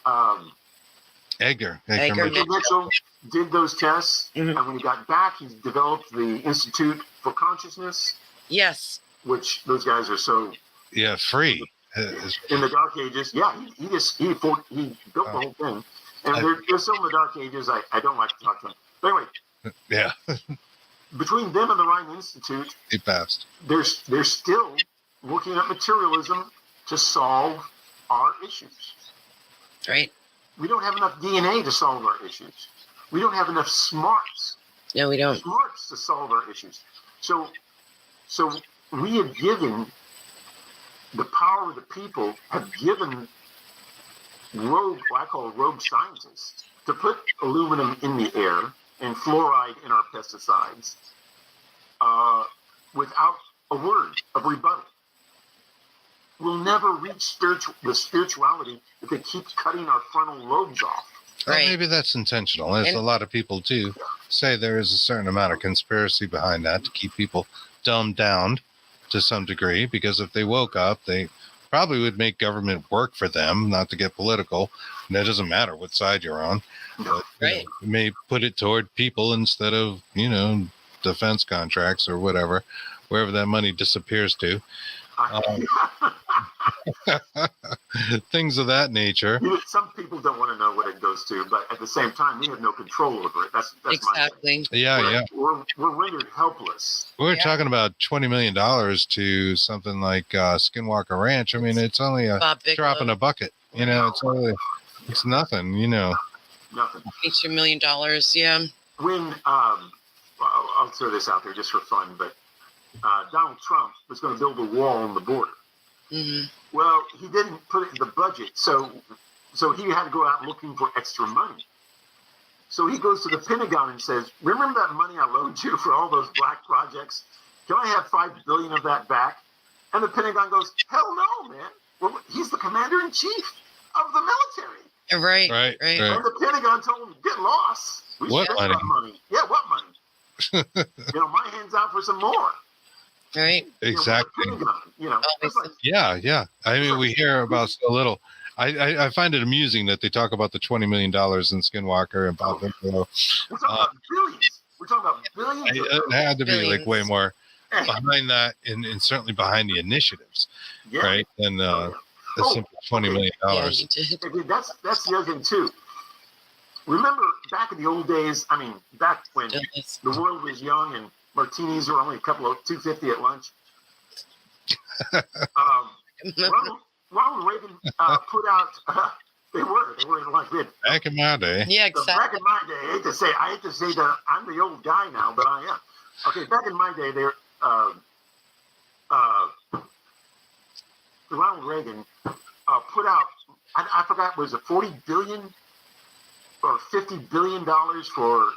Edgar Mitchell did those tests, and when he got back, he developed the Institute for Consciousness. Yes. Which those guys are so free in the Dark Ages. Yeah, he built the whole thing, and they're still in the Dark Ages. I don't like to talk to them. But anyway, between them and the Rhine Institute, he passed. They're still looking at materialism to solve our issues. Right. We don't have enough DNA to solve our issues. We don't have enough smarts. No, we don't. Smarts to solve our issues. So we have given the power of the people, have given what I call rogue scientists, to put aluminum in the air and fluoride in our pesticides without a word of rebuttal. We'll never reach the spirituality if they keep cutting our frontal lobes off. Well, maybe that's intentional. There's a lot of people too say there is a certain amount of conspiracy behind that to keep people dumbed down to some degree, because if they woke up, they probably would make government work for them, not to get political. And that doesn't matter what side you're on. But, you may put it toward people instead of, defense contracts or whatever, wherever that money disappears to. Things of that nature. Some people don't want to know what it goes to, but at the same time, we have no control over it. That's exactly. We're rendered helpless. We're talking about $20 million to something like Skinwalker Ranch. I mean, it's only a drop in a bucket. It's nothing. Nothing. $22 million. Yeah. When I'll throw this out there just for fun, but Donald Trump was going to build a wall on the border. Well, he didn't put it in the budget, so he had to go out looking for extra money. So he goes to the Pentagon and says, "Remember that money I loaned you for all those black projects? Can I have $5 billion of that back?" And the Pentagon goes, "Hell no, man. Well, he's the commander-in-chief of the military." Right. And the Pentagon told him, "Get lost. We what spent money? that money. Yeah, what money? My hand's out for some more." Right. Exactly. Like, yeah. I mean, we hear about so little. I find it amusing that they talk about the $20 million in Skinwalker and Bob Winslow. We're talking about billions. We're talking about billions. It had to be like way more behind that, and certainly behind the initiatives, right? And the simple $20 million. Yeah, that's the other thing too. Remember back in the old days? I mean, back when the world was young and martinis were only $2.50 at lunch. Ronald Reagan put out They were like this. Back in my day. Yeah, So exactly. back in my day, I hate to say that I'm the old guy now, but I am. Okay, back in my day, Ronald Reagan put out, I forgot, was it $40 billion or $50 billion for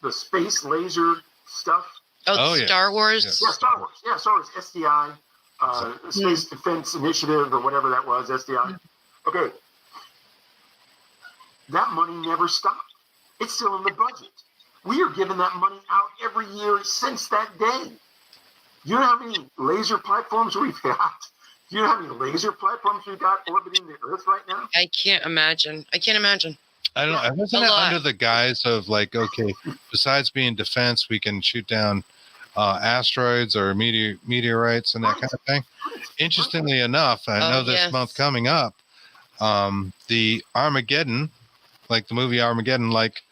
the space laser stuff? Oh, yeah. Star Wars. Yes. Yeah, Star Wars. Yeah, Star Wars, SDI, Space Defense Initiative, or whatever that was, SDI. Okay. That money never stopped. It's still in the budget. We are giving that money out every year since that day. You know how many laser platforms we've got? Do you know how many laser platforms we've got orbiting the Earth right now? I can't imagine. I don't know. Wasn't A it lot. under the guise of like, okay, besides being defense, we can shoot down asteroids or meteorites and that kind of thing? Interestingly enough, I know this month coming up, the Armageddon, like the movie Armageddon, like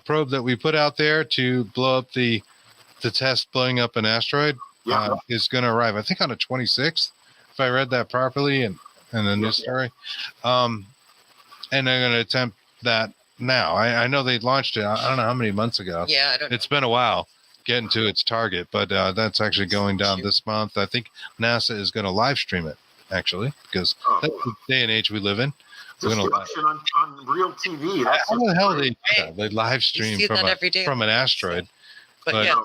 probe that we put out there to blow up to test blowing up an asteroid is going to arrive, I think, on the 26th, if I read that properly in the news story. And they're going to attempt that now. I know they launched it, I don't know how many months ago. Yeah, I don't know. It's been a while getting to its target, but that's actually going down this month. I think NASA is going to live stream it, actually, because that's the day and age we live in. Destruction on real TV. That's How the hell they live stream see that every day. from an asteroid? But yeah,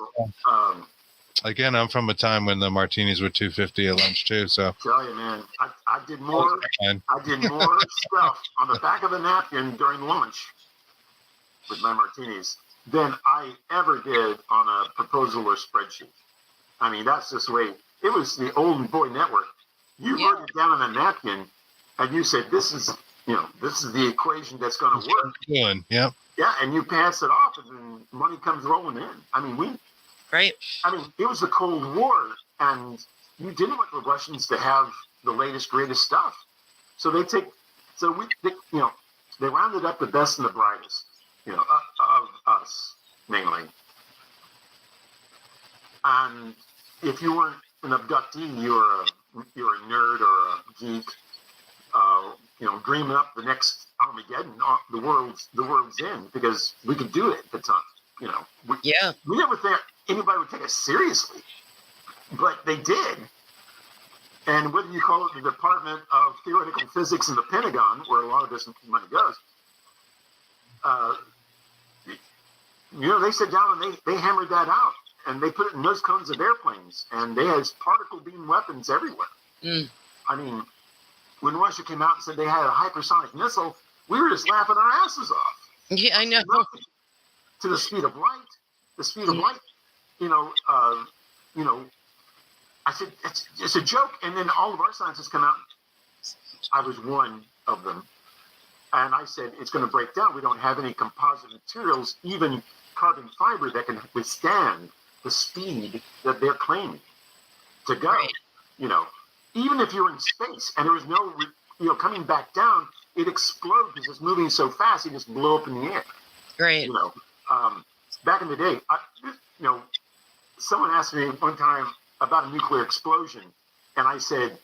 Again, I'm from a time when the martinis were $2.50 at lunch too. So tell you, man, I did more. I did more stuff on the back of the napkin during lunch with my martinis than I ever did on a proposal or spreadsheet. I mean, that's just the way it was. The old boy network. You wrote it down on a napkin, and you said, "This is the equation that's going to work." Yep. Yeah, and you pass it off, and then money comes rolling in. I mean, it was the Cold War, and you didn't want the Russians to have the latest, greatest stuff. So they rounded up the best and the brightest, of us, mainly. And if you weren't an abductee, you're a nerd or a geek, dreaming up the next Armageddon, the world's end, because we could do it at the time. We never thought anybody would take us seriously, but they did. And whether you call it the Department of Theoretical Physics in the Pentagon, where a lot of this money goes, they sat down and they hammered that out, and they put it in nose cones of airplanes, and they had particle beam weapons everywhere. I mean, when Russia came out and said they had a hypersonic missile, we were just laughing our asses off. Yeah, I know. To the speed of light. The speed of light, I said, it's a joke. And then all of our scientists come out. I was one of them. And I said, it's going to break down. We don't have any composite materials, even carbon fiber, that can withstand the speed that they're claiming to go. Right. Even if you're in space and there was no, coming back down, it explodes because it's moving so fast, it just blow up in the air. Right. Back in the day, someone asked me one time about a nuclear explosion, and I said,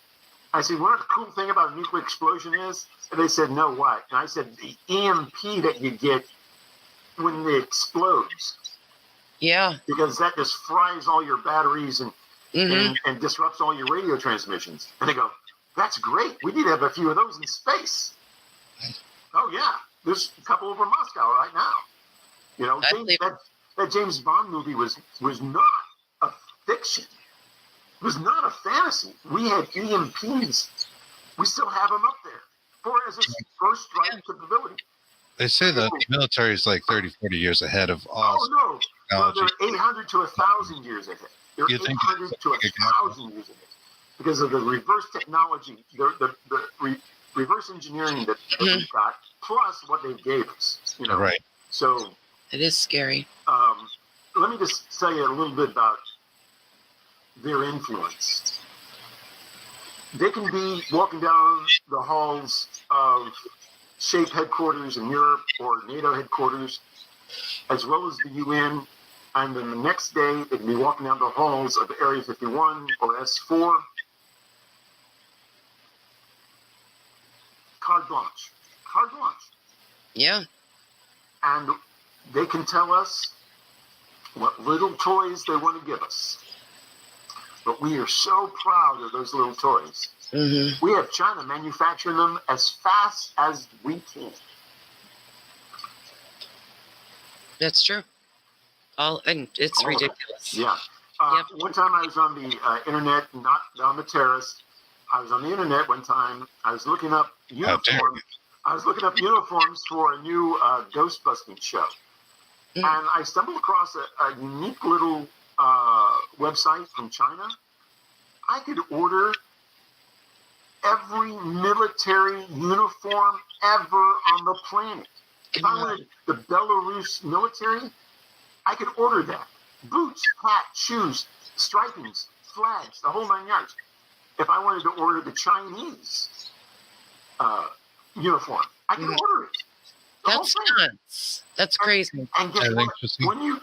what the cool thing about a nuclear explosion is? And they said, no, what? And I said, the EMP that you get when it explodes. Yeah. Because that just fries all your batteries and disrupts all your radio transmissions. And they go, that's great. We need to have a few of those in space. Oh, yeah. There's a couple over Moscow right now. That James Bond movie was not a fiction. It was not a fantasy. We had EMPs. We still have them up there as a first strike capability. They say the military is like 30, 40 years ahead of all technology. No, they're 800 to 1,000 years ahead. They're 800 to 1,000 years ahead because of the reverse technology, the reverse engineering that we've got, plus what they gave us. Right. So it is scary. Let me just tell you a little bit about their influence. They can be walking down the halls of SHAPE headquarters in Europe or NATO headquarters, as well as the UN, and then the next day they can be walking down the halls of Area 51 or S4. carte blanche. Carte blanche. Yeah. And they can tell us what little toys they want to give us. But we are so proud of those little toys. Mm-hmm. We have China manufacturing them as fast as we can. That's true. And it's ridiculous. Yeah. One time I was on the internet, not on the terrace. I was on the internet one time. I was looking up uniforms. I was looking up uniforms for a new ghost busting show. And I stumbled across a unique little website from China. I could order every military uniform ever on the planet. If I wanted the Belarus military, I could order that. Boots, hat, shoes, stripings, flags, the whole 9 yards. If I wanted to order the Chinese uniform, I could order it. That's nuts. That's crazy. And guess what?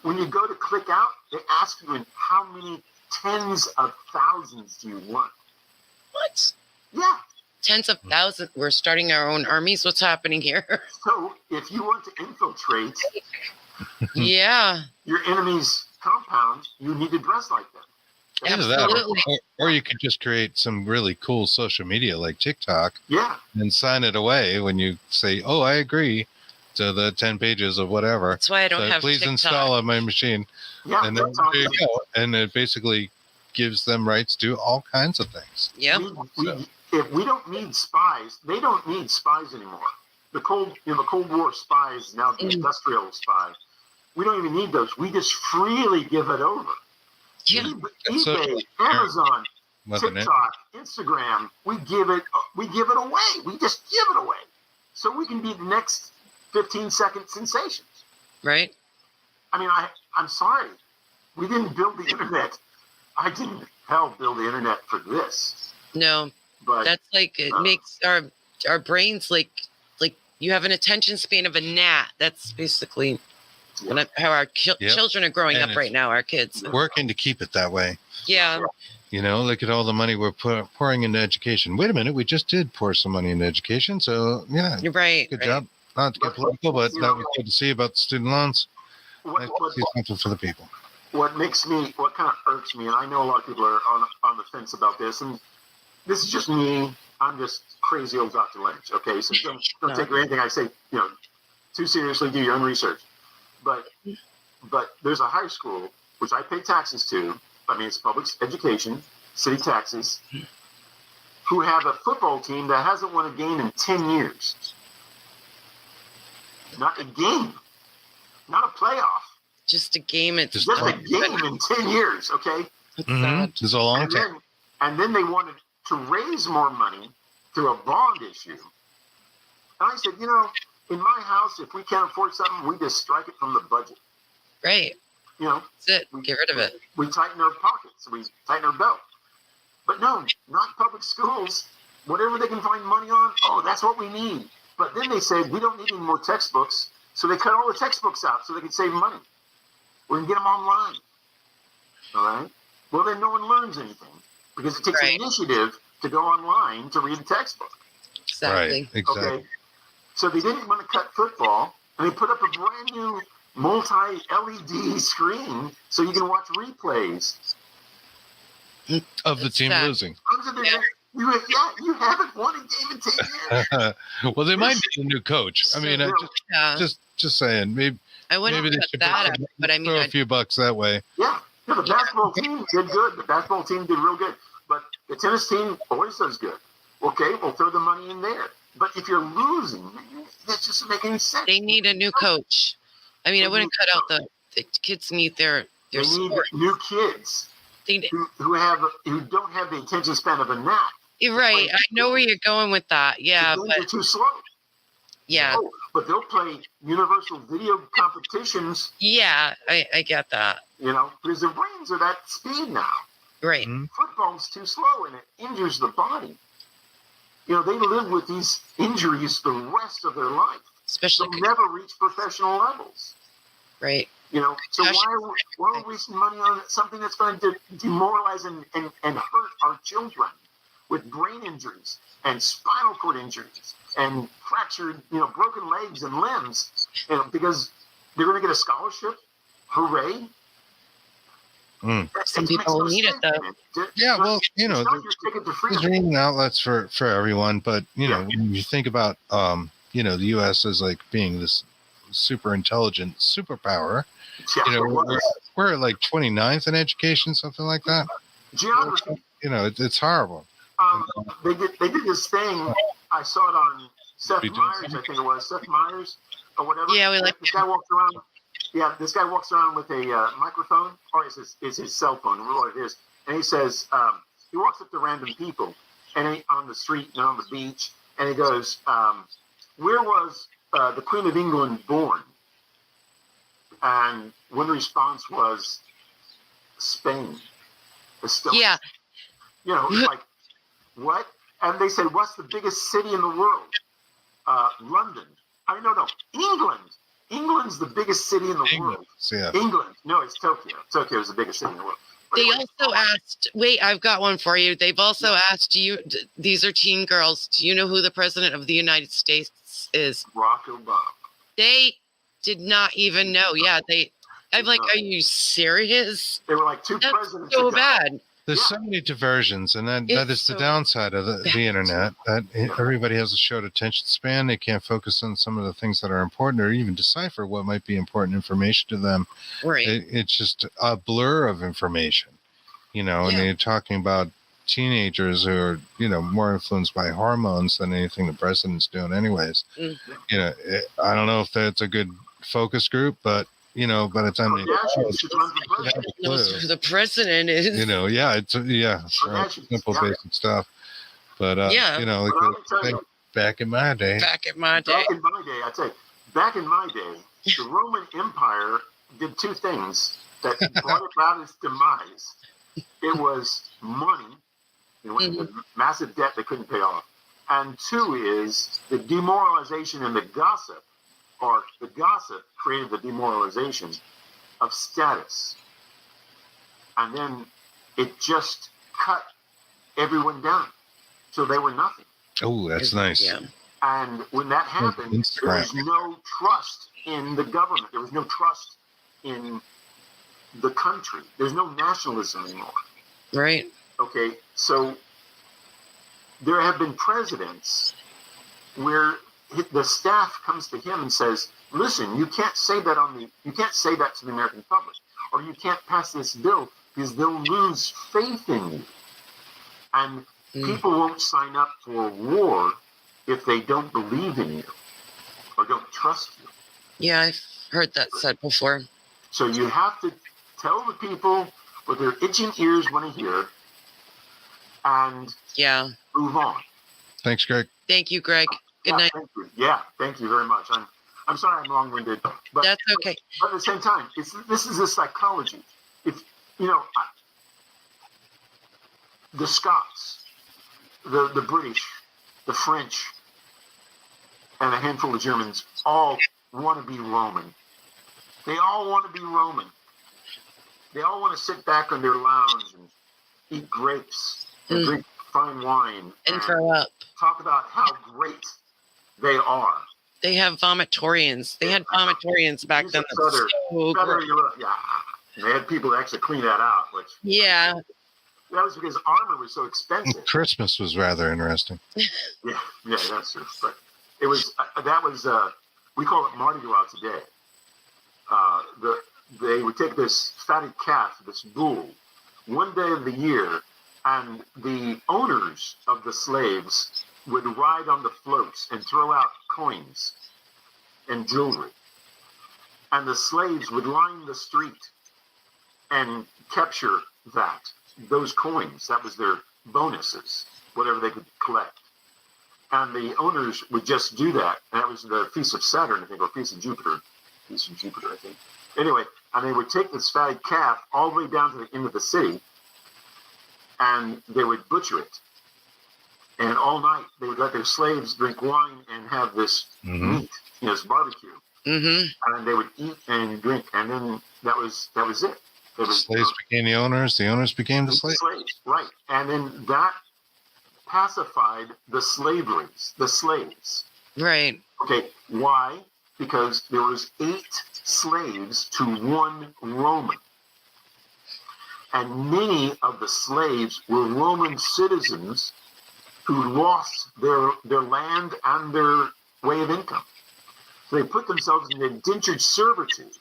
When you go to click out, they ask you how many tens of thousands do you want. What? Yeah. Tens of thousands. We're starting our own armies. What's happening here? So if you want to infiltrate your enemy's compound, you need to dress like them. Absolutely. Or you could just create some really cool social media like TikTok. Yeah. And sign it away when you say, "Oh, I agree to the 10 pages of whatever." That's why I don't have Please TikTok. install on my machine. Yeah. And then there you go. And it basically gives them rights to all kinds of things. Yep. If we don't need spies, they don't need spies anymore. The Cold War spies, now the industrial spies. We don't even need those. We just freely give it over. Yeah. eBay, Amazon, TikTok, Instagram, we give it away. We just give it away. So we can be the next 15-second sensations. Right. I mean, I'm sorry. We didn't build the internet. I didn't build the internet for this. No. But that's like it makes our brains like you have an attention span of a gnat. That's basically how our children are growing up right now, our kids. Working to keep it that way. Yeah. You know, look at all the money we're pouring into education. Wait a minute, we just did pour some money into education. So, yeah. You're right. Good job. Not to get political, but that was good to see about the student loans. Nice to see something for the people. What kind of irks me, and I know a lot of people are on the fence about this, and this is just me. I'm just crazy old Dr. Lynch. Okay, so don't take anything I say, too seriously. Do your own research. But there's a high school which I pay taxes to. I mean, it's public education, city taxes. Who have a football team that hasn't won a game in 10 years. Not a game, not a playoff. Just a game. Just a game in 10 years. Okay. This is a long time. And then they wanted to raise more money through a bond issue. And I said, in my house, if we can't afford something, we just strike it from the budget. Right. That's it. Get rid of it. We tighten our pockets. We tighten our belt. But no, not public schools. Whatever they can find money on, that's what we need. But then they say, we don't need any more textbooks. So they cut all the textbooks out so they can save money. We can get them online. All right? Well, then no one learns anything because it takes an initiative to go online to read a textbook. Exactly. Right. Exactly. Okay? So they didn't want to cut football, and they put up a brand new multi-LED screen so you can watch replays of the team losing. You haven't won a game in 10 years. Well, they might need a new coach. I mean, just saying. Maybe I wouldn't maybe cut that out, but I mean, throw a few bucks that way. Yeah. The basketball team did good. The basketball team did real good. But the tennis team always does good. Okay, we'll throw the money in there. But if you're losing, that doesn't make any sense. They need a new coach. I mean, I wouldn't cut out the kids need their they sport. Need new kids who don't have the attention span of a gnat. You're right. I know where you're going with that. Yeah, but they're too slow. Yeah. But they'll play universal video competitions. Yeah, I get that. Because their brains are that speed now. Right. Football's too slow and it injures the body. They live with these injuries the rest of their life. Especially they'll never reach professional levels. Right. So why are we wasting money on something that's going to demoralize and hurt our children? with brain injuries and spinal cord injuries and fractured, broken legs and limbs, because they're going to get a scholarship. Hooray! Some people need it though. Yeah, well, there's reading outlets for everyone, but when you think about the U.S. as like being this super intelligent superpower, we're like 29th in education, something like that. Geography. It's horrible. They did this thing. I saw it on Seth Meyers, I think it was Seth Meyers or whatever. Yeah, this guy walks around. Yeah, this guy walks around with a microphone, or is his cell phone, what it is, and he says, he walks up to random people, and on the street and on the beach, and he goes, where was the Queen of England born? And one response was Spain. Yeah. Like, what? And they said, what's the biggest city in the world? London. No, England. England's the biggest city in the world. Yeah. England. No, it's Tokyo. Tokyo is the biggest city in the world. They also asked, wait, I've got one for you. They've also asked these are teen girls, do you know who the president of the United States is? Barack Obama. They did not even know. Yeah, I'm like, are you serious? They were like two presidents. So bad. There's so many diversions, and that is the downside of the internet. That everybody has a short attention span. They can't focus on some of the things that are important, or even decipher what might be important information to them. Right. It's just a blur of information, and you're talking about teenagers who are, more influenced by hormones than anything the president's doing, anyways. Mm-hmm. I don't know if that's a good focus group, but. By the time they knows who the president is. It's simple basic stuff. But back in my day. Back in my day, I tell you, the Roman Empire did two things that brought about its demise. It was money, the massive debt they couldn't pay off, and two is the demoralization and the gossip. Or the gossip created the demoralization of status. And then it just cut everyone down. So they were nothing. Oh, that's nice. Yeah. And when that happened, there was no trust in the government. There was no trust in the country. There's no nationalism anymore. Right. Okay, so there have been presidents where the staff comes to him and says, listen, you can't say that to the American public, or you can't pass this bill because they'll lose faith in you. And people won't sign up for war if they don't believe in you or don't trust you. Yeah, I've heard that said before. So you have to tell the people what their itching ears want to hear and move on. Thanks, Greg. Thank you, Greg. Good night. Thank you. Yeah, thank you very much. I'm sorry I'm long-winded, but that's okay. But at the same time, this is a psychology. If the Scots, the British, the French, and a handful of Germans all want to be Roman. They all want to be Roman. They all want to sit back on their lounge and eat grapes and drink fine wine and throw up. Talk about how great they are. They have vomitorians. They had vomitorians back then. They had people to actually clean that out. That was because armor was so expensive. Christmas was rather interesting. Yeah, that's true. But it was we call it Mardi Gras today. They would take this fatted calf, this bull, one day of the year, and the owners of the slaves would ride on the floats and throw out coins and jewelry. And the slaves would line the street and capture those coins. That was their bonuses, whatever they could collect. And the owners would just do that. And that was the Feast of Saturn, I think, or Feast of Jupiter. I think. Anyway, and they would take this fatted calf all the way down to the end of the city, and they would butcher it. And all night they would let their slaves drink wine and have this meat, this barbecue. Mm-hmm. And they would eat and drink, and then that was it. The slaves became the owners became the slaves. Right. And then that pacified the slaves. Right. Okay, why? Because there was 8 slaves to 1 Roman. And many of the slaves were Roman citizens who lost their land and their way of income. So they put themselves in indentured servitude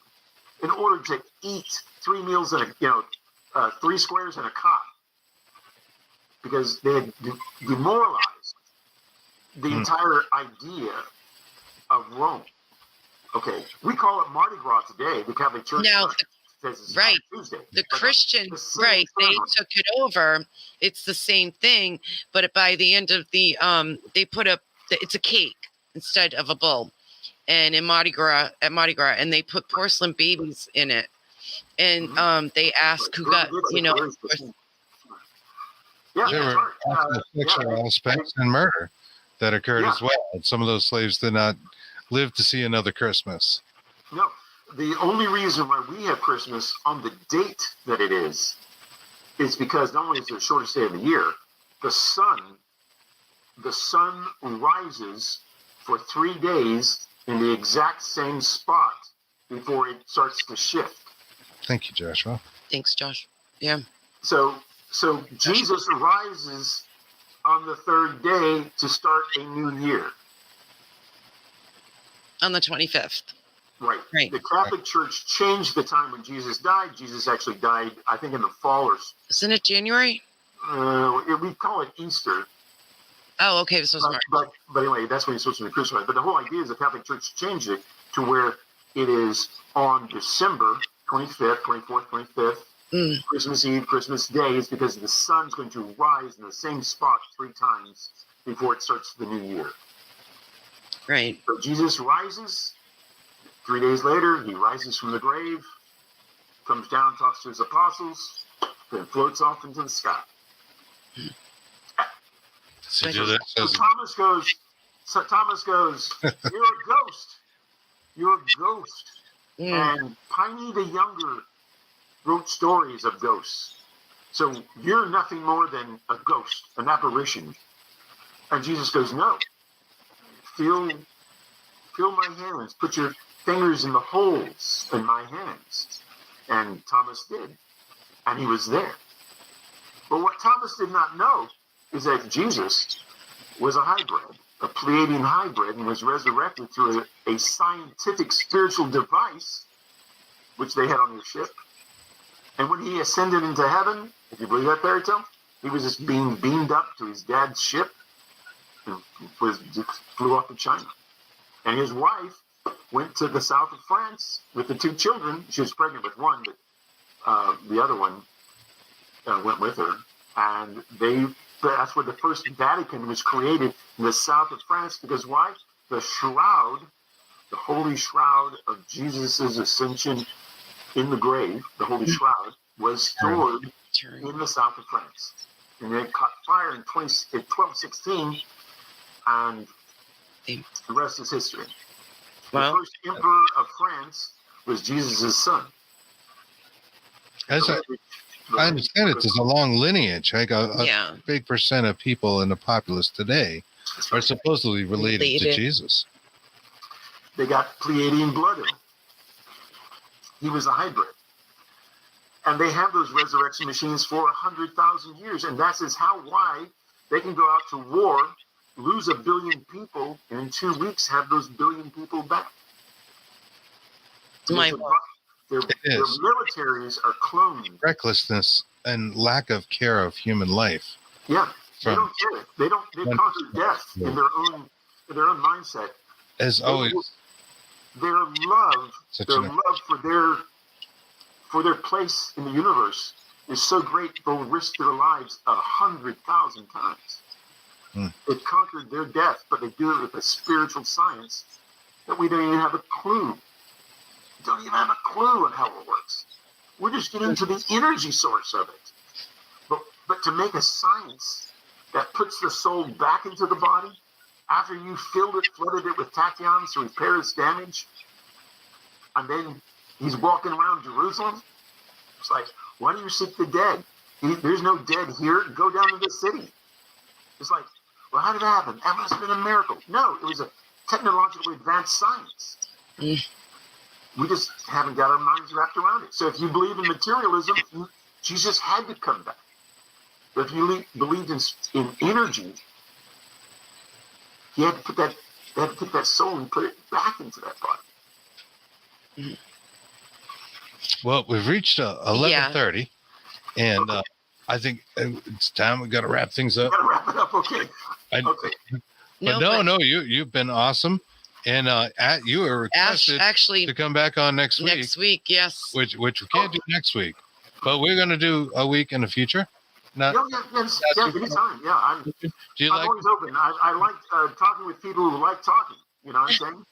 in order to eat 3 meals and 3 squares and a cot, because they had demoralized the entire idea of Rome. Okay, we call it Mardi Gras today. The Catholic Church says it's right. Tuesday. The Christian, right? They took it over. It's the same thing, but by the end of the they put it's a cake instead of a bull, and at Mardi Gras, and they put porcelain babies in it, and they ask who got There were also sexual aspects and murder that occurred as well. And some of those slaves did not live to see another Christmas. No, the only reason why we have Christmas on the date that it is because not only is it the shortest day of the year, the sun rises for 3 days in the exact same spot before it starts to shift. Thank you, Joshua. Thanks, Josh. Yeah. So Jesus rises on the 3rd day to start a new year. On the 25th. Right. The Catholic Church changed the time when Jesus died. Jesus actually died, I think, in the fall or... Isn't it January? We call it Easter. Oh, okay. So but anyway, that's when he's supposed to be crucified. But the whole idea is the Catholic Church changed it to where it is on December 25th, 24th, 25th, Christmas Eve, Christmas Day, is because the sun's going to rise in the same spot 3 times before it starts the new year. Right. So Jesus rises. 3 days later, he rises from the grave, comes down, talks to his apostles, then floats off into the sky. So Thomas goes, you're a ghost. You're a ghost. And Pliny the Younger wrote stories of ghosts. So you're nothing more than a ghost, an apparition. And Jesus goes, no. Feel my hands. Put your fingers in the holes in my hands. And Thomas did. And he was there. But what Thomas did not know is that Jesus was a hybrid, a Pleiadian hybrid, and was resurrected through a scientific spiritual device, which they had on their ship. And when he ascended into heaven, if you believe that fairy tale, he was just being beamed up to his dad's ship and flew off to China. And his wife went to the south of France with the 2 children. She was pregnant with one, but the other one went with her. And that's where the first Vatican was created, in the south of France. Because why? The shroud, the holy shroud of Jesus' ascension in the grave, the holy shroud, was stored in the south of France. And it caught fire in 1216, and the rest is history. The first emperor of France was Jesus' son. As I understand it, there's a long lineage. A big percent of people in the populace today are supposedly related to Jesus. They got Pleiadian blood in him. He was a hybrid. And they have those resurrection machines for 100,000 years. And that is why they can go out to war, lose 1 billion people, and in 2 weeks have those 1 billion people back. Their militaries are cloned. Recklessness and lack of care of human life. Yeah, they don't care. They conquer death in their own mindset. As always, their love for their place in the universe is so great they'll risk their lives 100,000 times. They've conquered their death, but they do it with a spiritual science that we don't even have a clue. We don't even have a clue on how it works. We're just getting to the energy source of it. But to make a science that puts the soul back into the body after you flooded it with tachyons to repair its damage, and then he's walking around Jerusalem. It's like, why do you seek the dead? There's no dead here. Go down to the city. It's like, well, how did that happen? That must have been a miracle. No, it was a technologically advanced science. Mm. We just haven't got our minds wrapped around it. So if you believe in materialism, Jesus had to come back. But if you believed in energy, he had to put that soul and put it back into that body. Well, we've reached 11:30, and I think it's time we got to wrap things up. Gotta wrap it up, okay? Okay. No, you've been awesome, and you were requested actually to come back on next week. Next week, yes. Which we can't do next week, but we're going to do a week in the future. Yeah, anytime. Yeah, Do you I'm always open. I like talking with people who like talking. You know what I'm saying?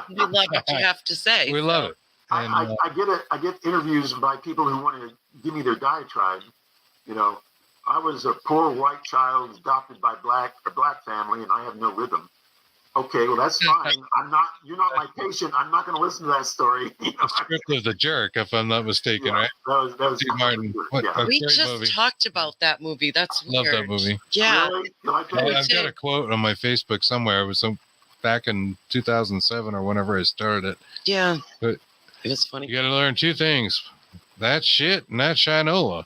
We love what you have to say. We love it. And, I get interviews by people who want to give me their diatribe. You know, I was a poor white child adopted by a black family, and I have no rhythm. Okay, well that's fine. You're not my patient. I'm not going to listen to that story. You know? The Script of the Jerk, if I'm not mistaken, right? That was Steve Martin. We Great just movie. talked about that movie. That's weird. Love that movie. Yeah. Really? You like that? I've got a quote on my Facebook somewhere. It was back in 2007 or whenever I started it. Yeah. But it was funny. you got to learn two things: that shit and that shinola.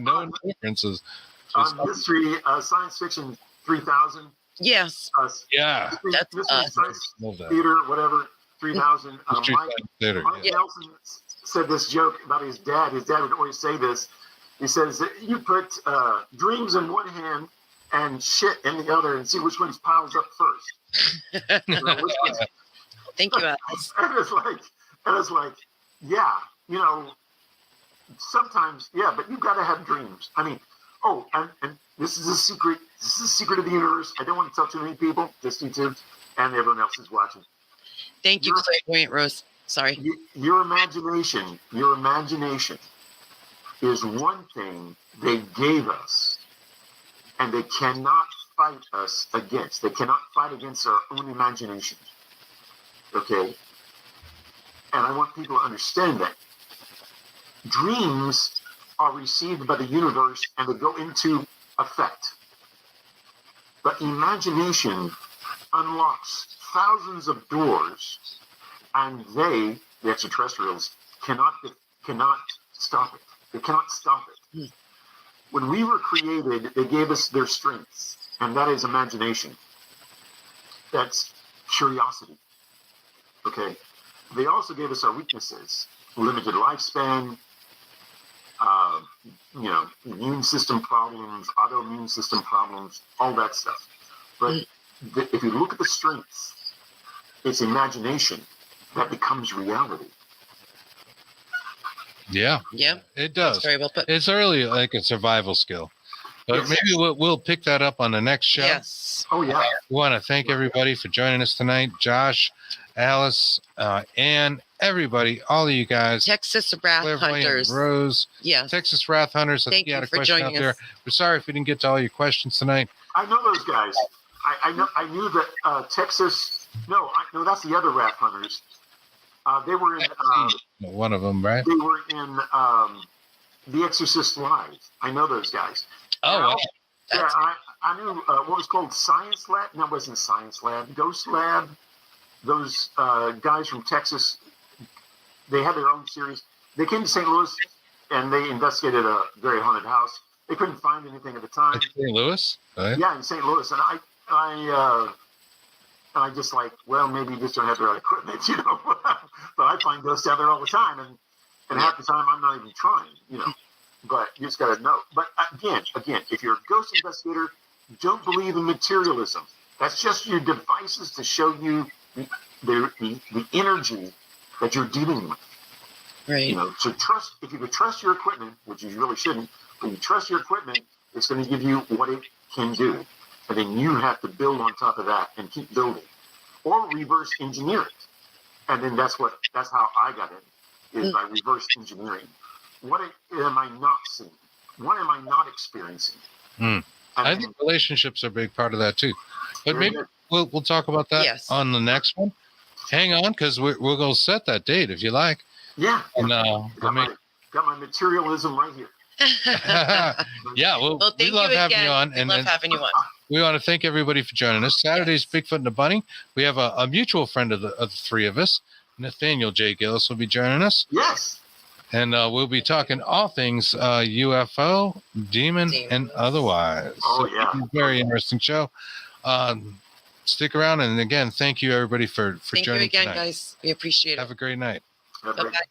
No differences. Mystery, science fiction 3000. Yes. Yeah. That's Mystery us. Science Love that. Theater, whatever, 3000. Mystery Mike Science Theater, yeah. Nelson said this joke about his dad. His dad would always say this. He says, you put dreams in one hand and shit in the other and see which one piles up first. You know, which one's Thank you, Alice. and it's like, yeah, you know, sometimes, yeah, but you've got to have dreams. I mean, and this is a secret. This is the secret of the universe. I don't want to tell too many people, just YouTube and everyone else is watching. Thank you, Clairvoyant Rose. Sorry. Your imagination is one thing they gave us, and they cannot fight us against. They cannot fight against our own imagination. Okay? And I want people to understand that. Dreams are received by the universe and they go into effect. But imagination unlocks thousands of doors, and the extraterrestrials, cannot stop it. They cannot stop it. When we were created, they gave us their strengths, and that is imagination. That's curiosity. Okay? They also gave us our weaknesses, limited lifespan, immune system problems, autoimmune system problems, all that stuff. But if you look at the strengths, it's imagination that becomes reality. Yeah. Yeah. It does. That's very well put. It's really like a survival skill. But Yes. maybe we'll pick that up on the next show. Yes. Oh, yeah. We want to thank everybody for joining us tonight. Josh, Alice, Ann, everybody, all of you guys. Texas Wrath Clairvoyant Hunters. Rose, Yes. Texas Wrath Hunters. I Thank think you had you a for question out joining there. us. We're sorry if we didn't get to all your questions tonight. I know those guys. I knew that Texas. No, that's the other Rat Hunters. They were in. One of them, right? They were in The Exorcist Live. I know those guys. Oh, wow. Yeah, I knew what was called Science Lab. No, it wasn't Science Lab. Ghost Lab. Those guys from Texas, they had their own series. They came to St. Louis and they investigated a very haunted house. They couldn't find anything at the time. St. Louis? Right? Yeah, in St. Louis. And I just like, well, maybe you just don't have the right equipment, you know. But I find ghosts out there all the time, and half the time I'm not even trying, you know. But you just got to know. But again, if you're a ghost investigator, don't believe in materialism. That's just your devices to show you the energy that you're dealing with. Right. You know, so if you could trust your equipment, which you really shouldn't, when you trust your equipment, it's going to give you what it can do. And then you have to build on top of that and keep building. Or reverse engineer it. And then that's how I got in, is by reverse engineering. What am I not seeing? What am I not experiencing? I think relationships are a big part of that too. But Very maybe good. we'll talk about that on the next one. Hang on, because we're going to set that date if you like. Yeah. And got my materialism right here. Yeah, well, Well, we thank love you having again. you on. We love having you on. We want to thank everybody for joining us. Saturday's Bigfoot and the Bunny. We have a mutual friend of the three of us, Nathaniel J. Gillis, will be joining us. Yes. And we'll be talking all things UFO, demon, and otherwise. Oh, yeah. It's a very interesting show. Stick around. And again, thank you, everybody, for Thank you joining again, tonight. guys. We appreciate it. Have a great night. Have a great- Bye-bye.